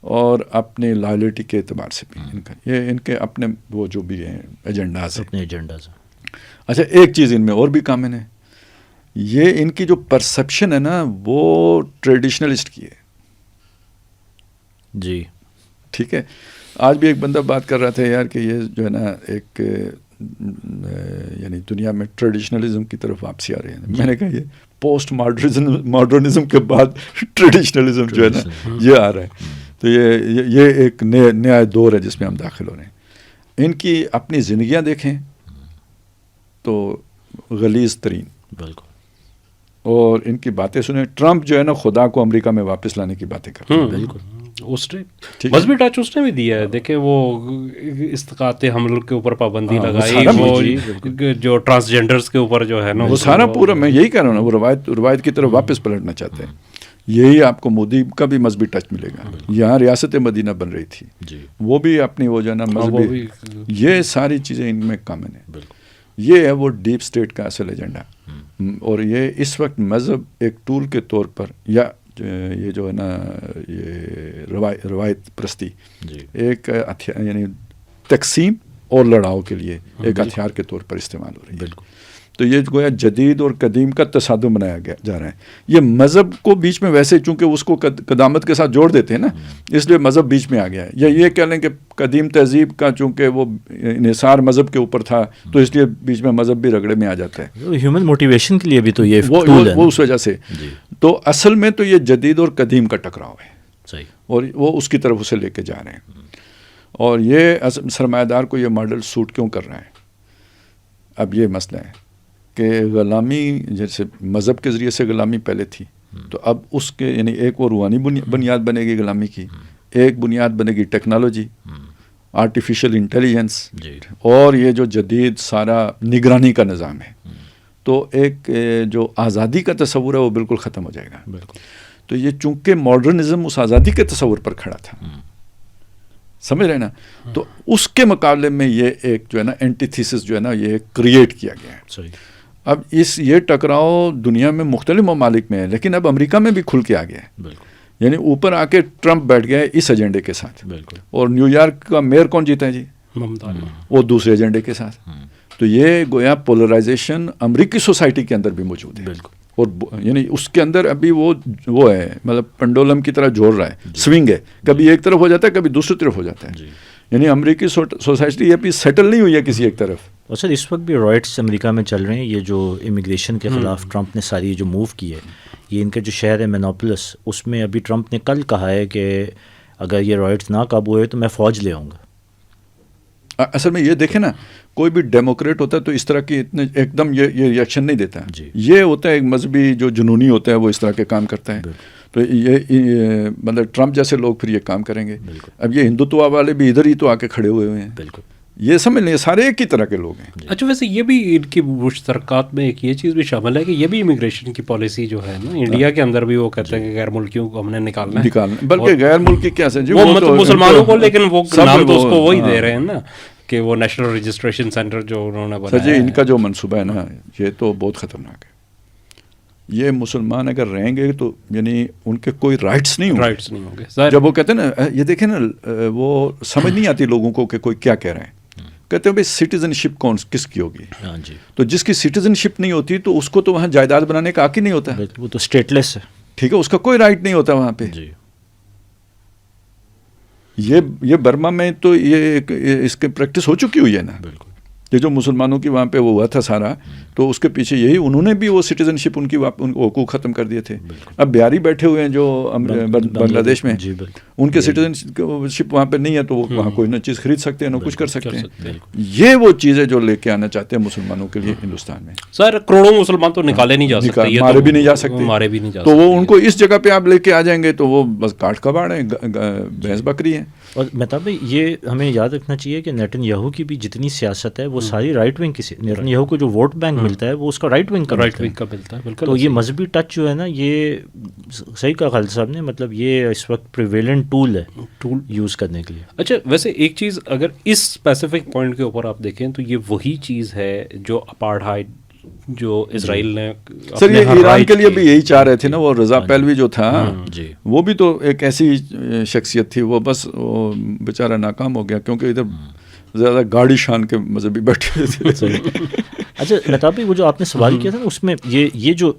اور اپنے لائلٹی کے اعتبار سے بھی. یہ ان کے اپنے وہ جو بھی ہیں ایجنڈاز ہیں، اپنے ایجنڈاز. اچھا، ایک چیز ان میں اور بھی کامن ہے، یہ ان کی جو پرسپشن ہے نا وہ ٹریڈیشنلسٹ کی ہے. جی. ٹھیک ہے. آج بھی ایک بندہ بات کر رہا تھا یار کہ یہ جو ہے نا ایک یعنی دنیا میں ٹریڈیشنلزم کی طرف واپسی آ رہی ہے. میں نے کہا یہ پوسٹ ماڈرنزم کے بعد ٹریڈیشنلزم جو ہے نا یہ آ رہا ہے. تو یہ ایک نیا دور ہے جس میں ہم داخل ہو رہے ہیں. ان کی اپنی زندگیاں دیکھیں تو غلیظ ترین, بالکل, اور ان کی باتیں سنیں. ٹرمپ جو ہے نا خدا کو امریکہ میں واپس لانے کی باتیں کرتے ہیں. بالکل, اس نے مذہبی ٹچ اس نے بھی دیا ہے. دیکھیں وہ استقاط حمل کے اوپر پابندی لگائی, وہ جو ٹرانسجینڈرز کے اوپر جو ہے نا وہ سارا پورا, میں یہی کہہ رہا ہوں نا, وہ روایت کی طرف واپس پلٹنا چاہتے ہیں. یہی آپ کو مودی کا بھی مذہبی ٹچ ملے گا. یہاں ریاست مدینہ بن رہی تھی, وہ بھی اپنی وہ جو ہے نا مذہبی, یہ ساری چیزیں ان میں کامن ہیں. یہ ہے وہ ڈیپ اسٹیٹ کا اصل ایجنڈا. اور یہ اس وقت مذہب ایک ٹول کے طور پر, یا یہ جو ہے نا یہ روایت پرستی ایک یعنی تقسیم اور لڑاؤ کے لیے ایک ہتھیار کے طور پر استعمال ہو رہی ہے. تو یہ گویا جدید اور قدیم کا تصادم بنایا جا رہا ہے. یہ مذہب کو بیچ میں ویسے چونکہ اس کو قدامت کے ساتھ جوڑ دیتے ہیں نا, اس لیے مذہب بیچ میں آ گیا ہے. یا یہ کہہ لیں کہ قدیم تہذیب کا چونکہ وہ انحصار مذہب کے اوپر تھا تو اس لیے بیچ میں مذہب بھی رگڑے میں آ جاتا ہے. ہیومن موٹیویشن کے لیے بھی تو یہ وہ اس وجہ سے. تو اصل میں تو یہ جدید اور قدیم کا ٹکراؤ ہے. صحیح. اور وہ اس کی طرف اسے لے کے جا رہے ہیں. اور یہ سرمایہ دار کو یہ ماڈل سوٹ کیوں کر رہا ہے؟ اب یہ مسئلہ ہے کہ غلامی, جیسے مذہب کے ذریعے سے غلامی پہلے تھی, تو اب اس کے یعنی ایک وہ روحانی بنیاد بنے گی غلامی کی, ایک بنیاد بنے گی ٹیکنالوجی, آرٹیفیشل انٹیلیجنس, اور یہ جو جدید سارا نگرانی کا نظام ہے. تو ایک جو آزادی کا تصور ہے وہ بالکل ختم ہو جائے گا. بالکل. تو یہ چونکہ ماڈرنزم اس آزادی کے تصور پر کھڑا تھا, سمجھ رہے نا, تو اس کے مقابلے میں یہ ایک جو ہے نا اینٹی تھیسس جو ہے نا یہ کریٹ کیا گیا ہے. صحیح. اب یہ ٹکراؤ دنیا میں مختلف ممالک میں ہے, لیکن اب امریکہ میں بھی کھل کے آ گیا ہے. بالکل. یعنی اوپر آ کے ٹرمپ بیٹھ گیا ہے اس ایجنڈے کے ساتھ. بالکل. اور نیو یارک کا میئر کون جیتا ہے جی؟ وہ دوسرے ایجنڈے کے ساتھ. تو یہ گویا پولرائزیشن امریکی سوسائٹی کے اندر بھی موجود ہے. بالکل. اور یعنی اس کے اندر ابھی وہ ہے, مطلب پنڈولم کی طرح جھول رہا ہے, سوئنگ ہے, کبھی ایک طرف ہو جاتا ہے کبھی دوسری طرف ہو جاتا ہے. یعنی امریکی سوسائٹی ابھی سیٹل نہیں ہوئی ہے کسی ایک طرف. اور سر اس وقت بھی رائٹس امریکہ میں چل رہے ہیں. یہ جو امیگریشن کے خلاف ٹرمپ نے ساری جو موو کی ہے, یہ ان کا جو شہر ہے مینوپولس, اس میں ابھی ٹرمپ نے کل کہا ہے کہ اگر یہ رائٹس نہ قابو ہوئے تو میں فوج لے آؤں گا. اصل میں یہ دیکھیں نا, کوئی بھی ڈیموکریٹ ہوتا ہے تو اس طرح کی اتنے ایک دم یہ ریئیکشن نہیں دیتا. یہ ہوتا ہے ایک مذہبی جو جنونی ہوتا ہے وہ اس طرح کے کام کرتا ہے. تو یہ مطلب ٹرمپ جیسے لوگ پھر یہ کام کریں گے. اب یہ ہندوتوا والے بھی ادھر ہی تو آ کے کھڑے ہوئے ہیں. بالکل. یہ سمجھ لیں سارے ایک ہی طرح کے لوگ ہیں. اچھا, ویسے یہ بھی ان کی مشترکات میں ایک یہ چیز بھی شامل ہے کہ یہ بھی امیگریشن کی پالیسی جو ہے نا انڈیا کے اندر بھی وہ کہتے ہیں کہ غیر ملکیوں کو ہم نے نکالنا ہے, بلکہ غیر ملکی کیا ہے وہ مطلب مسلمانوں کو, لیکن وہ نام تو اس کو وہی دے رہے ہیں نا کہ وہ نیشنل رجسٹریشن سینٹر جو انہوں نے بنایا. جی ان کا جو منصوبہ ہے نا یہ تو بہت خطرناک ہے. یہ مسلمان اگر رہیں گے تو یعنی ان کے کوئی رائٹس نہیں ہوں گے. جب وہ کہتے ہیں نا, یہ دیکھیں نا, وہ سمجھ نہیں آتی لوگوں کو کہ کوئی کیا کہہ رہے ہیں. کہتے ہیں بھائی سٹیزن شپ کس کی ہوگی. تو جس کی سٹیزن شپ نہیں ہوتی تو اس کو تو وہاں جائیداد بنانے کا حق ہی نہیں ہوتا. وہ تو اسٹیٹ لیس ہے. ٹھیک ہے, اس کا کوئی رائٹ نہیں ہوتا وہاں پہ. یہ برما میں تو یہ اس کی پریکٹس ہو چکی ہوئی ہے نا. بالکل. یہ جو مسلمانوں کی وہاں پہ وہ ہوا تھا سارا, تو اس کے پیچھے یہی انہوں نے بھی وہ سٹیزن شپ ان حقوق ختم کر دیے تھے. اب بہاری بیٹھے ہوئے ہیں جو بنگلہ دیش میں, ان کے سٹیزن شپ وہاں پہ نہیں ہے, تو وہ وہاں کوئی نہ چیز خرید سکتے ہیں نہ کچھ کر سکتے ہیں. یہ وہ چیزیں جو لے کے آنا چاہتے ہیں مسلمانوں کے لیے ہندوستان میں. سر کروڑوں مسلمان تو نکالے نہیں جا سکتے, مارے بھی نہیں جا سکتے. تو وہ ان کو اس جگہ پہ آپ لے کے آ جائیں گے تو وہ بس کاٹ کباڑ ہیں, بھینس بکری ہیں. اور مہتاب بھائی یہ ہمیں یاد رکھنا چاہیے کہ نیتن یاہو کی بھی جتنی سیاست ہے وہ ساری رائٹ ونگ کی. نیتن یاہو کو جو ووٹ بینک ملتا ہے وہ اس کا رائٹ ونگ کا ملتا ہے. تو یہ مذہبی ٹچ جو ہے نا, یہ صحیح کہا خالد صاحب نے, مطلب یہ اس وقت پریویلنٹ ٹول ہے یوز کرنے کے لیے. اچھا, ویسے ایک چیز اگر اس اسپیسیفک پوائنٹ کے اوپر آپ دیکھیں تو یہ وہی چیز ہے جو اپارٹھائڈ جو اسرائیل نے, سر یہ ایران کے لیے بھی یہی چاہ رہے تھے نا. وہ رضا پہلوی جو تھا وہ بھی تو ایک ایسی شخصیت تھی, وہ بس وہ بیچارہ ناکام ہو گیا کیونکہ ادھر زیادہ گاڑی شان کے مذہبی بیٹھے ہوئے تھے. اچھا لطاف بھائی، وہ جو آپ نے سوال کیا تھا نا، اس میں یہ جو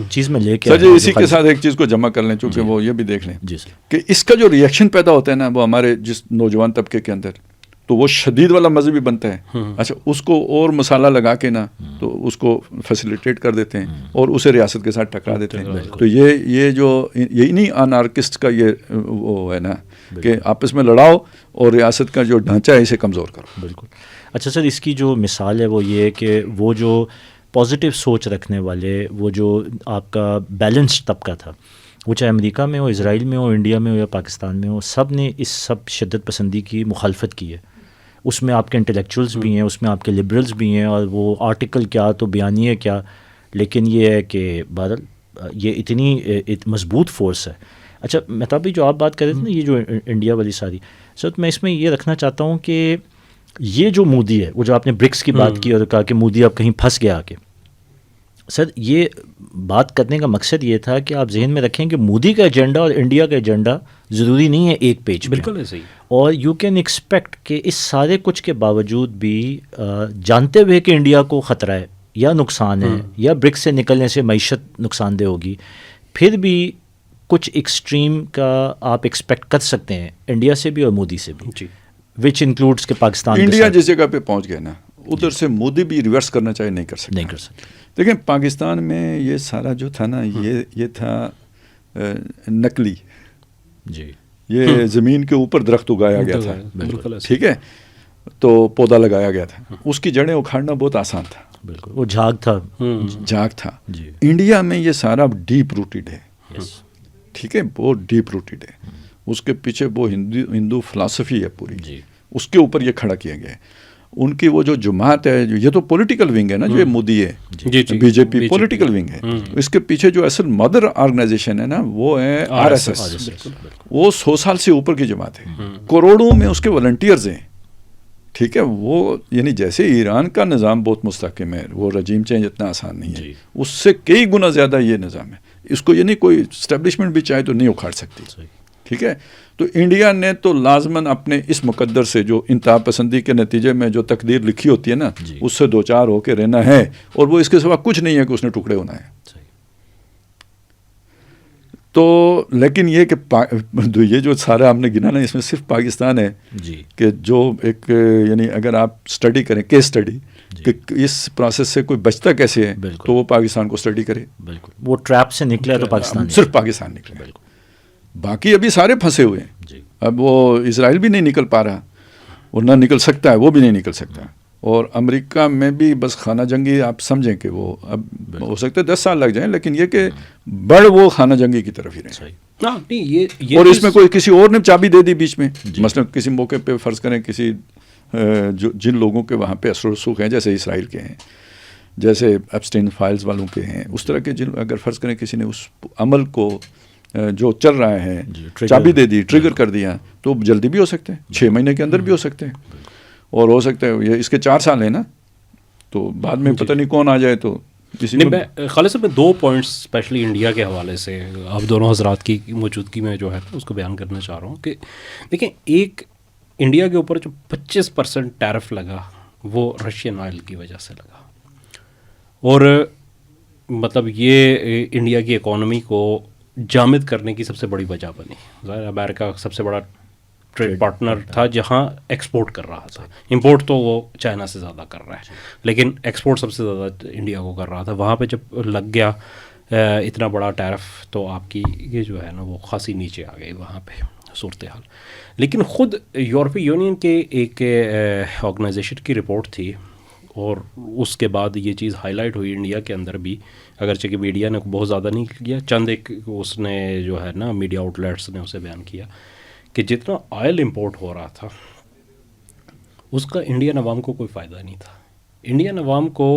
چیز میں لے کے سر جی اسی کے ساتھ ایک چیز کو جمع کر لیں، چونکہ وہ یہ بھی دیکھ لیں جی سر، کہ اس کا جو ریئیکشن پیدا ہوتا ہے نا وہ ہمارے جس نوجوان طبقے کے اندر، تو وہ شدید والا مذہبی بنتا ہے. اچھا اس کو اور مسالہ لگا کے نا تو اس کو فیسیلیٹیٹ کر دیتے ہیں اور اسے ریاست کے ساتھ ٹکرا دیتے ہیں. تو یہ جو یہی نہیں انارکسٹ کا یہ وہ ہے نا کہ آپس میں لڑاؤ اور ریاست کا جو ڈھانچہ ہے اسے کمزور کرو. بالکل. اچھا سر، اس کی جو مثال ہے وہ یہ ہے کہ وہ جو پازیٹیو سوچ رکھنے والے، وہ جو آپ کا بیلنسڈ طبقہ تھا، وہ چاہے امریکہ میں ہو، اسرائیل میں ہو، انڈیا میں ہو یا پاکستان میں ہو، سب نے اس سب شدت پسندی کی مخالفت کی ہے. اس میں آپ کے انٹلیکچوئلس بھی ہیں، اس میں آپ کے لبرلز بھی ہیں، اور وہ آرٹیکل کیا تو بیانیے کیا، لیکن یہ ہے کہ بہرحال یہ اتنی مضبوط فورس ہے. اچھا مہتاب بھائی، جو آپ بات کر رہے تھے نا، یہ جو انڈیا والی ساری، سر میں اس میں یہ رکھنا چاہتا ہوں کہ یہ جو مودی ہے، وہ جو آپ نے برکس کی بات کی اور کہا کہ مودی اب کہیں پھنس گیا آ کے، سر یہ بات کرنے کا مقصد یہ تھا کہ آپ ذہن میں رکھیں کہ مودی کا ایجنڈا اور انڈیا کا ایجنڈا ضروری نہیں ہے ایک پیج پہ. بالکل ایسے ہی. اور یو کین ایکسپیکٹ کہ اس سارے کچھ کے باوجود بھی جانتے ہوئے کہ انڈیا کو خطرہ ہے یا نقصان ہے یا برکس سے نکلنے سے معیشت نقصان دہ ہوگی، پھر بھی کچھ ایکسٹریم کا آپ ایکسپیکٹ کر سکتے ہیں انڈیا سے بھی اور مودی سے بھی، جی، وچ انکلوڈس کہ پاکستان انڈیا جس جگہ پہ پہنچ گیا نا ادھر سے مودی بھی ریورس کرنا چاہے نہیں کر سکتے. دیکھیں پاکستان میں یہ سارا جو تھا نا یہ تھا نقلی، جی، یہ زمین کے اوپر درخت اگایا گیا تھا، بالکل ٹھیک ہے، تو پودا لگایا گیا تھا، اس کی جڑیں اکھاڑنا بہت آسان تھا. بالکل وہ جھاگ تھا. جھاگ تھا. جی. انڈیا میں یہ سارا ڈیپ روٹیڈ ہے، ٹھیک ہے، بہت ڈیپ روٹیڈ ہے. اس کے پیچھے وہ ہندو فلسفی ہے پوری، جی، اس کے اوپر یہ کھڑا کیا گیا ہے. ان کی وہ جو جماعت ہے، یہ تو پولیٹیکل ونگ ہے نا، جو یہ مودی ہے، بی جے پی پولیٹیکل ونگ ہے. اس کے پیچھے جو اصل مدر آرگنائزیشن ہے نا وہ ہے آر ایس ایس. وہ 100 سال سے اوپر کی جماعت ہے، کروڑوں میں اس کے والنٹیئرز ہیں، ٹھیک ہے. وہ یعنی جیسے ایران کا نظام بہت مستحکم ہے، وہ رجیم چینج اتنا آسان نہیں ہے، اس سے کئی گنا زیادہ یہ نظام ہے. اس کو یعنی کوئی اسٹیبلشمنٹ بھی چاہے تو نہیں اکھاڑ سکتی، ٹھیک ہے. تو انڈیا نے تو لازماً اپنے اس مقدر سے جو انتہا پسندی کے نتیجے میں جو تقدیر لکھی ہوتی ہے نا اس سے دوچار ہو کے رہنا ہے، اور وہ اس کے سوا کچھ نہیں ہے کہ اس نے ٹکڑے ہونا ہے. تو لیکن یہ کہ یہ جو سارا ہم نے گنا نا، اس میں صرف پاکستان ہے کہ جو ایک یعنی اگر آپ اسٹڈی کریں کیس اسٹڈی کہ اس پروسیس سے کوئی بچتا کیسے ہے تو وہ پاکستان کو اسٹڈی کرے. بالکل وہ ٹریپ سے نکلا تو پاکستان، صرف پاکستان نکلا. بالکل باقی ابھی سارے پھنسے ہوئے ہیں. اب وہ اسرائیل بھی نہیں نکل پا رہا، وہ نہ نکل سکتا ہے، وہ بھی نہیں نکل سکتا. اور امریکہ میں بھی بس خانہ جنگی آپ سمجھیں کہ وہ اب ہو سکتا ہے 10 سال لگ جائیں، لیکن یہ کہ بڑھ وہ خانہ جنگی کی طرف ہی رہے. اور اس میں کوئی کسی اور نے چابی دے دی بیچ میں، مثلا کسی موقع پہ فرض کریں کسی جن لوگوں کے وہاں پہ اثر و رسوخ ہیں، جیسے اسرائیل کے ہیں، جیسے ایپسٹین فائلز والوں کے ہیں، اس طرح کے جن اگر فرض کریں کسی نے اس عمل کو جو چل رہا ہے چابی دے دی، ٹریگر کر دیا، تو جلدی بھی ہو سکتے ہیں، 6 مہینے کے اندر بھی ہو سکتے ہیں، اور ہو سکتا ہے یہ اس کے 4 سال ہیں نا، تو بعد میں پتہ نہیں کون آ جائے. تو خالد صاحب میں 2 پوائنٹس اسپیشلی انڈیا کے حوالے سے اب دونوں حضرات کی موجودگی میں جو ہے اس کو بیان کرنا چاہ رہا ہوں کہ دیکھیں، ایک انڈیا کے اوپر جو 25% ٹیرف لگا وہ رشین آئل کی وجہ سے لگا، اور مطلب یہ انڈیا کی اکانومی کو جامد کرنے کی سب سے بڑی وجہ بنی. ظاہر امریکہ سب سے بڑا ٹریڈ پارٹنر تھا جہاں ایکسپورٹ کر رہا تھا، امپورٹ تو وہ چائنا سے زیادہ کر رہا ہے لیکن ایکسپورٹ سب سے زیادہ انڈیا کو کر رہا تھا. وہاں پہ جب لگ گیا اتنا بڑا ٹیرف تو آپ کی یہ جو ہے نا وہ خاصی نیچے آ گئی وہاں پہ صورتحال. لیکن خود یورپی یونین کے ایک آرگنائزیشن کی رپورٹ تھی اور اس کے بعد یہ چیز ہائی لائٹ ہوئی انڈیا کے اندر بھی، اگرچہ کہ میڈیا نے بہت زیادہ نہیں کیا، چند ایک اس نے جو ہے نا میڈیا آؤٹ لیٹس نے اسے بیان کیا کہ جتنا آئل امپورٹ ہو رہا تھا اس کا انڈین عوام کو کوئی فائدہ نہیں تھا. انڈین عوام کو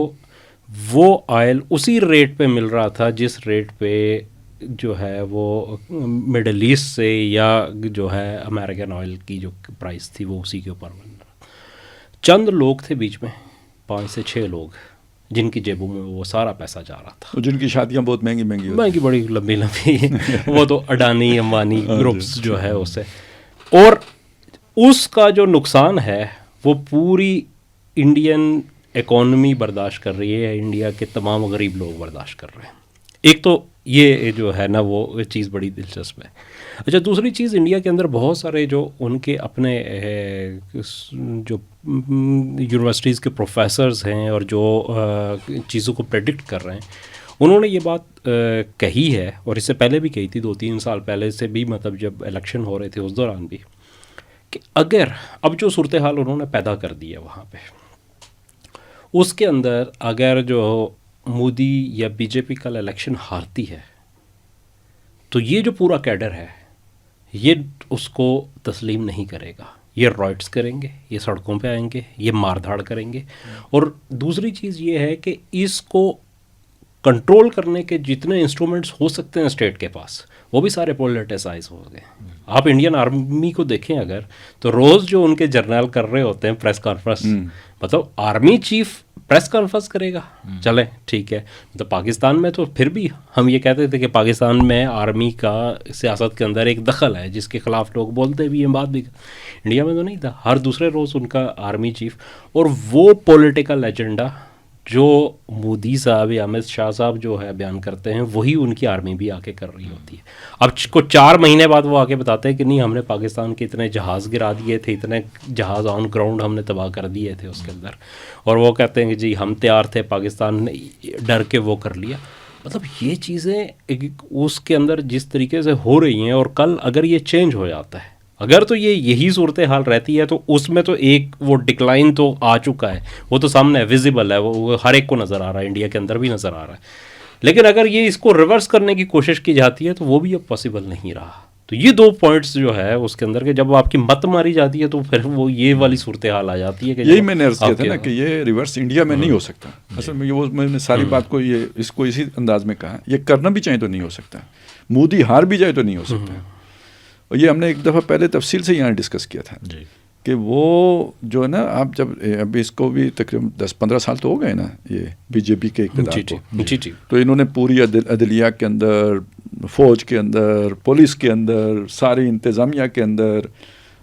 وہ آئل اسی ریٹ پہ مل رہا تھا جس ریٹ پہ جو ہے وہ مڈل ایسٹ سے یا جو ہے امریکن آئل کی جو پرائس تھی وہ اسی کے اوپر مل رہا. چند لوگ تھے بیچ میں 5 سے 6 لوگ جن کی جیبوں میں وہ سارا پیسہ جا رہا تھا، جن کی شادیاں بہت مہنگی بڑی لمبی وہ تو اڈانی امبانی گروپس جو ہے اسے، اور اس کا جو نقصان ہے وہ پوری انڈین اکانومی برداشت کر رہی ہے، انڈیا کے تمام غریب لوگ برداشت کر رہے ہیں. ایک تو یہ جو ہے نا وہ چیز بڑی دلچسپ ہے. اچھا دوسری چیز، انڈیا کے اندر بہت سارے جو ان کے اپنے جو یونیورسٹیز کے پروفیسرز ہیں اور جو چیزوں کو پریڈکٹ کر رہے ہیں، انہوں نے یہ بات کہی ہے، اور اس سے پہلے بھی کہی تھی 2-3 سال پہلے سے بھی، مطلب جب الیکشن ہو رہے تھے اس دوران بھی، کہ اگر اب جو صورتحال انہوں نے پیدا کر دی ہے وہاں پہ، اس کے اندر اگر جو مودی یا بی جے پی کل الیکشن ہارتی ہے تو یہ جو پورا کیڈر ہے یہ اس کو تسلیم نہیں کرے گا. یہ رائٹس کریں گے، یہ سڑکوں پہ آئیں گے، یہ مار دھاڑ کریں گے. اور دوسری چیز یہ ہے کہ اس کو کنٹرول کرنے کے جتنے انسٹرومنٹس ہو سکتے ہیں اسٹیٹ کے پاس، وہ بھی سارے پولیٹیسائز ہو گئے. آپ انڈین آرمی کو دیکھیں اگر، تو روز جو ان کے جرنیل کر رہے ہوتے ہیں پریس کانفرنس، مطلب آرمی چیف پریس کانفرنس کرے گا، چلیں ٹھیک ہے. مطلب پاکستان میں تو پھر بھی ہم یہ کہتے تھے کہ پاکستان میں آرمی کا سیاست کے اندر ایک دخل ہے جس کے خلاف لوگ بولتے بھی ہیں، بات بھی. انڈیا میں تو نہیں تھا، ہر دوسرے روز ان کا آرمی چیف. اور وہ پولیٹیکل ایجنڈا جو مودی صاحب یا امت شاہ صاحب جو ہے بیان کرتے ہیں، وہی ان کی آرمی بھی آ کے کر رہی ہوتی ہے. اب کو 4 مہینے بعد وہ آ کے بتاتے ہیں کہ نہیں، ہم نے پاکستان کے اتنے جہاز گرا دیے تھے، اتنے جہاز آن گراؤنڈ ہم نے تباہ کر دیے تھے اس کے اندر، اور وہ کہتے ہیں کہ جی ہم تیار تھے، پاکستان نے ڈر کے وہ کر لیا. مطلب یہ چیزیں اس کے اندر جس طریقے سے ہو رہی ہیں، اور کل اگر یہ چینج ہو جاتا ہے، اگر تو یہی صورتحال رہتی ہے، تو اس میں تو ایک وہ ڈکلائن تو آ چکا ہے، وہ تو سامنے ہے، ویزیبل ہے، وہ ہر ایک کو نظر آ رہا ہے، انڈیا کے اندر بھی نظر آ رہا ہے. لیکن اگر یہ اس کو ریورس کرنے کی کوشش کی جاتی ہے تو وہ بھی اب پاسبل نہیں رہا. تو یہ 2 پوائنٹس جو ہے اس کے اندر، کہ جب آپ کی مت ماری جاتی ہے تو پھر وہ یہ والی صورتحال آ جاتی ہے کہ یہی میں نے عرض کیا تھا نا کہ یہ ریورس انڈیا میں نہیں ہو سکتا. اصل میں نے ساری بات کو اس کو اسی انداز میں کہا، یہ کرنا بھی چاہے تو نہیں ہو سکتا، مودی ہار بھی جائے تو نہیں ہو سکتا. اور یہ ہم نے ایک دفعہ پہلے تفصیل سے یہاں ڈسکس کیا تھا کہ وہ جو ہے نا، آپ جب اب اس کو بھی تقریباً 10-15 سال تو ہو گئے نا یہ بی جے پی کے اقتدار کو، تو انہوں نے پوری عدلیہ کے اندر، فوج کے اندر، پولیس کے اندر، ساری انتظامیہ کے اندر،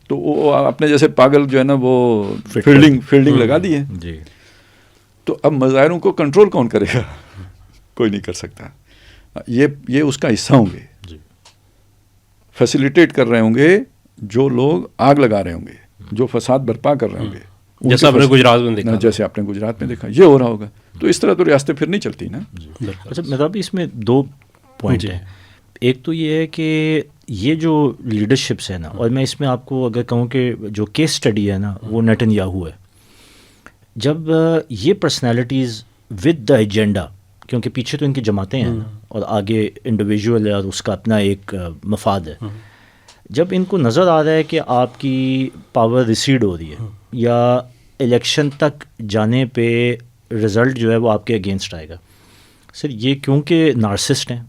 تو وہ اپنے جیسے پاگل جو ہے نا وہ فیلڈنگ لگا دی ہے. تو اب مظاہروں کو کنٹرول کون کرے گا؟ کوئی نہیں کر سکتا. یہ اس کا حصہ ہوں گے، فیسیلیٹیٹ کر رہے ہوں گے جو لوگ آگ لگا رہے ہوں گے، جو فساد برپا کر رہے ہوں گے، جیسے آپ نے گجرات میں دیکھا، جیسے آپ نے گجرات میں دیکھا، یہ ہو رہا ہوگا. تو اس طرح تو ریاستیں پھر نہیں چلتی نا. اچھا مطلب اس میں 2 پوائنٹ ہیں. ایک تو یہ ہے کہ یہ جو لیڈرشپس ہے نا، اور میں اس میں آپ کو اگر کہوں کہ جو کیس اسٹڈی ہے نا وہ نیتن یاہو ہے. جب یہ پرسنالٹیز ود دا ایجنڈا، کیونکہ پیچھے تو ان کی جماعتیں ہیں نا، اور آگے انڈیویژول ہے اور اس کا اپنا ایک مفاد ہے، جب ان کو نظر آ رہا ہے کہ آپ کی پاور ریسیڈ ہو رہی ہے، یا الیکشن تک جانے پہ رزلٹ جو ہے وہ آپ کے اگینسٹ آئے گا، سر یہ کیونکہ نارسسٹ ہیں،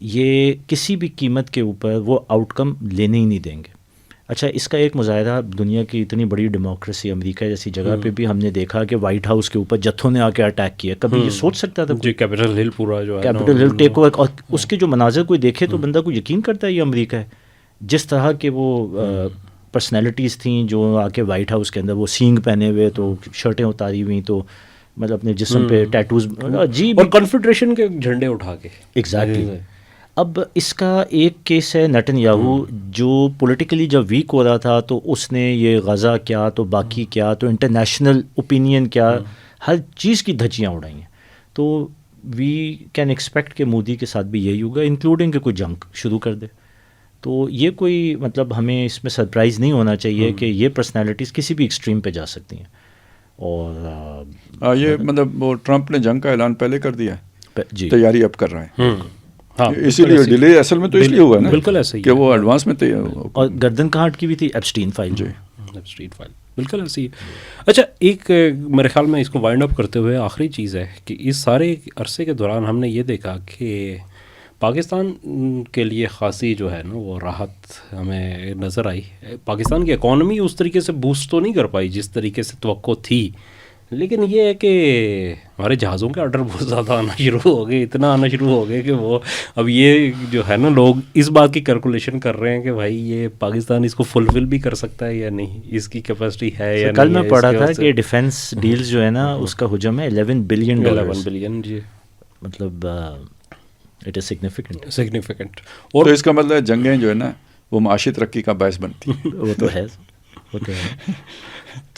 یہ کسی بھی قیمت کے اوپر وہ آؤٹ کم لینے ہی نہیں دیں گے. اچھا اس کا ایک مظاہرہ دنیا کی اتنی بڑی ڈیموکریسی امریکہ جیسی جگہ پہ بھی ہم نے دیکھا کہ وائٹ ہاؤس کے اوپر جتھوں نے آ کے اٹیک کیا. کبھی یہ سوچ سکتا تھا؟ جی کیپٹل ہل پورا جو ہے، کیپٹل ہل ٹیک اوور، اور اس کے جو مناظر کوئی دیکھے تو بندہ کو یقین کرتا ہے یہ امریکہ ہے. جس طرح کے وہ پرسنالٹیز تھیں جو آ کے وائٹ ہاؤس کے اندر وہ سینگ پہنے ہوئے، تو شرٹیں اتاری ہوئی، تو مطلب اپنے جسم پہ ٹیٹوز، عجیب، اور کنفیڈریشن کے جھنڈے اٹھا کے. ایگزیکٹلی. اب اس کا ایک کیس ہے نیتن یاہو، جو پولیٹیکلی جب ویک ہو رہا تھا تو اس نے یہ غزہ کیا، تو باقی کیا، تو انٹرنیشنل اوپینین کیا، ہر چیز کی دھجیاں اڑائی ہیں. تو وی کین ایکسپیکٹ کہ مودی کے ساتھ بھی یہی ہوگا، انکلوڈنگ کہ کوئی جنگ شروع کر دے. تو یہ کوئی مطلب ہمیں اس میں سرپرائز نہیں ہونا چاہیے کہ یہ پرسنالٹیز کسی بھی ایکسٹریم پہ جا سکتی ہیں. اور یہ مطلب وہ ٹرمپ نے جنگ کا اعلان پہلے کر دیا، جی تیاری اب کر رہے ہیں. ہاں اسی لیے ڈیلے اصل میں تو اس لیے ہوا نا، بالکل ایسے ہی کہ وہ ایڈوانس میں اور گردن کہاں اٹکی بھی تھی، ایپسٹین فائل. جی ایپسٹین فائل بالکل ایسی ہی. اچھا ایک میرے خیال میں اس کو وائنڈ اپ کرتے ہوئے آخری چیز ہے کہ اس سارے عرصے کے دوران ہم نے یہ دیکھا کہ پاکستان کے لیے خاصی جو ہے نا وہ راحت ہمیں نظر آئی. پاکستان کی اکانومی اس طریقے سے بوسٹ تو نہیں کر پائی جس طریقے سے توقع تھی، لیکن یہ ہے کہ ہمارے جہازوں کے آرڈر بہت زیادہ آنا شروع ہو گئے، اتنا آنا شروع ہو گئے کہ وہ اب یہ جو ہے نا لوگ اس بات کی کیلکولیشن کر رہے ہیں کہ بھائی یہ پاکستان اس کو فلفل بھی کر سکتا ہے یا نہیں، اس کی کیپیسٹی ہے یا نہیں. کل میں پڑھا تھا کہ ڈیفینس ڈیلز جو ہے نا اس کا حجم ہے $11 بلین. جی مطلب اٹ از سگنیفیکنٹ. اور اس کا مطلب جنگیں جو ہے نا وہ معاشی ترقی کا باعث بنتی ہیں. وہ تو ہے.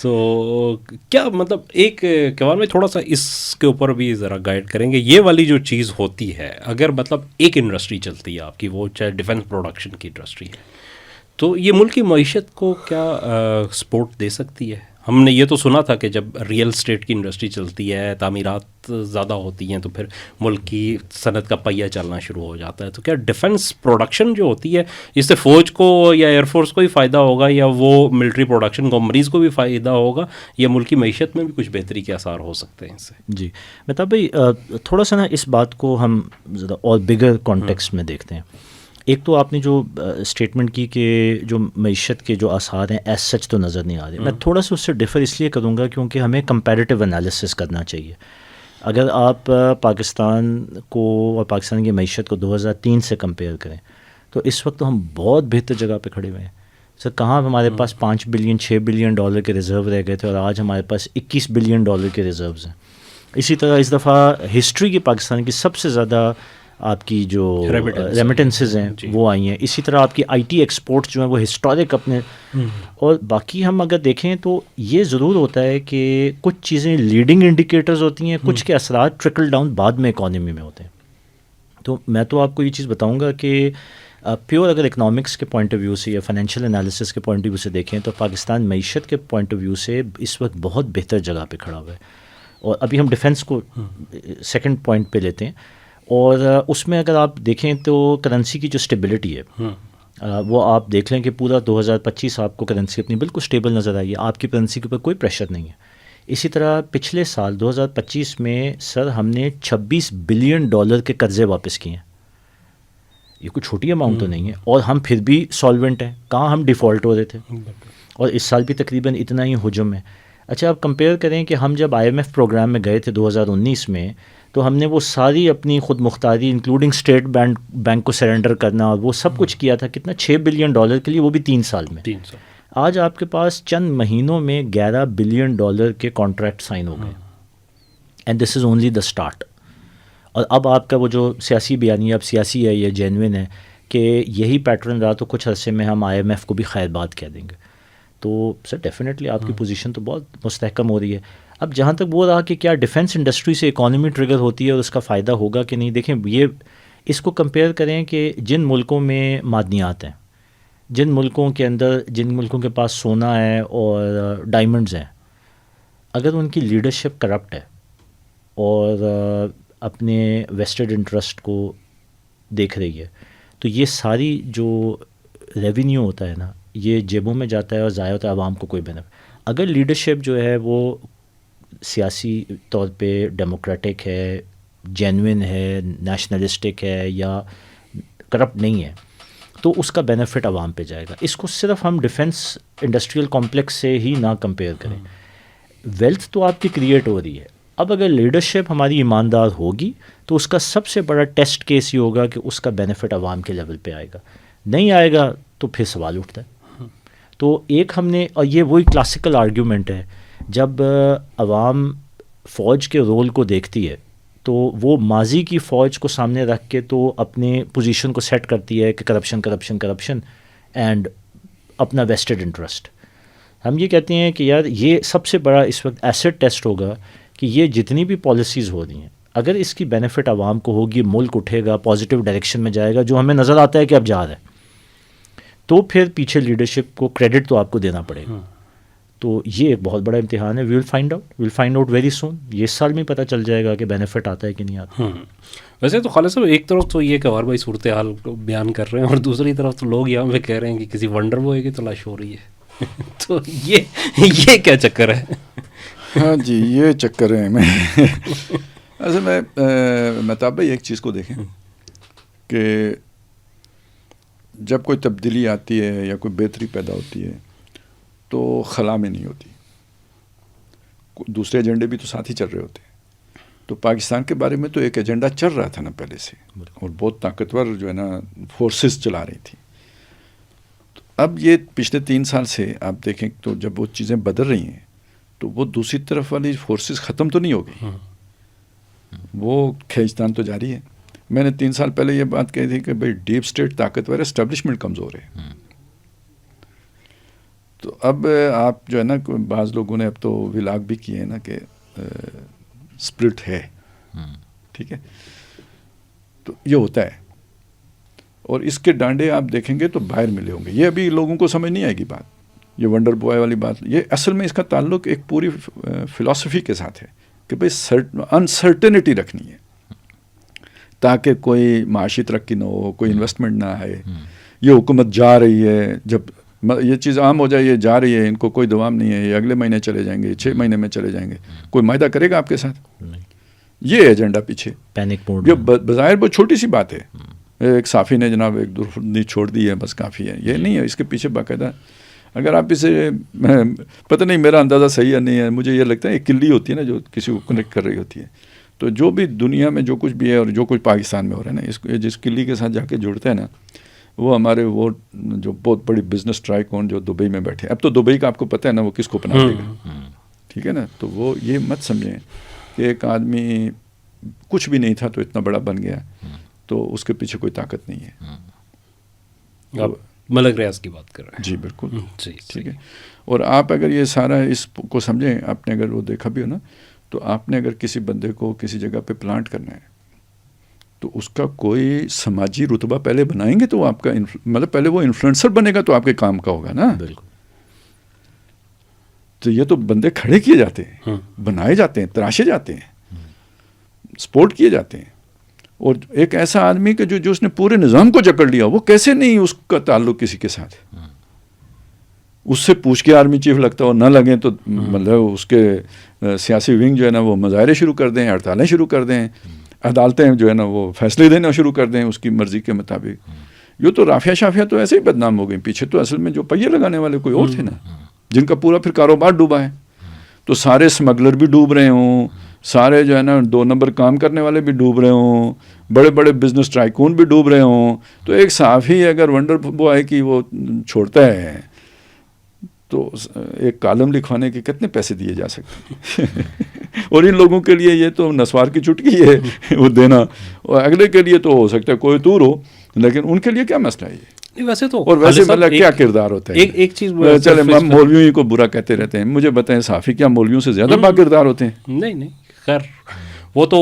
تو کیا مطلب ایک کیوان میں تھوڑا سا اس کے اوپر بھی ذرا گائیڈ کریں گے. یہ والی جو چیز ہوتی ہے اگر مطلب ایک انڈسٹری چلتی ہے آپ کی، وہ چاہے ڈیفینس پروڈکشن کی انڈسٹری ہے، تو یہ ملک کی معیشت کو کیا سپورٹ دے سکتی ہے؟ ہم نے یہ تو سنا تھا کہ جب ریئل اسٹیٹ کی انڈسٹری چلتی ہے، تعمیرات زیادہ ہوتی ہیں، تو پھر ملک کی صنعت کا پہیہ چلنا شروع ہو جاتا ہے. تو کیا ڈیفینس پروڈکشن جو ہوتی ہے اس سے فوج کو یا ایئر فورس کو بھی فائدہ ہوگا، یا وہ ملٹری پروڈکشن کمپنیز کو بھی فائدہ ہوگا، یا ملک کی معیشت میں بھی کچھ بہتری کے آثار ہو سکتے ہیں اس سے؟ جی مہتاب بھائی، تھوڑا سا نا اس بات کو ہم ذرا اور بگر کانٹیکسٹ میں دیکھتے ہیں. ایک تو آپ نے جو اسٹیٹمنٹ کی کہ جو معیشت کے جو آثار ہیں ایز سچ تو نظر نہیں آ رہے. میں تھوڑا سا اس سے ڈفر اس لیے کروں گا کیونکہ ہمیں کمپیریٹیو انالیسس کرنا چاہیے. اگر آپ پاکستان کو اور پاکستان کی معیشت کو 2003 سے کمپیئر کریں تو اس وقت ہم بہت بہتر جگہ پہ کھڑے ہوئے ہیں. سر کہاں ہمارے پاس 5 بلین 6 بلین ڈالر کے ریزرو رہ گئے تھے اور آج ہمارے پاس 21 بلین ڈالر کے ریزروز ہیں. اسی طرح اس دفعہ ہسٹری کی پاکستان کی سب سے زیادہ آپ کی جو ریمیٹنسز ہیں وہ آئی ہیں. اسی طرح آپ کی آئی ٹی ایکسپورٹس جو ہیں وہ ہسٹورک اپنے. اور باقی ہم اگر دیکھیں تو یہ ضرور ہوتا ہے کہ کچھ چیزیں لیڈنگ انڈیکیٹرز ہوتی ہیں، کچھ کے اثرات ٹرکل ڈاؤن بعد میں اکانومی میں ہوتے ہیں. تو میں تو آپ کو یہ چیز بتاؤں گا کہ پیور اگر اکنامکس کے پوائنٹ آف ویو سے یا فائنینشیل انالیسس کے پوائنٹ آف ویو سے دیکھیں تو پاکستان معیشت کے پوائنٹ آف ویو سے اس وقت بہت بہتر جگہ پہ کھڑا ہوا ہے. اور ابھی ہم ڈیفینس کو سیکنڈ پوائنٹ پہ لیتے ہیں، اور اس میں اگر آپ دیکھیں تو کرنسی کی جو اسٹیبلٹی ہے وہ آپ دیکھ لیں کہ پورا 2025 آپ کو کرنسی اپنی بالکل اسٹیبل نظر آئی ہے. آپ کی کرنسی کے اوپر کوئی پریشر نہیں ہے. اسی طرح پچھلے سال 2025 میں سر ہم نے $26 بلین کے قرضے واپس کیے ہیں. یہ کوئی چھوٹی اماؤنٹ تو نہیں ہے، اور ہم پھر بھی سالوینٹ ہیں. کہاں ہم ڈیفالٹ ہو رہے تھے، اور اس سال بھی تقریباً اتنا ہی حجم ہے. اچھا آپ کمپیئر کریں کہ ہم جب IMF پروگرام میں گئے تھے 2019 میں تو ہم نے وہ ساری اپنی خود مختاری انکلوڈنگ اسٹیٹ بینک کو سرنڈر کرنا اور وہ سب کچھ کیا تھا کتنا $6 بلین کے لیے، وہ بھی 3 سال میں. آج آپ کے پاس چند مہینوں میں $11 بلین کے کانٹریکٹ سائن ہو گئے، and this is only the start. اور اب آپ کا وہ جو سیاسی بیانیہ اب سیاسی ہے یا جینوئن ہے کہ یہی پیٹرن رہا تو کچھ عرصے میں ہم IMF کو بھی خیر بات کہہ دیں گے. تو سر ڈیفینیٹلی آپ کی پوزیشن تو بہت مستحکم ہو رہی ہے. اب جہاں تک وہ رہا کہ کیا ڈیفینس انڈسٹری سے اکانومی ٹریگر ہوتی ہے اور اس کا فائدہ ہوگا کہ نہیں، دیکھیں یہ اس کو کمپیئر کریں کہ جن ملکوں میں معدنیات ہیں، جن ملکوں کے اندر، جن ملکوں کے پاس سونا ہے اور ڈائمنڈز ہیں، اگر ان کی لیڈرشپ کرپٹ ہے اور اپنے ویسٹڈ انٹرسٹ کو دیکھ رہی ہے تو یہ ساری جو ریونیو ہوتا ہے نا یہ جیبوں میں جاتا ہے اور ضائع ہوتا ہے، عوام کو کوئی بینیفٹ. اگر لیڈرشپ جو ہے وہ سیاسی طور پہ ڈیموکریٹک ہے، جینوئن ہے، نیشنلسٹک ہے یا کرپٹ نہیں ہے تو اس کا بینیفٹ عوام پہ جائے گا. اس کو صرف ہم ڈیفینس انڈسٹریل کمپلیکس سے ہی نہ کمپیئر کریں. ویلتھ تو آپ کی کریٹ ہو رہی ہے. اب اگر لیڈرشپ ہماری ایماندار ہوگی تو اس کا سب سے بڑا ٹیسٹ کیس یہ ہوگا کہ اس کا بینیفٹ عوام کے لیول پہ آئے گا. نہیں آئے گا تو پھر سوال اٹھتا ہے. تو ایک ہم نے، اور یہ وہی کلاسیکل آرگیومنٹ ہے، جب عوام فوج کے رول کو دیکھتی ہے تو وہ ماضی کی فوج کو سامنے رکھ کے تو اپنے پوزیشن کو سیٹ کرتی ہے کہ کرپشن کرپشن کرپشن اینڈ اپنا ویسٹڈ انٹرسٹ. ہم یہ کہتے ہیں کہ یار یہ سب سے بڑا اس وقت ایسٹ ٹیسٹ ہوگا کہ یہ جتنی بھی پالیسیز ہو رہی ہیں اگر اس کی بینیفٹ عوام کو ہوگی، ملک اٹھے گا، پازیٹیو ڈائریکشن میں جائے گا، جو ہمیں نظر آتا ہے کہ اب جا رہا ہے، تو پھر پیچھے لیڈرشپ کو کریڈٹ تو آپ کو دینا پڑے گا. تو یہ ایک بہت بڑا امتحان ہے. We will find out very soon. یہ اس سال میں پتہ چل جائے گا کہ بینیفٹ آتا ہے کہ نہیں آتا. ویسے تو خالد صاحب ایک طرف تو یہ کہ اور بھائی صورتحال کو بیان کر رہے ہیں اور دوسری طرف تو لوگ یہاں پہ کہہ رہے ہیں کہ کسی ونڈر بوائے کی تلاش ہو رہی ہے. تو یہ کیا چکر ہے؟ ہاں جی یہ چکر ہے. میں ایسے میں مہتاب بھائی ایک چیز کو دیکھیں کہ جب کوئی تبدیلی آتی ہے یا کوئی بہتری پیدا ہوتی ہے تو خلا میں نہیں ہوتی. دوسرے ایجنڈے بھی تو ساتھ ہی چل رہے ہوتے ہیں. تو پاکستان کے بارے میں تو ایک ایجنڈا چل رہا تھا نا پہلے سے, اور بہت طاقتور جو ہے نا فورسز چلا رہی تھی. تو اب یہ پچھلے 3 سال سے آپ دیکھیں تو جب وہ چیزیں بدل رہی ہیں تو وہ دوسری طرف والی فورسز ختم تو نہیں ہو گئی, وہ کھینچتان تو جاری ہے. میں نے 3 سال پہلے یہ بات کہی تھی کہ بھائی ڈیپ اسٹیٹ طاقتور ہے, اسٹیبلشمنٹ کمزور ہے. تو اب آپ جو ہے نا بعض لوگوں نے اب تو ولاگ بھی کیے ہیں نا کہ اسپرٹ ہے, ٹھیک ہے, تو یہ ہوتا ہے. اور اس کے ڈانڈے آپ دیکھیں گے تو باہر ملے ہوں گے. یہ ابھی لوگوں کو سمجھ نہیں آئے گی بات, یہ ونڈر بوائے والی بات. یہ اصل میں اس کا تعلق ایک پوری فلاسفی کے ساتھ ہے کہ بھائی انسرٹنٹی رکھنی ہے تاکہ کوئی معاشی ترقی نہ ہو, کوئی انویسٹمنٹ نہ آئے. یہ حکومت جا رہی ہے, جب یہ چیز عام ہو جائے یہ جا رہی ہے, ان کو کوئی دوام نہیں ہے, یہ اگلے مہینے چلے جائیں گے, 6 مہینے میں چلے جائیں گے, کوئی معاہدہ کرے گا آپ کے ساتھ؟ یہ ایجنڈا پیچھے پینک موڈ. یہ بظاہر بہت چھوٹی سی بات ہے, ایک صافی نے جناب ایک درختی چھوڑ دی ہے بس کافی ہے, یہ نہیں ہے. اس کے پیچھے باقاعدہ اگر آپ اسے, پتہ نہیں میرا اندازہ صحیح ہے نہیں ہے, مجھے یہ لگتا ہے ایک کلی ہوتی ہے نا جو کسی کو کنیکٹ کر رہی ہوتی ہے. تو جو بھی دنیا میں جو کچھ بھی ہے اور جو کچھ پاکستان میں ہو رہا ہے نا, اس جس کلی کے ساتھ جا کے جڑتا ہے نا, وہ ہمارے وہ جو بہت بڑی بزنس ٹرائیکون جو دبئی میں بیٹھے, اب تو دبئی کا آپ کو پتہ ہے نا وہ کس کو پناہ دے گا, ٹھیک ہے نا. تو وہ یہ مت سمجھیں کہ ایک آدمی کچھ بھی نہیں تھا تو اتنا بڑا بن گیا, تو اس کے پیچھے کوئی طاقت نہیں ہے. آپ ملک ریاض کی بات کر رہے ہیں؟ جی بالکل, جی ٹھیک ہے. اور آپ اگر یہ سارا اس کو سمجھیں, آپ نے اگر وہ دیکھا بھی ہو نا, تو آپ نے اگر کسی بندے کو کسی جگہ پہ پلانٹ کرنا ہے تو اس کا کوئی سماجی رتبہ پہلے بنائیں گے تو آپ کا مطلب پہلے وہ انفلوئنسر بنے گا تو آپ کے کام کا ہوگا نا. بالکل. تو یہ تو بندے کھڑے کیے جاتے ہیں, بنائے جاتے ہیں, تراشے جاتے ہیں, سپورٹ کیے جاتے ہیں. اور ایک ایسا آدمی کہ جو اس نے پورے نظام کو جکڑ لیا, وہ کیسے نہیں اس کا تعلق کسی کے ساتھ, اس سے پوچھ کے آرمی چیف لگتا ہو, نہ لگیں تو مطلب اس کے سیاسی ونگ جو ہے نا وہ مظاہرے شروع کر دیں, ہڑتالیں شروع کر دیں, عدالتیں جو ہے نا وہ فیصلے دینا شروع کر دیں اس کی مرضی کے مطابق. یہ تو رافیہ شافیہ تو ایسے ہی بدنام ہو گئی, پیچھے تو اصل میں جو پہیے لگانے والے کوئی اور تھے نا, جن کا پورا پھر کاروبار ڈوبا ہے. تو سارے اسمگلر بھی ڈوب رہے ہوں, سارے جو ہے نا 2 نمبر کام کرنے والے بھی ڈوب رہے ہوں, بڑے بڑے بزنس ٹرائیکون بھی ڈوب رہے ہوں. تو ایک صحافی اگر ونڈر بوائے کی وہ چھوڑتا ہے تو ایک کالم لکھوانے کے کتنے پیسے دیے جا سکتے ہیں. اور ان لوگوں کے لیے یہ تو نسوار کی چٹکی ہے وہ دینا, اور اگلے کے لیے تو ہو سکتا ہے کوئی دور ہو, لیکن ان کے لیے کیا مسئلہ ہے یہ؟ ویسے تو اور ویسے مطلب کیا کردار ہوتا ہے. ایک چیز چلے ہم مولویوں ہی کو برا کہتے رہتے ہیں, مجھے بتائیں صحافی کیا مولویوں سے زیادہ با کردار ہوتے ہیں؟ نہیں خیر, وہ تو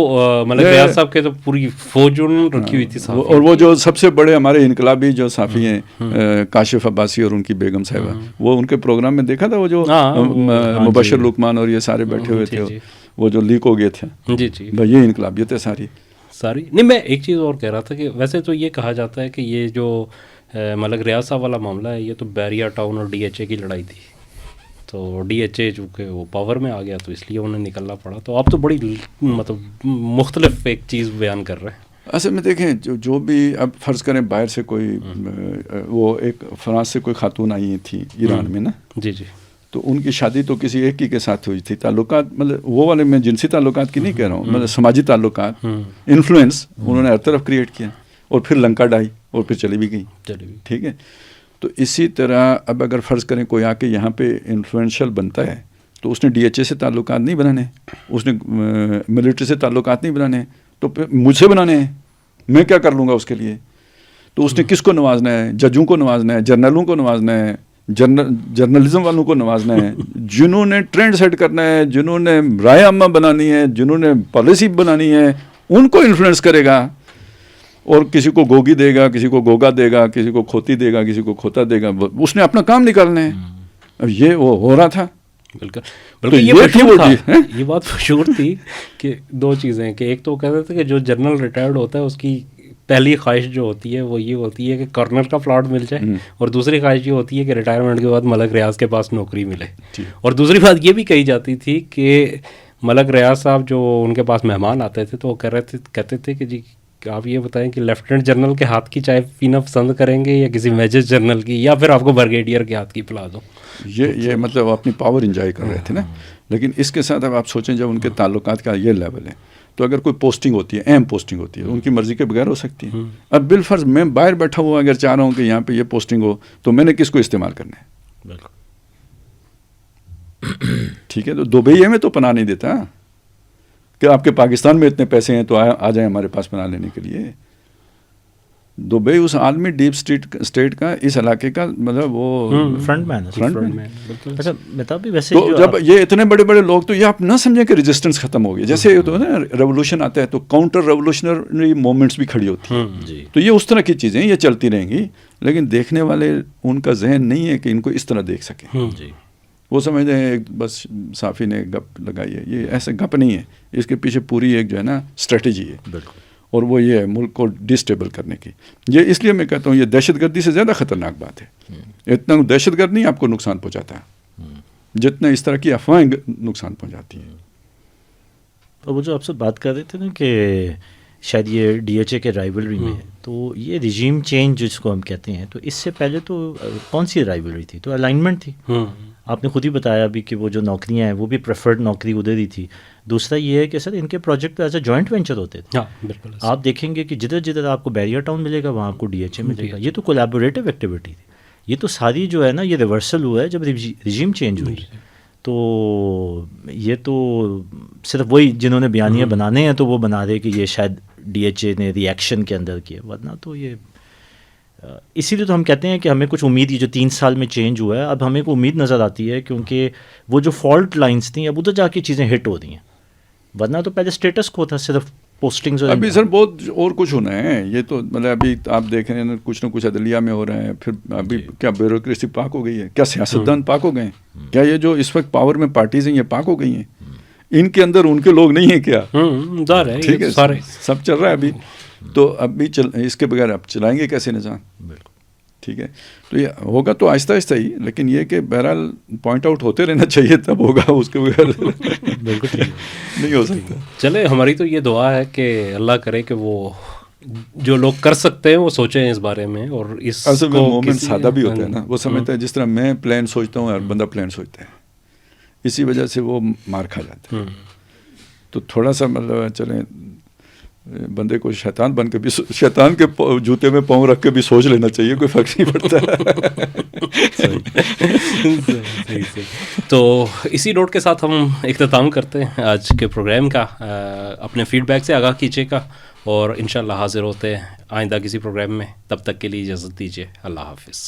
ملک ریاض صاحب کے تو پوری فوج رکھی ہوئی تھی. اور وہ جو سب سے بڑے ہمارے انقلابی جو صحافی ہیں کاشف عباسی اور ان کی بیگم صاحبہ, وہ ان کے پروگرام میں دیکھا تھا, وہ جو مبشر لقمان اور یہ سارے بیٹھے ہوئے تھے, وہ جو لیک ہو گئے تھے. جی جی, بھائی یہ انقلابیت ہے ساری. نہیں, میں ایک چیز اور کہہ رہا تھا کہ ویسے تو یہ کہا جاتا ہے کہ یہ جو ملک ریاض صاحب والا معاملہ ہے یہ تو بیریا ٹاؤن اور ڈی ایچ اے کی لڑائی تھی. تو ڈی ایچ اے چونکہ وہ پاور میں آ گیا تو اس لیے انہیں نکلنا پڑا. تو آپ تو بڑی مطلب مختلف ایک چیز بیان کر رہے ہیں. اصل میں دیکھیں جو بھی اب فرض کریں باہر سے کوئی وہ ایک فرانس سے کوئی خاتون آئی تھی ایران میں نا, جی جی, تو ان کی شادی تو کسی ایک ہی کے ساتھ ہوئی تھی. تعلقات مطلب وہ والے میں جنسی تعلقات کی نہیں کہہ رہا ہوں, مطلب سماجی تعلقات, انفلوئنس انہوں نے ہر طرف کریٹ کیا, اور پھر لنکا ڈائی اور پھر چلی بھی گئی. ٹھیک ہے. تو اسی طرح اب اگر فرض کریں کوئی آ کے یہاں پہ انفلوئنشل بنتا ہے تو اس نے ڈی ایچ اے سے تعلقات نہیں بنانے, اس نے ملٹری سے تعلقات نہیں بنانے, تو مجھ سے بنانے ہیں, میں کیا کر لوں گا اس کے لیے. تو اس نے کس کو نوازنا ہے؟ ججوں کو نوازنا ہے, جرنلوں کو نوازنا ہے, جرنلزم والوں کو نوازنا ہے, جنہوں نے ٹرینڈ سیٹ کرنا ہے, جنہوں نے رائے عامہ بنانی ہے, جنہوں نے پالیسی بنانی ہے, ان کو انفلوئنس کرے گا. اور کسی کو گوگی دے گا, کسی کو گوگا دے گا, کسی کو کھوتی دے گا, کسی کو کھوتا دے گا, اس نے اپنا کام نکالنا ہے. اب یہ وہ ہو رہا تھا. بلکہ یہ بات مشہور تھی کہ 2 چیزیں, کہ ایک تو کہتے تھے کہ جو جنرل ریٹائرڈ ہوتا ہے اس کی پہلی خواہش جو ہوتی ہے وہ یہ ہوتی ہے کہ کرنل کا پلاٹ مل جائے, اور دوسری خواہش یہ ہوتی ہے کہ ریٹائرمنٹ کے بعد ملک ریاض کے پاس نوکری ملے. اور دوسری بات یہ بھی کہی جاتی تھی کہ ملک ریاض صاحب جو ان کے پاس مہمان آتے تھے تو وہ کہتے تھے کہ جی کہ آپ یہ بتائیں کہ لیفٹیننٹ جنرل کے ہاتھ کی چائے پینا پسند کریں گے یا کسی میجر جنرل کی, یا پھر آپ کو بریگیڈیئر کے ہاتھ کی پلا دو؟ یہ مطلب اپنی پاور انجوائے کر رہے تھے نا. لیکن اس کے ساتھ اب آپ سوچیں جب ان کے تعلقات کا یہ لیول ہے تو اگر کوئی پوسٹنگ ہوتی ہے, اہم پوسٹنگ ہوتی ہے, ان کی مرضی کے بغیر ہو سکتی ہے. اب بالفرض میں باہر بیٹھا ہوا اگر چاہ رہا ہوں کہ یہاں پہ یہ پوسٹنگ ہو تو میں نے کس کو استعمال کرنا ہے؟ بالکل ٹھیک ہے, تو دبئی میں تو پناہ نہیں دیتا کہ آپ کے پاکستان میں اتنے پیسے ہیں تو آ جائیں ہمارے پاس پناہ لینے کے لیے. دبئی اس عالمی ڈیپ اسٹیٹ کا اس علاقے کا مطلب وہ فرنٹ مین ہے. اچھا مہتاب بھی ویسے تو جب یہ اتنے بڑے بڑے لوگ, تو یہ آپ نہ سمجھیں کہ ریزسٹنس ختم ہو گئی. جیسے تو نا ریولوشن آتا ہے تو کاؤنٹر ریولوشنری موومنٹس بھی کھڑی ہوتی ہیں. تو یہ اس طرح کی چیزیں یہ چلتی رہیں گی, لیکن دیکھنے والے ان کا ذہن نہیں ہے کہ ان کو اس طرح دیکھ سکیں. وہ سمجھتے ہیں بس صافی نے گپ لگائی ہے. یہ ایسے گپ نہیں ہے, اس کے پیچھے پوری ایک جو ہے نا اسٹریٹجی ہے. بالکل. اور وہ یہ ہے ملک کو ڈسٹیبل کرنے کی. یہ اس لیے میں کہتا ہوں یہ دہشت گردی سے زیادہ خطرناک بات ہے. اتنا دہشت گرد نہیں آپ کو نقصان پہنچاتا جتنا اس طرح کی افواہیں نقصان پہنچاتی ہیں. اور وہ جو آپ سے بات کر رہے تھے نا کہ شاید یہ ڈی ایچ اے کے رائیولری میں ہے, تو یہ رجیم چینج جس کو ہم کہتے ہیں, تو اس سے پہلے تو کون سی رائیولری تھی؟ تو الائنمنٹ تھی. آپ نے خود ہی بتایا ابھی کہ وہ جو نوکریاں ہیں وہ بھی پریفرڈ نوکری ادھر ہی تھی. دوسرا یہ ہے کہ سر ان کے project as a joint venture ہوتے تھے. بالکل. آپ دیکھیں گے کہ جدھر جدھر آپ کو بیریر ٹاؤن ملے گا وہاں آپ کو ڈی ایچ اے ملے گا. یہ تو کولیبوریٹو ایکٹیویٹی تھی. یہ تو ساری جو ہے نا یہ ریورسل ہوا ہے جب رجیم چینج ہوئی. تو یہ تو صرف وہی جنہوں نے بیانیے بنانے ہیں تو وہ بنا رہے کہ یہ شاید ڈی ایچ اے نے ریئیکشن کے اندر کیا, ورنہ تو یہ اسی لیے تو ہم کہتے ہیں کہ ہمیں کچھ امید, یہ جو 3 سال میں چینج ہوا ہے اب ہمیں کو امید نظر آتی ہے, کیونکہ وہ جو فالٹ لائنس تھیں اب ادھر جا کے چیزیں ہٹ ہو رہی ہیں. ورنہ تو پہلے اسٹیٹس کو تھا صرف پوسٹنگز. ابھی سر بہت اور کچھ ہونا ہے. یہ تو مطلب ابھی آپ دیکھ رہے ہیں کچھ نہ کچھ عدلیہ میں ہو رہا ہے. پھر ابھی کیا بیوروکریسی پاک ہو گئی ہے؟ کیا سیاستدان پاک ہو گئے ہیں؟ کیا یہ جو اس وقت پاور میں پارٹیز ہیں یہ پاک ہو گئی ہیں؟ ان کے اندر ان کے لوگ نہیں ہیں کیا؟ ٹھیک ہے, سب چل رہا ہے ابھی. تو ابھی اس کے بغیر اب چلائیں گے کیسے نظام؟ بالکل ٹھیک ہے. تو یہ ہوگا تو آہستہ آہستہ ہی, لیکن یہ کہ بہرحال پوائنٹ آؤٹ ہوتے رہنا چاہیے, تب ہوگا. اس کے بغیر بالکل نہیں ہو سکتا. چلے ہماری تو یہ دعا ہے کہ اللہ کرے کہ وہ جو لوگ کر سکتے ہیں وہ سوچیں اس بارے میں. اور اس اصل میں مومنٹ سادہ بھی ہوتا ہے نا, وہ سمجھتا ہے جس طرح میں پلان سوچتا ہوں اور بندہ پلان سوچتا ہے, اسی وجہ سے وہ مار کھا جاتا ہے. تو تھوڑا سا مطلب چلیں بندے کو شیطان بن کے بھی, شیطان کے جوتے میں پاؤں رکھ کے بھی سوچ لینا چاہیے, کوئی فرق نہیں پڑتا. تو اسی نوٹ کے ساتھ ہم اختتام کرتے ہیں آج کے پروگرام کا. اپنے فیڈ بیک سے آگاہ کیجیے گا اور انشاءاللہ حاضر ہوتے ہیں آئندہ کسی پروگرام میں. تب تک کے لیے اجازت دیجیے. اللہ حافظ.